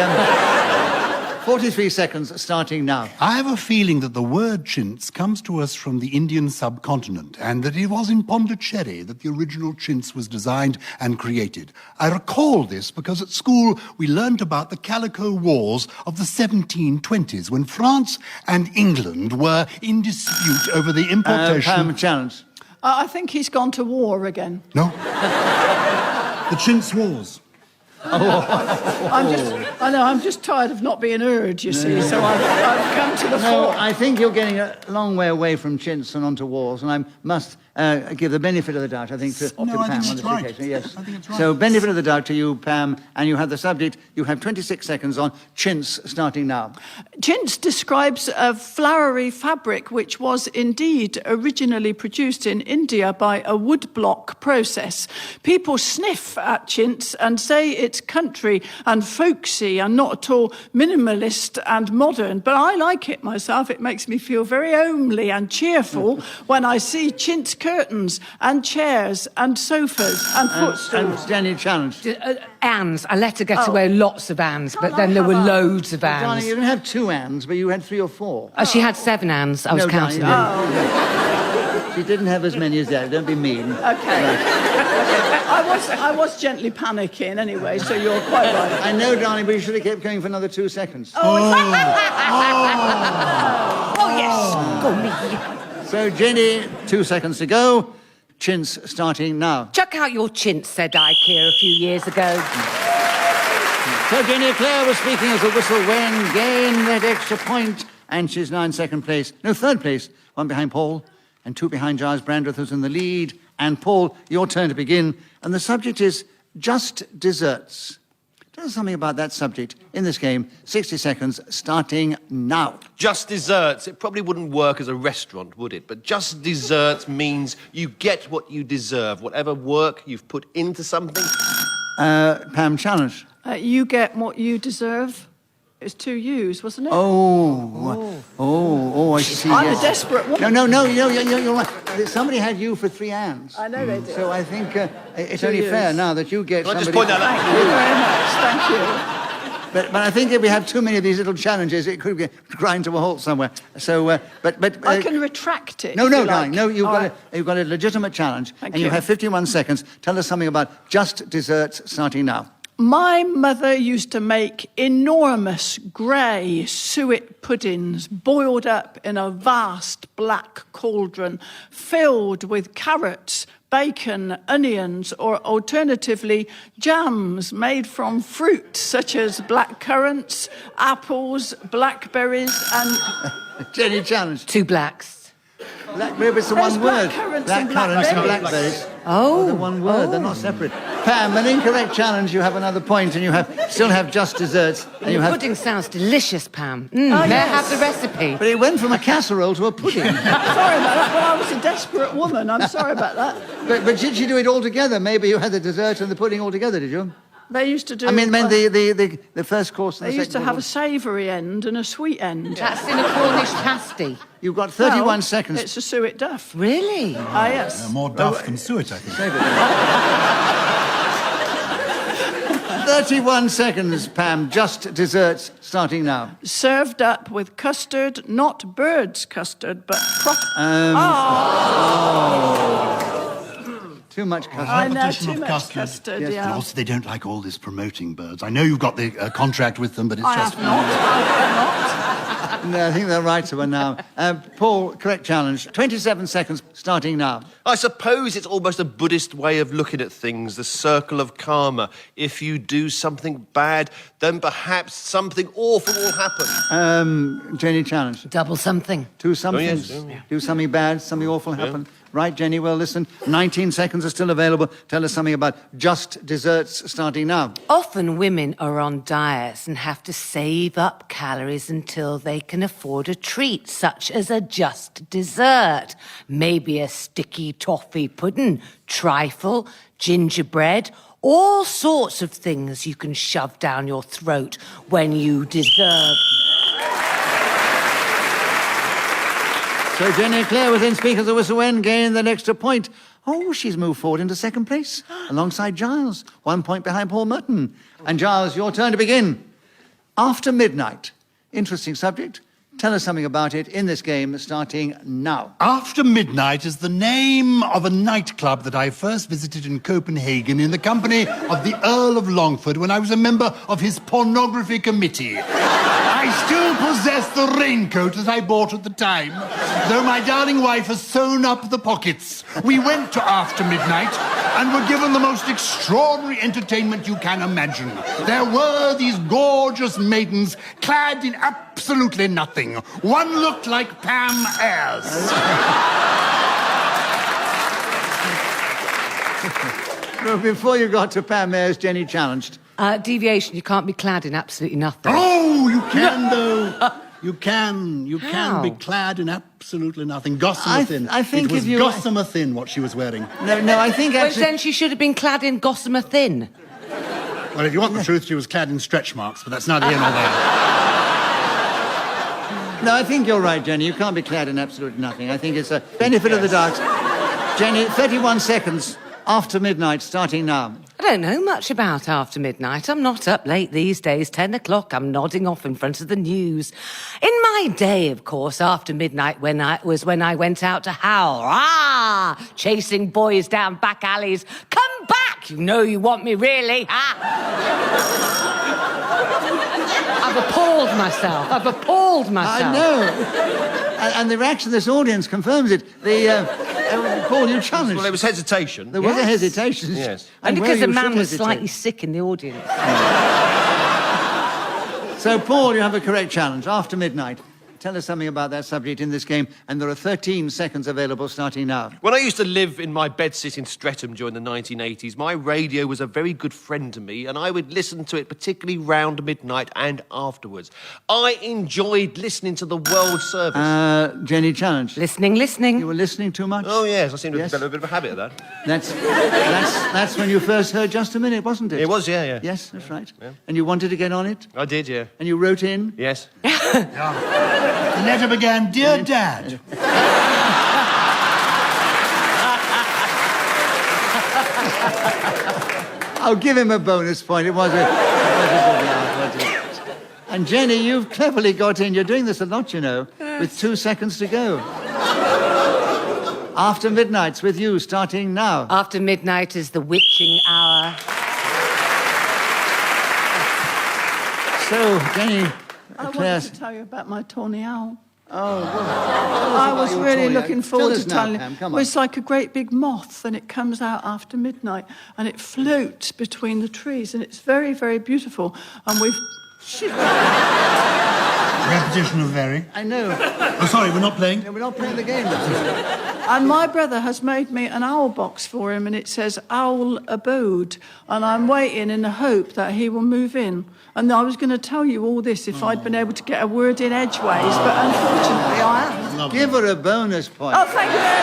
43 seconds starting now. I have a feeling that the word chintz comes to us from the Indian subcontinent, and that it was in Pondicherry that the original chintz was designed and created. I recall this because at school we learnt about the Calico Wars of the 1720s, when France and England were in dispute over the importation... Pam, challenge. I think he's gone to war again. No. The chintz wars. I'm just tired of not being heard, you see, so I've come to the fore. I think you're getting a long way away from chintz and onto wars, and I must give the benefit of the doubt, I think, to Pam on this occasion. Yes. I think it's right. So, benefit of the doubt to you, Pam, and you have the subject. You have 26 seconds on chintz, starting now. Chintz describes a flowery fabric which was indeed originally produced in India by a woodblock process. People sniff at chintz and say it's country and folksy and not at all minimalist and modern, but I like it myself. It makes me feel very homely and cheerful when I see chintz curtains and chairs and sofas and footstools. And Jenny challenged. Anne's. I let her get away lots of Anne's, but then there were loads of Anne's. Darling, you didn't have 2 Anns, but you had 3 or 4. She had 7 Anne's. I was counting them. She didn't have as many as that. Don't be mean. Okay. I was gently panicking anyway, so you're quite right. I know, darling, but you should have kept going for another 2 seconds. Oh, yes. Go me. So, Jenny, 2 seconds to go. Chintz starting now. Chuck out your chintz, said Eclair a few years ago. So Jenny Eclair was speaking as a whistle when gain that extra point, and she's now in third place, 1 behind Paul, and 2 behind Giles. Brandreth, who's in the lead. And Paul, your turn to begin. And the subject is just desserts. Tell us something about that subject in this game. 60 seconds, starting now. Just desserts. It probably wouldn't work as a restaurant, would it? But just desserts means you get what you deserve. Whatever work you've put into something. Pam, challenge. You get what you deserve. It's 2 U's, wasn't it? I see. I'm a desperate woman. No, you're right. Somebody had you for 3 hands. I know they did. So I think it's 2 only U's. fair now that you get Can I somebody... just point that out? Thank you very much. Thank you. But I think if we have too many of these little challenges, it could grind to a halt somewhere. So, but I can retract it. No, if you darling. like. No, you've All got a legitimate challenge, Thank and you you. have 51 seconds. Tell us something about just desserts, starting now. My mother used to make enormous grey suet puddings boiled up in a vast black cauldron filled with carrots, bacon, onions, or alternatively jams made from fruit such as black currants, apples, blackberries, and... Jenny, challenge. 2 blacks. Blackberry, it's the There's one word. black currants Black and currants and blackberries. blackberries. Oh. They're one word. They're not separate. Pam, an incorrect challenge. You have another point, and you still have just desserts. And you The have. pudding sounds delicious, Pam. May I yes. have the recipe? But it went from a casserole to a pudding. Sorry about that. Well, I was a desperate woman. I'm sorry about that. but did you do it all together? Maybe you had the dessert and the pudding all together, did you? They used to do... I mean, the first course and They the used to second have a course. savoury end and a sweet end. That's in a Cornish pasty. You've got 31 Well, seconds. It's a suet duff. Really? Ah, yes. More duff than suet, I think. 31 seconds, Pam. Just desserts, starting now. Served up with custard, not bird's custard, but proper... Too much custard. I know, Competition too of much custard. custard, Yes, yeah. And also, they don't like all this promoting birds. I know you've got the contract with them, but it's I just... have not. I have not. No, I think they're right to one now. Paul, correct challenge. 27 seconds, starting now. I suppose it's almost a Buddhist way of looking at things, the circle of karma. If you do something bad, then perhaps something awful will happen. Jenny, challenge. Double something. Do something. Do something bad, something awful happen. Right, Jenny? Well, listen, 19 seconds are still available. Tell us something about just desserts, starting now. Often women are on diets and have to save up calories until they can afford a treat, such as a just dessert. Maybe a sticky toffee pudding, trifle, gingerbread, all sorts of things you can shove down your throat when you deserve. So Jenny Eclair, within speakers of whistle when, gained the extra point. Oh, she's moved forward into second place, alongside Giles, 1 point behind Paul Merton. And Giles, your turn to begin. After midnight. Interesting subject. Tell us something about it in this game, starting now. After Midnight is the name of a nightclub that I first visited in Copenhagen in the company of the Earl of Longford when I was a member of his pornography committee. I still possess the raincoat that I bought at the time, though my darling wife has sewn up the pockets. We went to After Midnight and were given the most extraordinary entertainment you can imagine. There were these gorgeous maidens clad in absolutely nothing. One looked like Pam Ayres. Well, before you got to Pam Ayres, Jenny challenged. Deviation, you can't be clad in absolutely nothing. Oh, you can, though. You can How? be clad in absolutely nothing. Gossamer thin. I think it was if you... gossamer thin what she was wearing. No, I think Well, actually... then she should have been clad in gossamer thin. Well, if you want the truth, she was clad in stretch marks, but that's neither here nor there. No, I think you're right, Jenny. You can't be clad in absolutely nothing. I think it's a benefit of the doubt. Jenny, 31 seconds after midnight, starting now. I don't know much about After Midnight. I'm not up late these days. 10 o'clock, I'm nodding off in front of the news. In my day, of course, After Midnight when I went out to howl. Chasing boys down back alleys. Come back! You know you want me, really. I've appalled myself. I know. And the reaction of this audience confirms it. Paul, you challenged. Well, there was hesitation. There was a hesitation. Yes. And where because you a man should was hesitate. slightly sick in the audience. So, Paul, you have a correct challenge. After midnight. Tell us something about that subject in this game, and there are 13 seconds available starting now. When I used to live in my bedsit in Streatham during the 1980s, my radio was a very good friend to me, and I would listen to it particularly round midnight and afterwards. I enjoyed listening to the World Service. Jenny, challenge. Listening. You were listening too much? Oh, yes, I seem to have developed a bit of a habit of that. That's when you first heard Just a Minute, wasn't it? It was, yeah. Yes, that's right. Yeah. And you wanted to get on it? I did, yeah. And you wrote in? Yes. The letter began, Dear Dad. I'll give him a bonus point. It was a good laugh, wasn't it? And Jenny, you've cleverly got in. You're doing this a lot, you know, with 2 seconds to go. After Midnight's with you, starting now. After midnight is the witching hour. So, Jenny, I Eclair... wanted to tell you about my tawny owl. Oh, well, I was really looking forward to telling you. Pam, come Well, on. it's like a great big moth, and it comes out after midnight, and it floats between the trees, and it's very, very beautiful. And we've... Repetition of very. I know. Oh, sorry, we're not playing? Yeah, we're not playing the game. And my brother has made me an owl box for him, and it says Owl Abode. And I'm waiting in the hope that he will move in. And I was going to tell you all this if I'd been able to get a word in edgeways, but unfortunately I haven't. Lovely. Give her a bonus point. Oh, thank you very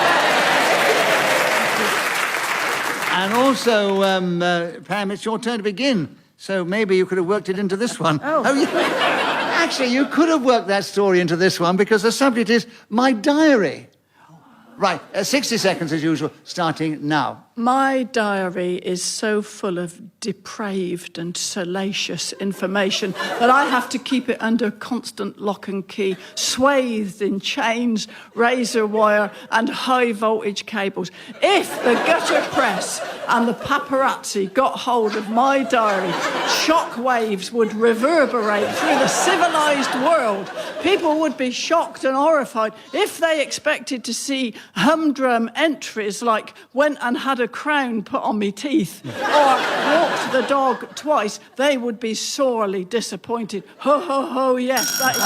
much. And also, Pam, it's your turn to begin. So maybe you could have worked it into this one. Oh. Actually, you could have worked that story into this one because the subject is my diary. Right, 60 seconds as usual, starting now. My diary is so full of depraved and salacious information that I have to keep it under constant lock and key, swathed in chains, razor wire and high-voltage cables. If the gutter press and the paparazzi got hold of my diary, shock waves would reverberate through the civilized world. People would be shocked and horrified if they expected to see humdrum entries like went and had a crown put on me teeth or walked the dog twice. They would be sorely disappointed. Ho, ho, ho, yes, that is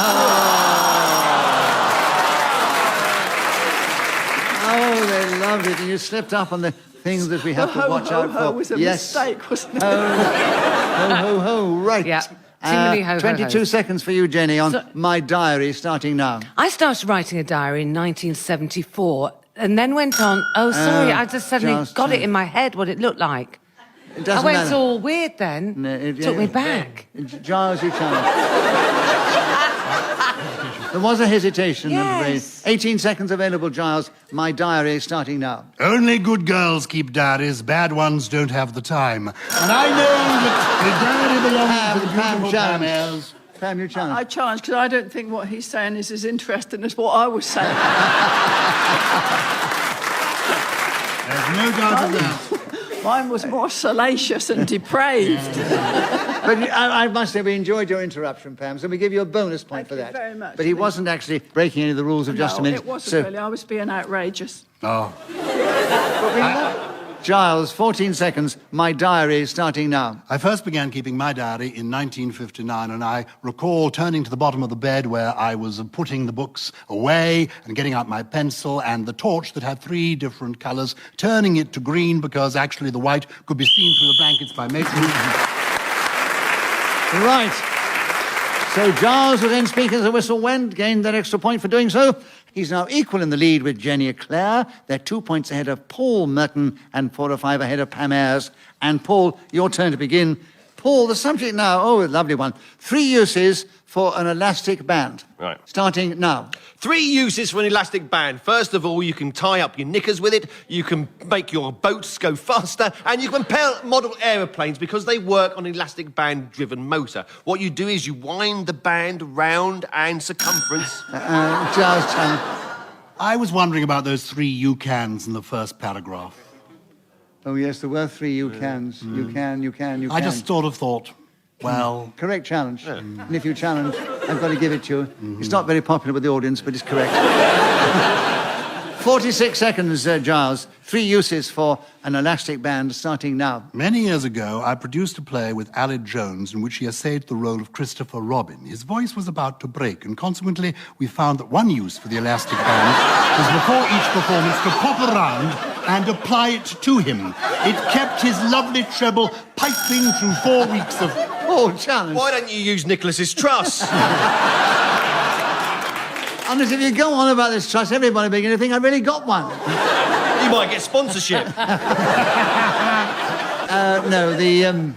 Oh, they loved it. And you slipped up on the things that we have to watch out for. Was a mistake, wasn't it? Ho, ho, ho, right. Yeah. Too many ho-ho-hos. 22 seconds for you, Jenny, on my diary, starting now. I started writing a diary in 1974 and then went on... Oh, sorry, I just suddenly got it in my head what it looked like. It doesn't I went matter. all weird then. No, Took me back. Giles, you challenge. There was a hesitation, I'm afraid. 18 seconds available, Giles. My diary starting now. Only good girls keep diaries. Bad ones don't have the time. And I know that the diary belongs to the beautiful Pam Ayres. Pam, you challenge. I challenge because I don't think what he's saying is as interesting as what I was saying. There's no doubt of that. Mine was more salacious and depraved. But I must say we enjoyed your interruption, Pam, so we give you a bonus point for that. Thank you very much. But he wasn't actually breaking any of the rules of Just a Minute. it wasn't really. I was being outrageous. Oh. Giles, 14 seconds. My diary starting now. I first began keeping my diary in 1959, and I recall turning to the bottom of the bed where I was putting the books away and getting out my pencil and the torch that had 3 different colours, turning it to green because actually the white could be seen through the blankets by Merton. Right. So Giles will then speak as the whistle went, gained that extra point for doing so. He's now equal in the lead with Jenny Eclair. They're 2 points ahead of Paul Merton and 4 or 5 ahead of Pam Ayres. And Paul, your turn to begin. Paul, the subject now, oh, a lovely one. 3 uses for an elastic band. Right. Starting now. 3 uses for an elastic band. First of all, you can tie up your knickers with it, you can make your boats go faster, and you can model aeroplanes because they work on an elastic band-driven motor. What you do is you wind the band round and circumference. Giles, challenge. I was wondering about those 3 you-cans in the first paragraph. Oh, yes, there were 3 you-cans. You can. I just sort of thought, well... Correct challenge. Yeah. And if you challenge, I've got to give it to you. It's not very popular with the audience, but it's correct. 46 seconds, Giles. 3 uses for an elastic band starting now. Many years ago, I produced a play with Aled Jones in which he essayed the role of Christopher Robin. His voice was about to break, and consequently, we found that one use for the elastic band was before each performance to pop around and apply it to him. It kept his lovely treble piping through 4 weeks of... Oh, challenge. Why don't you use Nicholas's truss? Honestly, if you go on about this truss, everybody will begin to think I really got one. You might get sponsorship. No,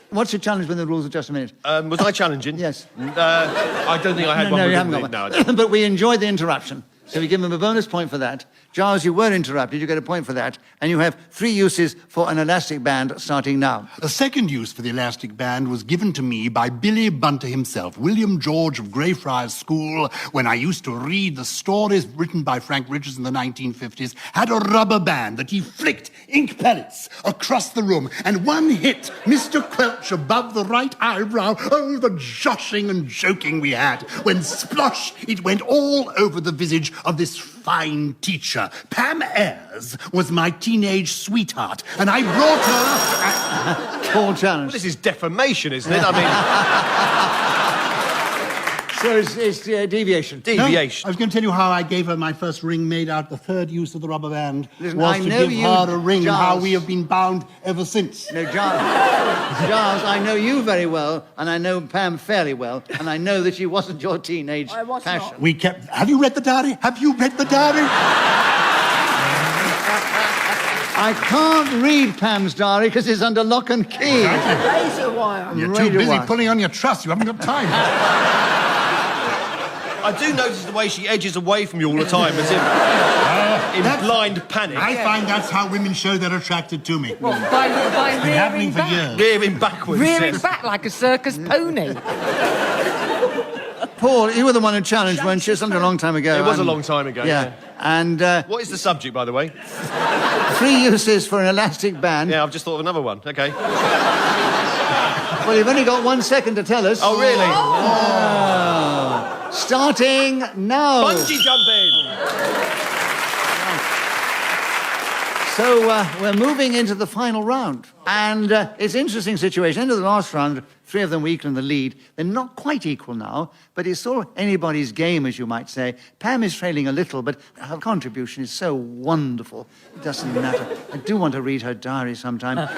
what's your challenge with the rules of just a minute? Was I challenging? Yes. I don't think I had one. No, you haven't got one. No, I don't. But we enjoyed the interruption, so we give him a bonus point for that. Gyles, you were interrupted. You get a point for that. And you have 3 uses for an elastic band starting now. A second use for the elastic band was given to me by Billy Bunter himself, William George of Greyfriars School, when I used to read the stories written by Frank Richards in the 1950s, had a rubber band that he flicked ink pellets across the room, and one hit Mr. Quelch above the right eyebrow. Oh, the joshing and joking we had, when splosh, it went all over the visage of this fine teacher. Pam Ayres was my teenage sweetheart, and I brought her... Full challenge. Well, this is defamation, isn't it? I mean... So it's deviation. Deviation. No, I was going to tell you how I gave her my first ring made out. The third use of the rubber band Listen, was I to know give you, her a ring, and how Gyles. we have been bound ever since. No, Gyles, I know you very well, and I know Pam fairly well, and I know that she wasn't your teenage passion. We kept... Have you read the diary? Have you read the diary? I can't read Pam's diary because it's under lock and key. Razor wire. You're too busy pulling on your truss. You haven't got time. I do notice the way she edges away from you all the time, as if in blind panic. I find that's how women show they're attracted to me. What, by It's been happening rearing for back? years. Rearing backwards. Rearing yes. back like a circus pony. Paul, you were the one who challenged, weren't you? Something a long time ago. It was a long time ago, yeah. And What is the subject, by the way? 3 uses for an elastic band. Yeah, I've just thought of another one. Okay. Well, you've only got 1 second to tell us. Oh, really? Oh. Starting now. Bungee jumping! So we're moving into the final round. And it's an interesting situation. End of the last round, 3 of them were equal in the lead. They're not quite equal now, but it's sort of anybody's game, as you might say. Pam is trailing a little, but her contribution is so wonderful. It doesn't matter. I do want to read her diary sometime.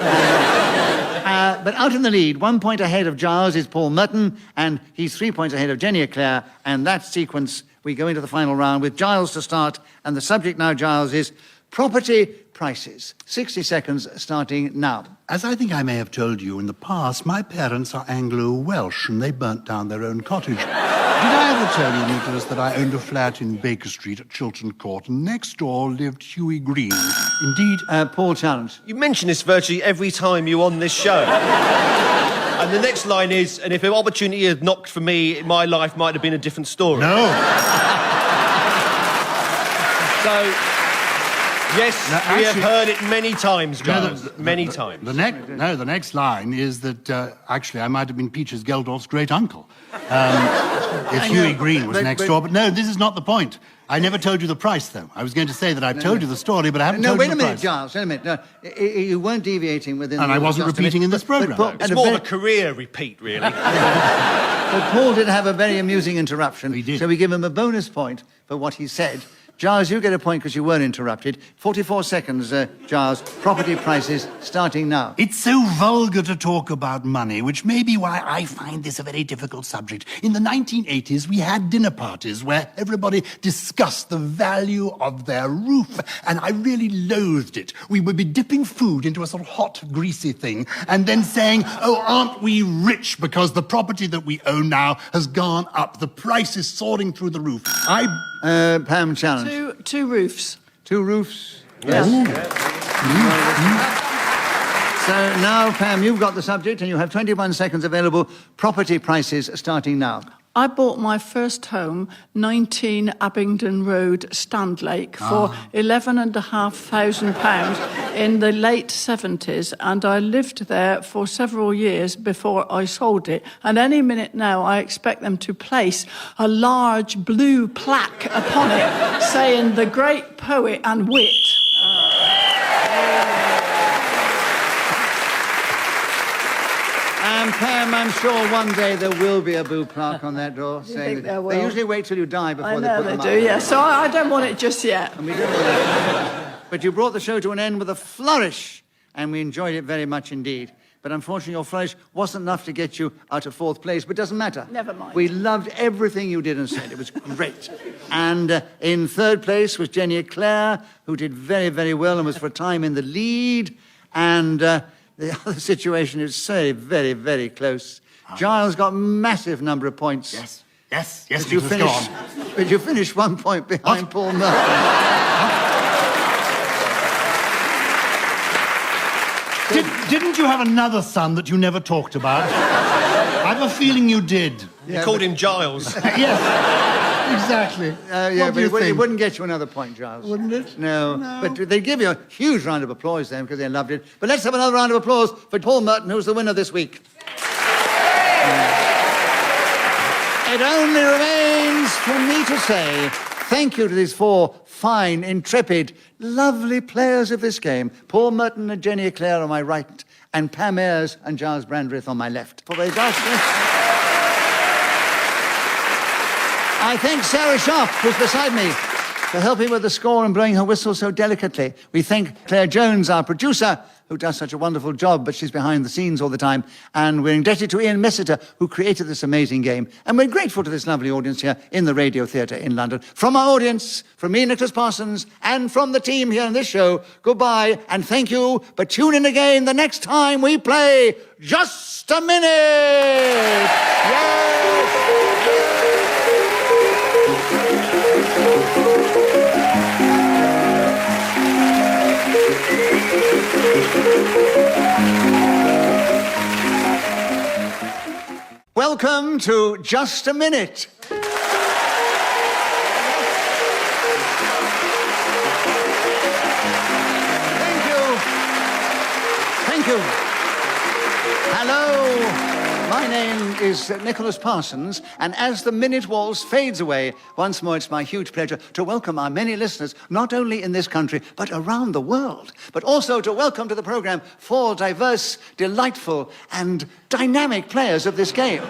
But out in the lead, 1 point ahead of Gyles is Paul Merton, and he's 3 points ahead of Jenny Eclair. And that sequence, we go into the final round with Gyles to start. And the subject now, Gyles, is property prices. 60 seconds starting now. As I think I may have told you in the past, my parents are Anglo-Welsh, and they burnt down their own cottage. Did I ever tell you, Nicholas, that I owned a flat in Baker Street at Chiltern Court, and next door lived Hughie Green? Indeed... Paul Challenge. You mention this virtually every time you're on this show. And the next line is, and if an opportunity had knocked for me, my life might have been a different story. No. So... Yes, No, we have actually- heard it many times, Gyles. Many times. The next line is that, actually, I might have been Peaches Geldolf's great-uncle. If Hughie Green was next door. But no, this is not the point. I never told you the price, though. I was going to say that I've told you the story, but I haven't told you the price. No, wait a minute, Gyles. Wait a minute. No, you weren't deviating within... And I wasn't repeating in this programme. It's more of a career repeat, really. But Paul did have a very amusing interruption. He did. So we give him a bonus point for what he said. Gyles, you get a point because you weren't interrupted. 44 seconds, Gyles. Property prices starting now. It's so vulgar to talk about money, which may be why I find this a very difficult subject. In the 1980s, we had dinner parties where everybody discussed the value of their roof, and I really loathed it. We would be dipping food into a sort of hot, greasy thing, and then saying, oh, aren't we rich because the property that we own now has gone up. The price is soaring through the roof. Pam Challenge. Two roofs. 2 roofs. Yes. So now, Pam, you've got the subject and you have 21 seconds available. Property prices starting now. I bought my first home, 19 Abingdon Road, Standlake, for £11,500 in the late 70s, and I lived there for several years before I sold it. And any minute now, I expect them to place a large blue plaque upon it saying, "The great poet and wit." And Pam, I'm sure one day there will be a boo plaque on that door. You think there will? They usually wait till you die before they put them up. I know they do, yeah. So I don't want it just yet. And we don't want it. But you brought the show to an end with a flourish, and we enjoyed it very much indeed. But unfortunately, your flourish wasn't enough to get you out of fourth place, but it doesn't matter. Never mind. We loved everything you did and said. It was great. And in third place was Jenny Eclair, who did very, very well and was for a time in the lead. And the other situation is very, very, very close. Gyles got a massive number of points. Yes, But you finished 1 point behind Paul Merton. Didn't you have another son that you never talked about? I have a feeling you did. You called him Gyles. Yes, exactly. Yeah, but it wouldn't get you another point, Gyles. Wouldn't it? No. But they'd give you a huge round of applause then because they loved it. But let's have another round of applause for Paul Merton, who's the winner this week. It only remains for me to say thank you to these four fine, intrepid, lovely players of this game. Paul Merton and Jenny Eclair on my right, and Pam Ayres and Giles Brandreth on my left. For they've asked me. I thank Sarah Sharp, who's beside me, for helping with the score and blowing her whistle so delicately. We thank Claire Jones, our producer, who does such a wonderful job, but she's behind the scenes all the time. And we're indebted to Ian Messiter, who created this amazing game. And we're grateful to this lovely audience here in the Radio Theatre in London. From our audience, from me, Nicholas Parsons, and from the team here in this show, goodbye and thank you. But tune in again the next time we play Just a Minute! Welcome to Just a Minute. Thank you. Hello. My name is Nicholas Parsons, and as the minute waltz fades away, once more it's my huge pleasure to welcome our many listeners, not only in this country, but around the world, but also to welcome to the programme four diverse, delightful, and dynamic players of this game.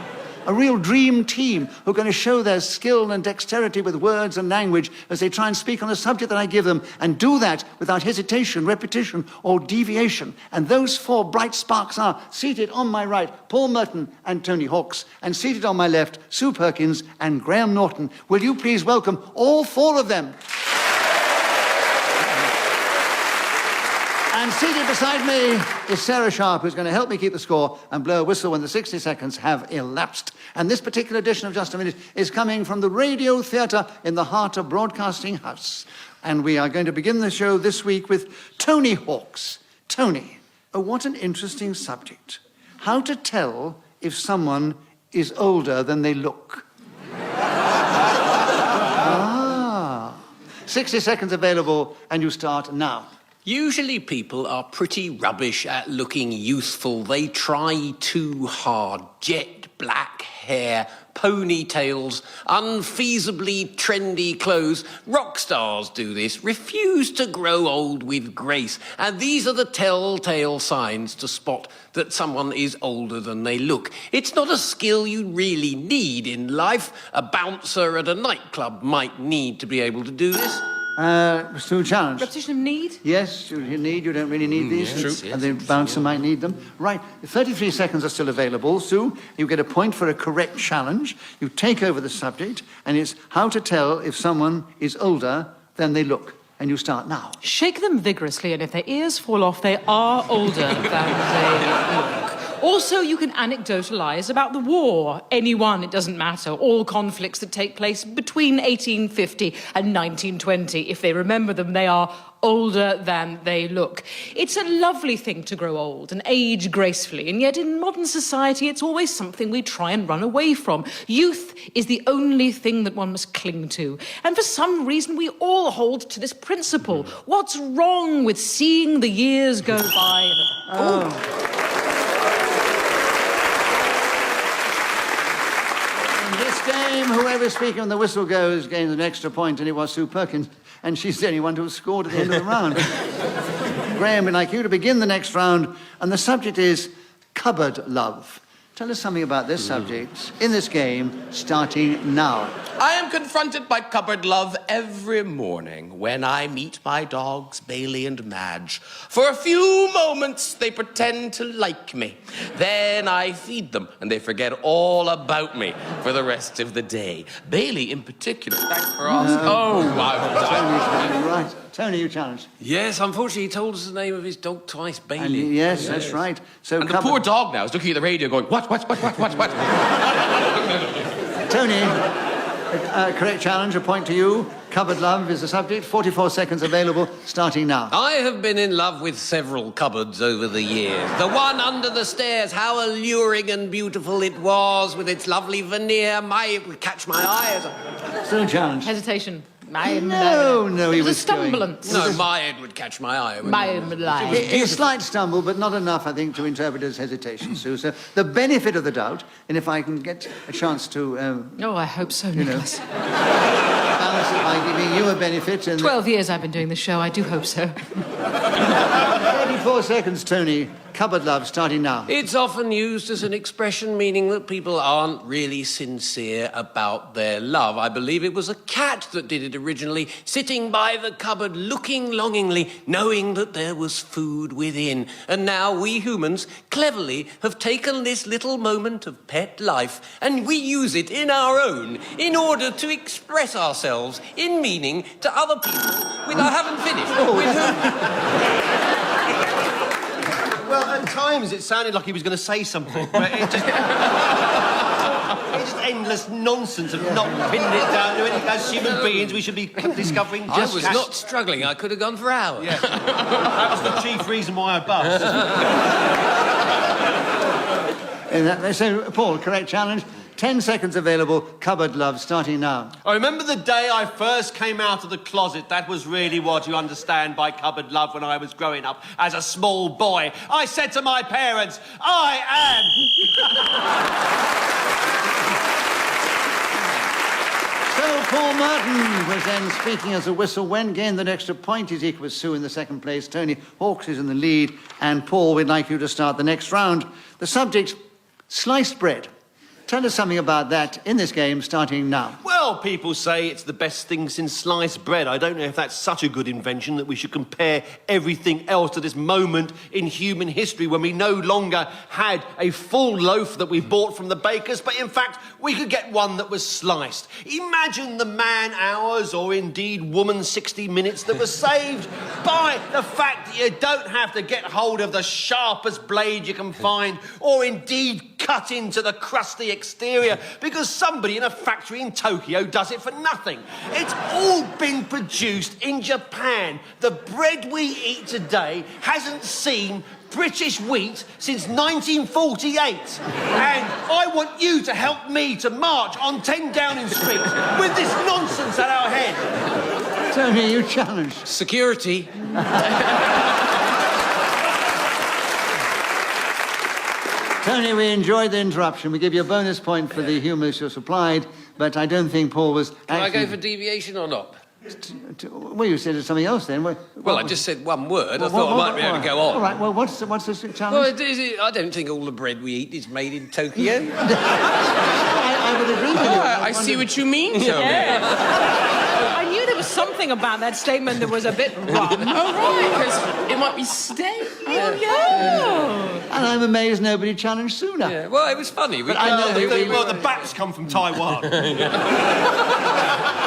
A real dream team who are going to show their skill and dexterity with words and language as they try and speak on the subject that I give them, and do that without hesitation, repetition, or deviation. And those four bright sparks are seated on my right, Paul Merton and Tony Hawks, and seated on my left, Sue Perkins and Graham Norton. Will you please welcome all four of them? And seated beside me is Sarah Sharp, who's going to help me keep the score and blow a whistle when the 60 seconds have elapsed. And this particular edition of Just a Minute is coming from the Radio Theatre in the heart of Broadcasting House. And we are going to begin the show this week with Tony Hawks. Tony, what an interesting subject. How to tell if someone is older than they look. 60 seconds available, and you start now. Usually people are pretty rubbish at looking youthful. They try too hard. Jet black hair, ponytails, unfeasibly trendy clothes. Rock stars do this, refuse to grow old with grace. And these are the telltale signs to spot that someone is older than they look. It's not a skill you really need in life. A bouncer at a nightclub might need to be able to do this. Sue, challenge. Repetition of need? Yes, you don't really need these. Yes, and the bouncer might need them. Right, 33 seconds are still available. Sue, you get a point for a correct challenge. You take over the subject, and it's how to tell if someone is older than they look. And you start now. Shake them vigorously, and if their ears fall off, they are older than they look. Also, you can anecdotalize about the war. Anyone, it doesn't matter. All conflicts that take place between 1850 and 1920. If they remember them, they are older than they look. It's a lovely thing to grow old and age gracefully, and yet in modern society, it's always something we try and run away from. Youth is the only thing that one must cling to. And for some reason, we all hold to this principle. What's wrong with seeing the years go by? Game, whoever's speaking when the whistle goes gains an extra point, and it was Sue Perkins, and she's the only one to have scored at the end of the round. Graham, we'd like you to begin the next round, and the subject is cupboard love. Tell us something about this subject in this game, starting now. I am confronted by cupboard love every morning when I meet my dogs, Bailey and Madge. For a few moments, they pretend to like me. Then I feed them, and they forget all about me for the rest of the day. Bailey, in particular, thanks for asking. Oh, my God. Right. Tony, you challenged. Yes, unfortunately, he told us the name of his dog twice, Bailey. And yes, that's right. So And the poor dog now is looking at the radio going, what? Tony, correct challenge, a point to you. Cupboard love is the subject. 44 seconds available, starting now. I have been in love with several cupboards over the years. The one under the stairs, how alluring and beautiful it was, with its lovely veneer. It would catch my eye. Still a challenge. Hesitation. No, he it was was a stumblant. No, my head would catch my eye. A slight stumble, but not enough, I think, to interpret as hesitation, Sue. So the benefit of the doubt, and if I can get a chance to... Oh, I hope so, Nicholas. Balance it by giving you a benefit... And 12 years I've been doing the show. I do hope so. 34 seconds, Tony. Cupboard love, starting now. It's often used as an expression meaning that people aren't really sincere about their love. I believe it was a cat that did it originally, sitting by the cupboard, looking longingly, knowing that there was food within. And now we humans cleverly have taken this little moment of pet life and we use it in our own in order to express ourselves in meaning to other people I haven't finished. With whom... Well, at times it sounded like he was going to say something, but it's just endless nonsense of not pinning it down to anything. As human beings, we should be discovering just... I was not struggling. I could have gone for hours. Yeah. That was the chief reason why I buzzed. So, Paul, correct challenge. 10 seconds available. Cupboard love, starting now. I remember the day I first came out of the closet. That was really what you understand by cupboard love when I was growing up as a small boy. I said to my parents, I am... So Paul Merton was then speaking as a whistle. When gained the extra point, he's equal with Sue in the second place. Tony Hawks is in the lead. And Paul, we'd like you to start the next round. The subject, sliced bread. Tell us something about that in this game, starting now. Well, people say it's the best thing since sliced bread. I don't know if that's such a good invention that we should compare everything else to this moment in human history when we no longer had a full loaf that we bought from the baker's, but in fact, we could get one that was sliced. Imagine the man hours, or indeed woman 60 minutes, that was saved by the fact that you don't have to get hold of the sharpest blade you can find, or indeed cut into the crusty exterior, because somebody in a factory in Tokyo does it for nothing. It's all been produced in Japan. The bread we eat today hasn't seen British wheat since 1948. And I want you to help me to march on 10 Downing Street with this nonsense at our head. Tony, you challenge. Security. Tony, we enjoyed the interruption. We give you a bonus point for the humours you supplied, but I don't think Paul was Can I go for deviation or not? Well, you said something else then. Well, I just said one word. I thought I might be able to go on. All right, well, what's the challenge? Well, I don't think all the bread we eat is made in Tokyo. I would agree with you. I see what you mean, Joey. I knew there was something about that statement that was a bit wrong. Oh, right, because it might be steak. Oh, yeah. And I'm amazed nobody challenged sooner. Yeah, well, it was funny. But I know the baps come from Taiwan.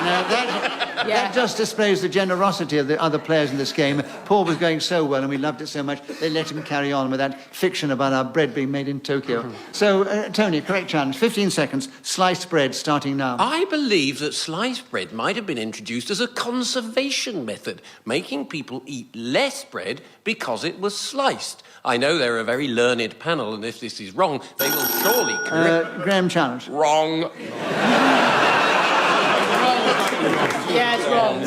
Now, that just displays the generosity of the other players in this game. Paul was going so well and we loved it so much, they let him carry on with that fiction about our bread being made in Tokyo. So, Tony, correct challenge. 15 seconds. Sliced bread, starting now. I believe that sliced bread might have been introduced as a conservation method, making people eat less bread because it was sliced. I know they're a very learned panel, and if this is wrong, they will surely correct... Graham challenge. Wrong. Yeah, it's wrong.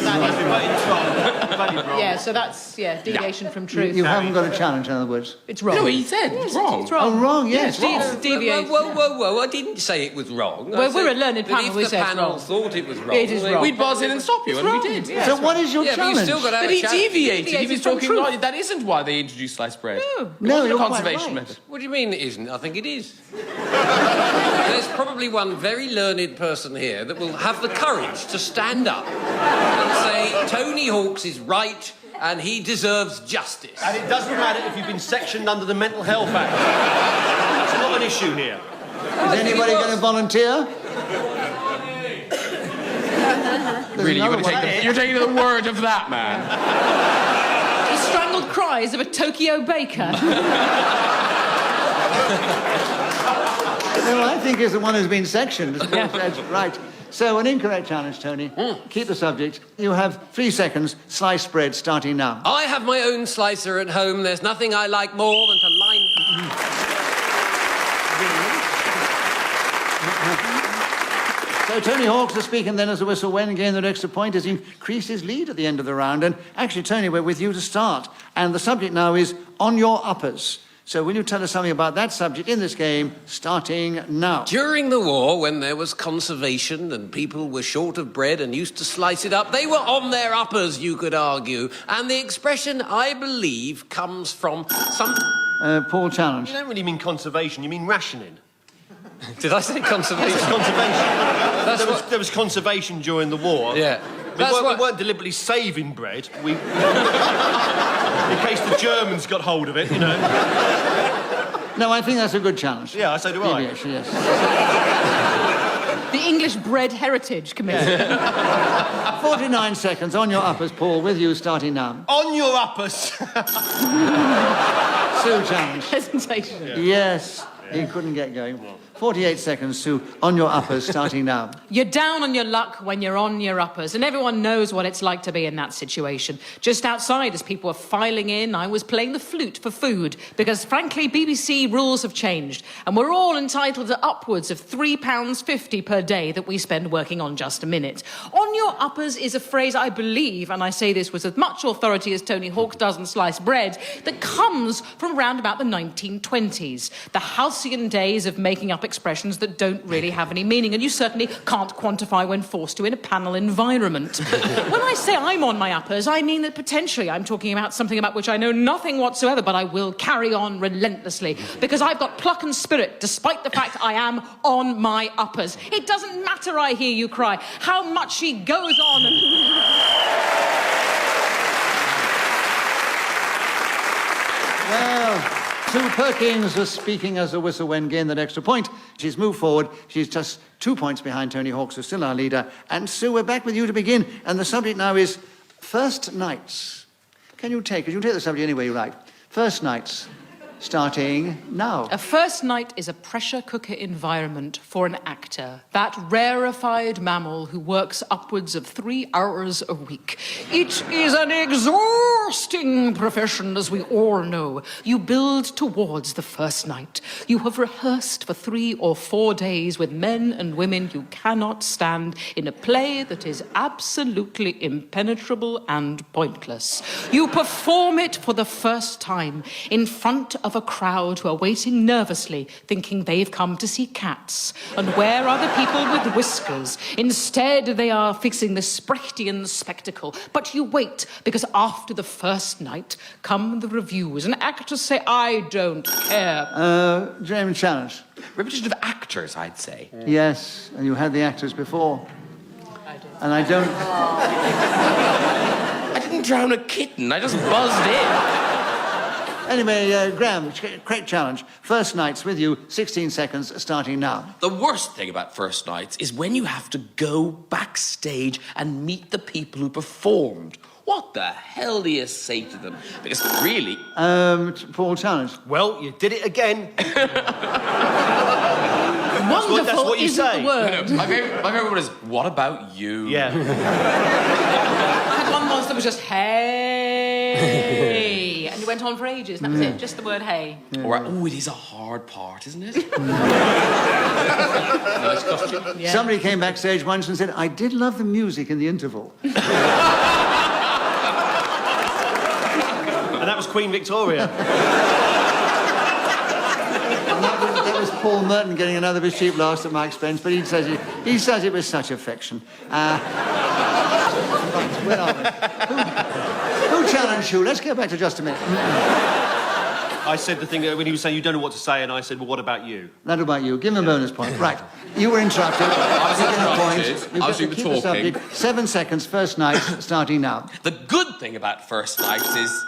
Bloody wrong. Yeah, so that's, deviation from truth. You haven't got a challenge, in other words. It's wrong. No, he said it's wrong. It's wrong. Oh, wrong, yes. It's deviation. Whoa, I didn't say it was wrong. Well, we're a learned But panel, we if the say it's panel wrong. thought it was wrong... It is wrong. We'd buzz in and stop you, and we did. Yeah. So what is your Yeah, but challenge? you've still got to have But a he challenge. deviated. He was from talking truth. right. That isn't why they introduced sliced bread. No, It you're wasn't a quite conservation right. method. What do you mean it isn't? I think it is. There's probably one very learned person here that will have the courage to stand up and say Tony Hawks is right and he deserves justice. And it doesn't matter if you've been sectioned under the Mental Health Act. That's not an issue here. Is anybody going to volunteer? Really, you're taking the word of that man. The strangled cries of a Tokyo baker. No, I think it's the one who's been sectioned. That's right. So, an incorrect challenge, Tony. Keep the subject. You have 3 seconds. Sliced bread starting now. I have my own slicer at home. There's nothing I like more than to line... So Tony Hawks is speaking then as the whistle when gain the extra point as he increased his lead at the end of the round. And actually, Tony, we're with you to start. And the subject now is on your uppers. So will you tell us something about that subject in this game, starting now? During the war, when there was conservation and people were short of bread and used to slice it up, they were on their uppers, you could argue. And the expression, I believe, comes from some... Paul Challenge. You don't really mean conservation, you mean rationing. Did I say conservation? Yes, conservation. There was conservation during the war. Yeah. We weren't deliberately saving bread. In case the Germans got hold of it, you know. No, I think that's a good challenge. Yeah, so do I. Deviation, yes. The English Bread Heritage Committee. 49 seconds on your uppers, Paul, with you starting now. On your uppers. Sue Challenge. Presentation. Yes, he couldn't get going. 48 seconds, Sue, on your uppers, starting now. You're down on your luck when you're on your uppers, and everyone knows what it's like to be in that situation. Just outside, as people were filing in, I was playing the flute for food, because, frankly, BBC rules have changed, and we're all entitled to upwards of £3.50 per day that we spend working on Just a Minute. On your uppers is a phrase I believe, and I say this with as much authority as Tony Hawks does in sliced bread, that comes from round about the 1920s. The halcyon days of making up expressions that don't really have any meaning, and you certainly can't quantify when forced to in a panel environment. When I say I'm on my uppers, I mean that potentially I'm talking about something about which I know nothing whatsoever, but I will carry on relentlessly, because I've got pluck and spirit, despite the fact I am on my uppers. It doesn't matter, I hear you cry, how much she goes on and... Well, Sue Perkins was speaking as a whistle when gained that extra point. She's moved forward. She's just 2 points behind Tony Hawks, who's still our leader. And Sue, we're back with you to begin. And the subject now is first nights. Can you take the subject any way you like. First nights, starting now. A first night is a pressure cooker environment for an actor, that rarefied mammal who works upwards of 3 hours a week. It is an exhausting profession, as we all know. You build towards the first night. You have rehearsed for 3 or 4 days with men and women you cannot stand in a play that is absolutely impenetrable and pointless. You perform it for the first time in front of a crowd who are waiting nervously, thinking they've come to see Cats. And where are the people with whiskers? Instead, they are fixing the Sprechtian spectacle. But you wait, because after the first night come the reviews, and actors say, I don't care. James Challenge. Repetition of actors, I'd say. Yes, and you had the actors before. And I don't... I didn't drown a kitten. I just buzzed in. Anyway, Graham, correct challenge. First nights with you, 16 seconds, starting now. The worst thing about first nights is when you have to go backstage and meet the people who performed. What the hell do you say to them? Because really... Paul Challenge. Well, you did it again. Wonderful that's what you isn't say. the word. No, my favourite one is, what about you? Yeah. I had one once that was just, hey. And went on for ages, and that was it, just the word hey. All right. Oh, it is a hard part, isn't it? Nice costume. Yeah. Somebody came backstage once and said, I did love the music in the interval. And that was Queen Victoria. That was Paul Merton getting another of his cheap laughs at my expense, but he says it with such affection. Right, where are we? Who challenged you? Let's go back to just a minute. I said the thing when he was saying you don't know what to say, and I said, well, what about you? That about you. Give him a bonus point. Right. You were interrupted. I was interrupted. I was doing the talking. 7 seconds, first night, starting now. The good thing about first nights is...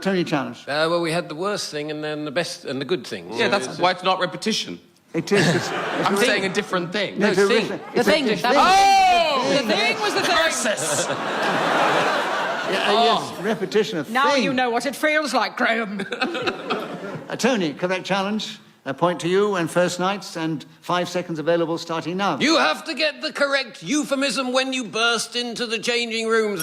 Tony challenge. Well, we had the worst thing and then the best and the good thing. Yeah, that's why it's not repetition. It is. I'm saying a different thing. No, thing. The thing. The thing was the thing. Versus. Yes, repetition of Now thing. you know what it feels like, Graham. Tony, correct challenge. A point to you and first nights and 5 seconds available starting now. You have to get the correct euphemism when you burst into the changing rooms.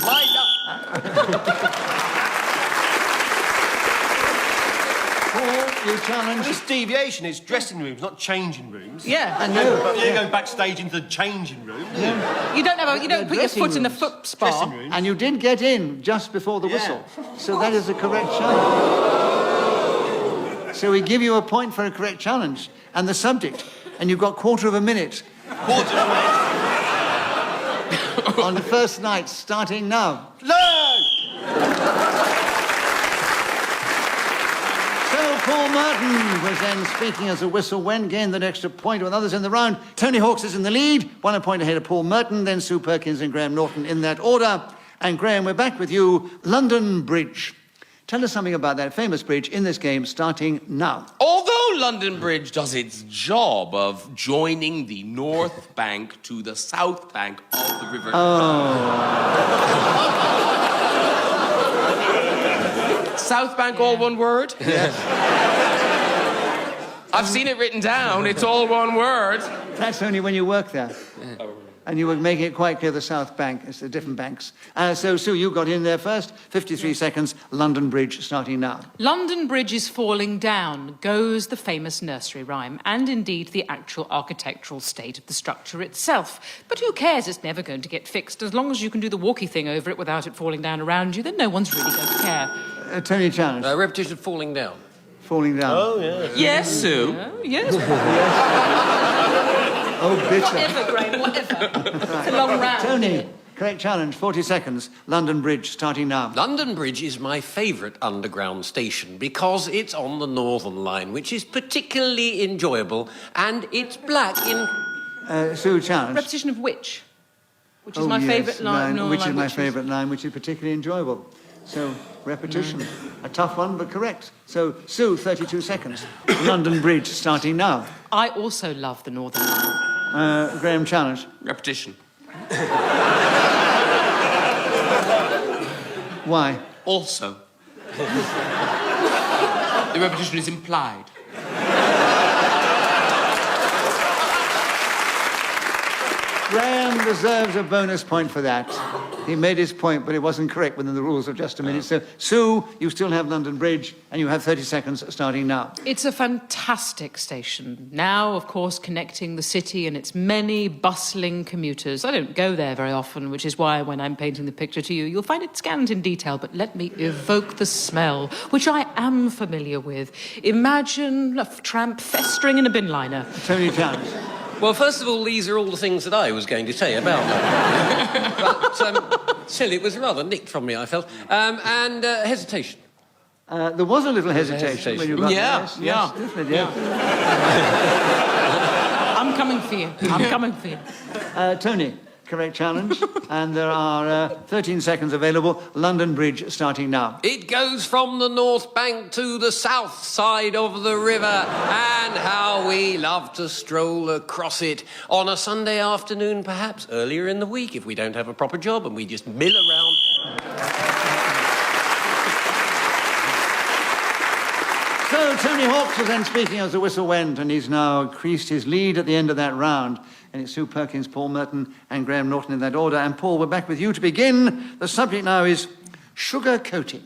Paul, you challenge. This deviation is dressing rooms, not changing rooms. Yeah. I know. But you go backstage into the changing room. Yeah. You don't put your foot in the foot spa. Dressing rooms. And you did get in just before the whistle. So that is the correct challenge. So we give you a point for a correct challenge and the subject. And you've got quarter of a minute. Quarter of a minute. On the first night, starting now. Learn! So Paul Merton was then speaking as the whistle went, gained an extra point with others in the round. Tony Hawks is in the lead, 1 point ahead of Paul Merton, then Sue Perkins and Graham Norton in that order. And Graham, we're back with you. London Bridge. Tell us something about that famous bridge in this game, starting now. Although London Bridge does its job of joining the north bank to the south bank of the river... South bank, all one word? Yes. I've seen it written down. It's all one word. That's only when you work there. And you were making it quite clear the South Bank. It's the different banks. So, Sue, you got in there first. 53 seconds. London Bridge starting now. London Bridge is falling down, goes the famous nursery rhyme, and indeed the actual architectural state of the structure itself. But who cares? It's never going to get fixed. As long as you can do the walkie thing over it without it falling down around you, then no one's really going to care. Tony challenge. Repetition of falling down. Falling down. Oh, yeah. Yes, Sue. Yes. Oh, bitter. Whatever, Graham, whatever. It's a long round. Tony, correct challenge, 40 seconds. London Bridge, starting now. London Bridge is my favourite underground station because it's on the Northern Line, which is particularly enjoyable, and it's black in... Sue, challenge. Repetition of which? Which is my favourite line. Which is my favourite line, which is particularly enjoyable. So, repetition. A tough one, but correct. So, Sue, 32 seconds. London Bridge, starting now. I also love the Northern Line. Graham, challenge. Repetition. Why? Also. The repetition is implied. Graham deserves a bonus point for that. He made his point, but it wasn't correct within the rules of just a minute. So, Sue, you still have London Bridge, and you have 30 seconds starting now. It's a fantastic station. Now, of course, connecting the city and its many bustling commuters. I don't go there very often, which is why when I'm painting the picture to you, you'll find it scanned in detail, but let me evoke the smell, which I am familiar with. Imagine a tramp festering in a bin liner. Tony challenge. Well, first of all, these are all the things that I was going to say about that. But, still, it was rather nicked from me, I felt. And hesitation. There was a little hesitation when you got Yeah. I'm coming for you. I'm coming for you. Tony, correct challenge. And there are 13 seconds available. London Bridge starting now. It goes from the north bank to the south side of the river, and how we love to stroll across it on a Sunday afternoon, perhaps earlier in the week, if we don't have a proper job and we just mill around. So Tony Hawks was then speaking as the whistle went, and he's now increased his lead at the end of that round. And it's Sue Perkins, Paul Merton, and Graham Norton in that order. And Paul, we're back with you to begin. The subject now is sugar coating.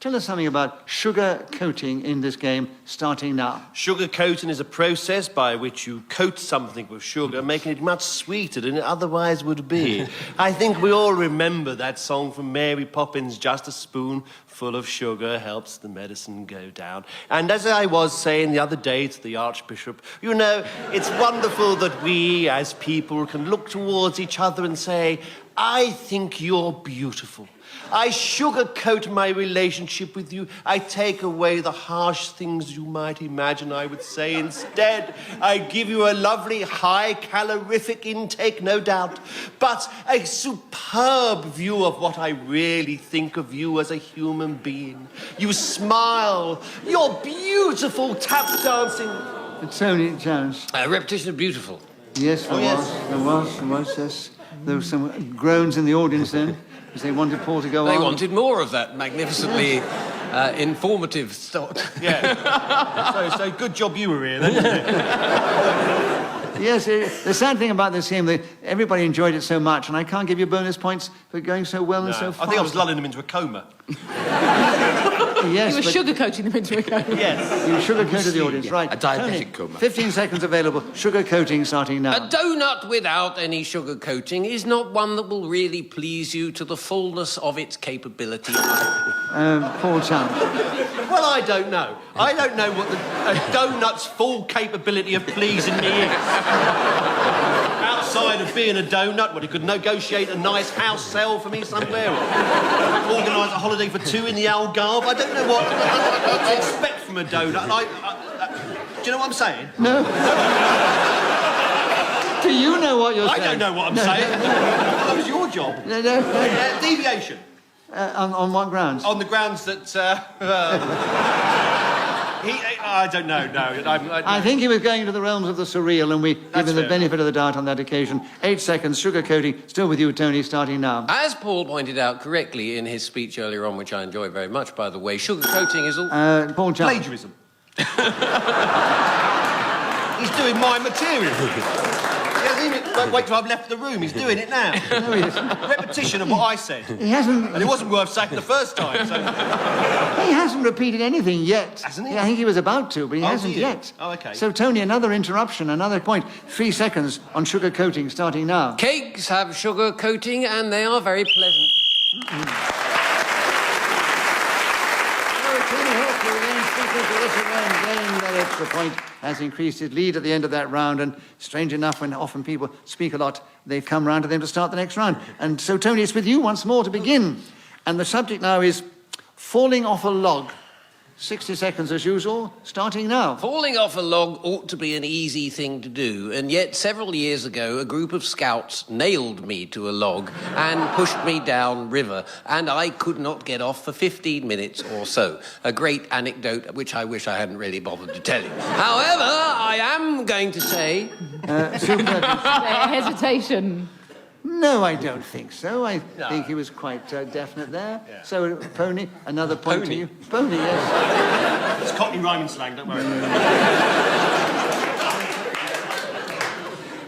Tell us something about sugar coating in this game, starting now. Sugar coating is a process by which you coat something with sugar, making it much sweeter than it otherwise would be. I think we all remember that song from Mary Poppins, just a spoonful of sugar helps the medicine go down. And as I was saying the other day to the Archbishop, you know, it's wonderful that we as people can look towards each other and say, I think you're beautiful. I sugarcoat my relationship with you. I take away the harsh things you might imagine I would say. Instead, I give you a lovely high calorific intake, no doubt, but a superb view of what I really think of you as a human being. You smile. You're beautiful tap dancing. Tony Jones. Repetition of beautiful. Yes, there was, yes. There were some groans in the audience then, because they wanted Paul to go on. They wanted more of that magnificently informative thought. Yeah. So good job you were here, then. Yes, the sad thing about this game, everybody enjoyed it so much, and I can't give you bonus points for going so well and so fast. I think I was lulling them into a coma. Yes, You were sugarcoating them into a coma. Yes. You sugarcoated the audience, right. A diabetic Tony, coma. 15 seconds available. Sugarcoating starting now. A donut without any sugar coating is not one that will really please you to the fullness of its capability. Paul Chant. Well, I don't know. I don't know what a donut's full capability of pleasing me is. Outside of being a donut, well, he could negotiate a nice house sale for me somewhere, or organise a holiday for two in the Algarve. I don't know what to expect from a donut. Do you know what I'm saying? No. Do you know what you're saying? I don't know what I'm saying. That was your job. No. Deviation. On what grounds? On the grounds that... I don't know, no. I think he was going into the realms of the surreal, and we give him the benefit of the doubt on that occasion. 8 seconds, sugarcoating. Still with you, Tony, starting now. As Paul pointed out correctly in his speech earlier on, which I enjoy very much, by the way, sugar coating is all... Paul Chant. Plagiarism. He's doing my material. Don't wait till I've left the room. He's doing it now. No, he isn't. Repetition of what I said. He hasn't... And it wasn't worth saying the first time, so... He hasn't repeated anything yet. Hasn't he? Yeah, I think he was about to, but he hasn't dear. yet. Oh, OK. So, Tony, another interruption, another point. 3 seconds on sugarcoating, starting now. Cakes have sugar coating, and they are very pleasant. That extra point has increased his lead at the end of that round, and strange enough, when often people speak a lot, they've come round to them to start the next round. And so, Tony, it's with you once more to begin. And the subject now is falling off a log. 60 seconds as usual, starting now. Falling off a log ought to be an easy thing to do, and yet several years ago a group of scouts nailed me to a log and pushed me down river, and I could not get off for 15 minutes or so. A great anecdote which I wish I hadn't really bothered to tell you. However, I am going to say... Hesitation. No, I don't think so. I think he was quite definite there. Yeah. So, Pony, another point to you. Pony, yes. It's Cockney rhyming slang, don't worry.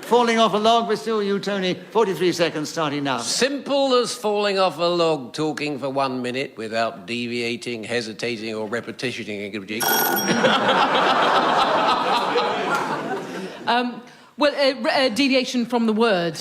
Falling off a log, but still you, Tony. 43 seconds, starting now. Simple as falling off a log, talking for 1 minute without deviating, hesitating, or repetitioning a jig. Well, deviation from the word,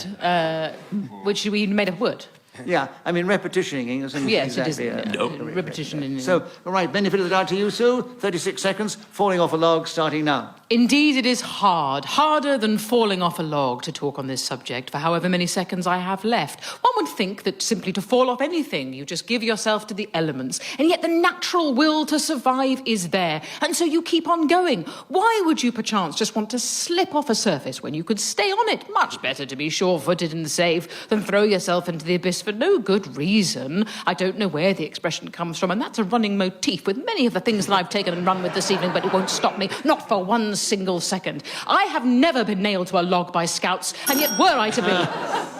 which we made of wood. Yeah, I mean, repetitioning isn't yes, exactly... it is. Repetition. So, all right, benefit of the doubt to you, Sue. 36 seconds, falling off a log, starting now. Indeed, it is hard. Harder than falling off a log to talk on this subject for however many seconds I have left. One would think that simply to fall off anything, you just give yourself to the elements. And yet the natural will to survive is there. And so you keep on going. Why would you perchance just want to slip off a surface when you could stay on it? Much better to be sure-footed and safe than throw yourself into the abyss for no good reason. I don't know where the expression comes from, and that's a running motif with many of the things that I've taken and run with this evening, but it won't stop me, not for 1 single second. I have never been nailed to a log by scouts, and yet were I to be...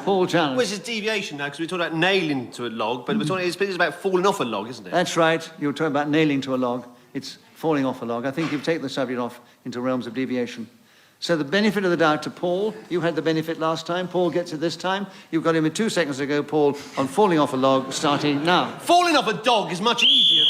Paul Challenge. Well, this is deviation now, because we're talking about nailing to a log, but it's about falling off a log, isn't it? That's right. You were talking about nailing to a log. It's falling off a log. I think you've taken the subject off into realms of deviation. So the benefit of the doubt to Paul. You had the benefit last time. Paul gets it this time. You've got him in 2 seconds ago, Paul, on falling off a log, starting now. Falling off a dog is much easier.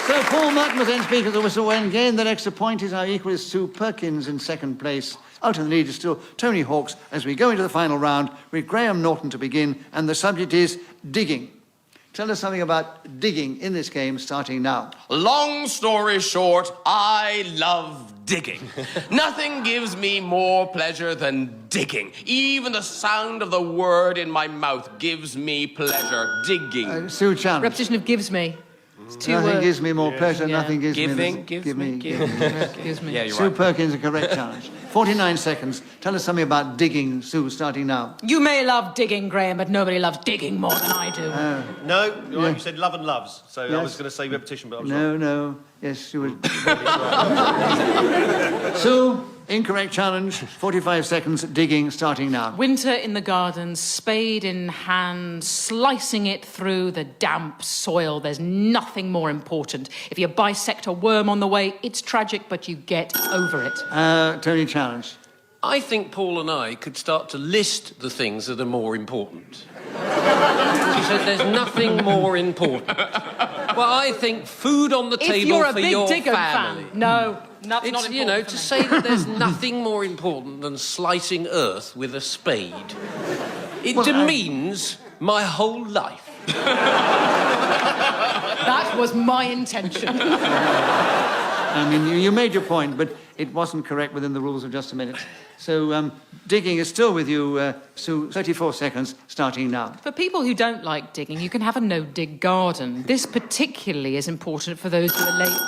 So Paul Merton was then speaker of the whistle when gained that extra point is now equal is Sue Perkins in second place. Out in the lead is still Tony Hawks as we go into the final round with Graham Norton to begin, and the subject is digging. Tell us something about digging in this game, starting now. Long story short, I love digging. Nothing gives me more pleasure than digging. Even the sound of the word in my mouth gives me pleasure. Digging. Sue Chan. Repetition of gives me. Nothing gives me more pleasure, nothing gives Giving, me... gives Give me. Gives me. Yeah, you're Sue right. Perkins, a correct challenge. 49 seconds. Tell us something about digging, Sue, starting now. You may love digging, Graham, but nobody loves digging more than I do. No, you're right, you said love and loves. So I was going to say repetition, but I was wrong. No. Yes, you were... Sue, incorrect challenge. 45 seconds, digging, starting now. Winter in the garden, spade in hand, slicing it through the damp soil. There's nothing more important. If you bisect a worm on the way, it's tragic, but you get over it. Tony, challenge. I think Paul and I could start to list the things that are more important. She said there's nothing more important. Well, I think food on the table for your If you're a big Digger family. fan, no, that's not It's, important you know, for to me. say that there's nothing more important than slicing earth with a spade. It demeans my whole life. That was my intention. I mean, you made your point, but it wasn't correct within the rules of just a minute. So digging is still with you, Sue. 34 seconds, starting now. For people who don't like digging, you can have a no-dig garden. This particularly is important for those who are late.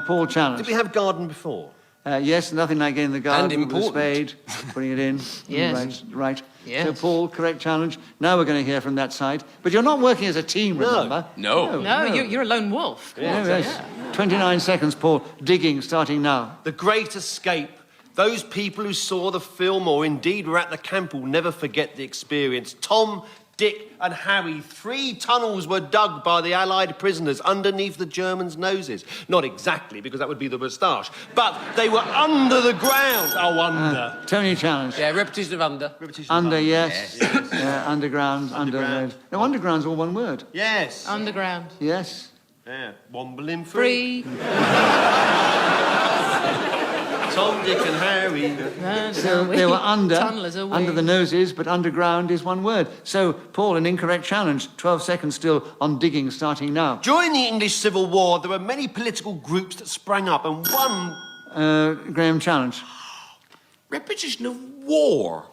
Paul, challenge. Did we have garden before? Yes, nothing like getting the garden with a important. spade, putting it in. Yes. Right. Yes. So, Paul, correct challenge. Now we're going to hear from that side. But you're not working as a team, remember? No. No, you're a lone wolf. Yes. 29 seconds, Paul. Digging, starting now. The Great Escape. Those people who saw the film or indeed were at the camp will never forget the experience. Tom, Dick and Harry, 3 tunnels were dug by the Allied prisoners underneath the Germans' noses. Not exactly, because that would be the moustache, but they were under the ground. Oh, under. Tony, challenge. Yeah, repetition of under. Under, yes. Underground, underground. No, underground's all one word. Yes. Underground. Yes. Yeah, wombling free. Free. Tom, Dick and Harry. So they were under Tunnelers the noses, but underground is one word. So, Paul, an incorrect challenge. 12 seconds still on digging, starting now. During the English Civil War, there were many political groups that sprang up, and one... Graham, challenge. Repetition of war.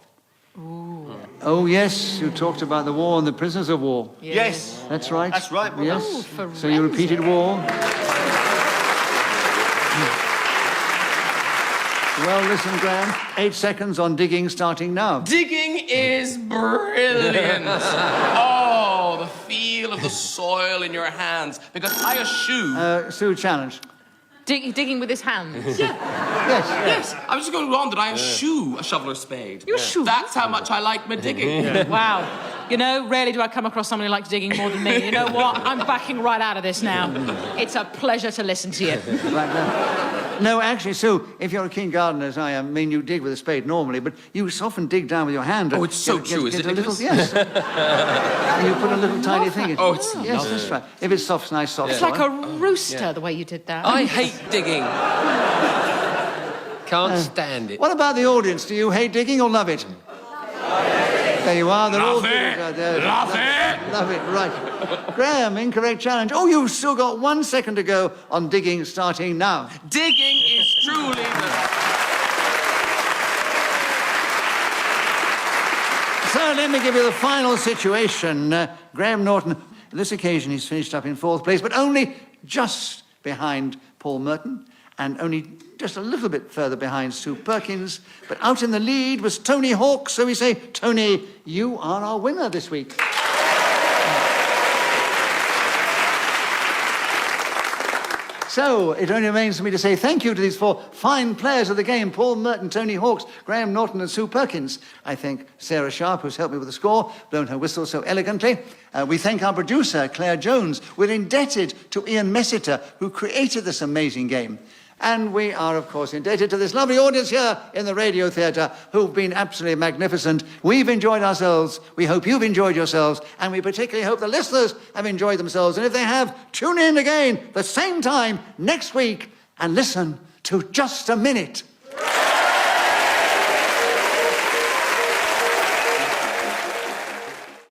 Oh, yes, you talked about the war and the prisoners of war. Yes. That's right. That's right. Well, yes. So you repeated war. Well, listen, Graham. 8 seconds on digging, starting now. Digging is brilliant. Oh, the feel of the soil in your hands. Because I eschew... Sue, challenge. Digging with his hands. Yeah. Yes. I was just going on that I eschew a shovel or spade. You eschew? That's how much I like my digging. Wow. You know, rarely do I come across someone who likes digging more than me. You know what? I'm backing right out of this now. It's a pleasure to listen to you. Right now. No, actually, Sue, if you're a keen gardener, as I am, I mean, you dig with a spade normally, but you often dig down with your hand. Oh, it's so true, is it, Nicholas? Yes. And you put a little tiny thing in. Oh, it's yes, that's right. If it's soft, nice soft It's soil. like a rooster, the way you did that. I hate digging. Can't stand it. What about the audience? Do you hate digging or love it? There you are. They're all Love it. Love it. Love it, right. Graham, incorrect challenge. Oh, you've still got 1 second to go on digging, starting now. Digging is truly the... So let me give you the final situation. Graham Norton, on this occasion, he's finished up in 4th place, but only just behind Paul Merton, and only just a little bit further behind Sue Perkins. But out in the lead was Tony Hawk, so we say, Tony, you are our winner this week. So it only remains for me to say thank you to these 4 fine players of the game: Paul Merton, Tony Hawks, Graham Norton and Sue Perkins. I thank Sarah Sharp, who's helped me with the score, blown her whistle so elegantly. We thank our producer, Claire Jones. We're indebted to Ian Messiter, who created this amazing game. And we are, of course, indebted to this lovely audience here in the Radio Theatre, who've been absolutely magnificent. We've enjoyed ourselves. We hope you've enjoyed yourselves. And we particularly hope the listeners have enjoyed themselves. And if they have, tune in again the same time next week and listen to Just a Minute.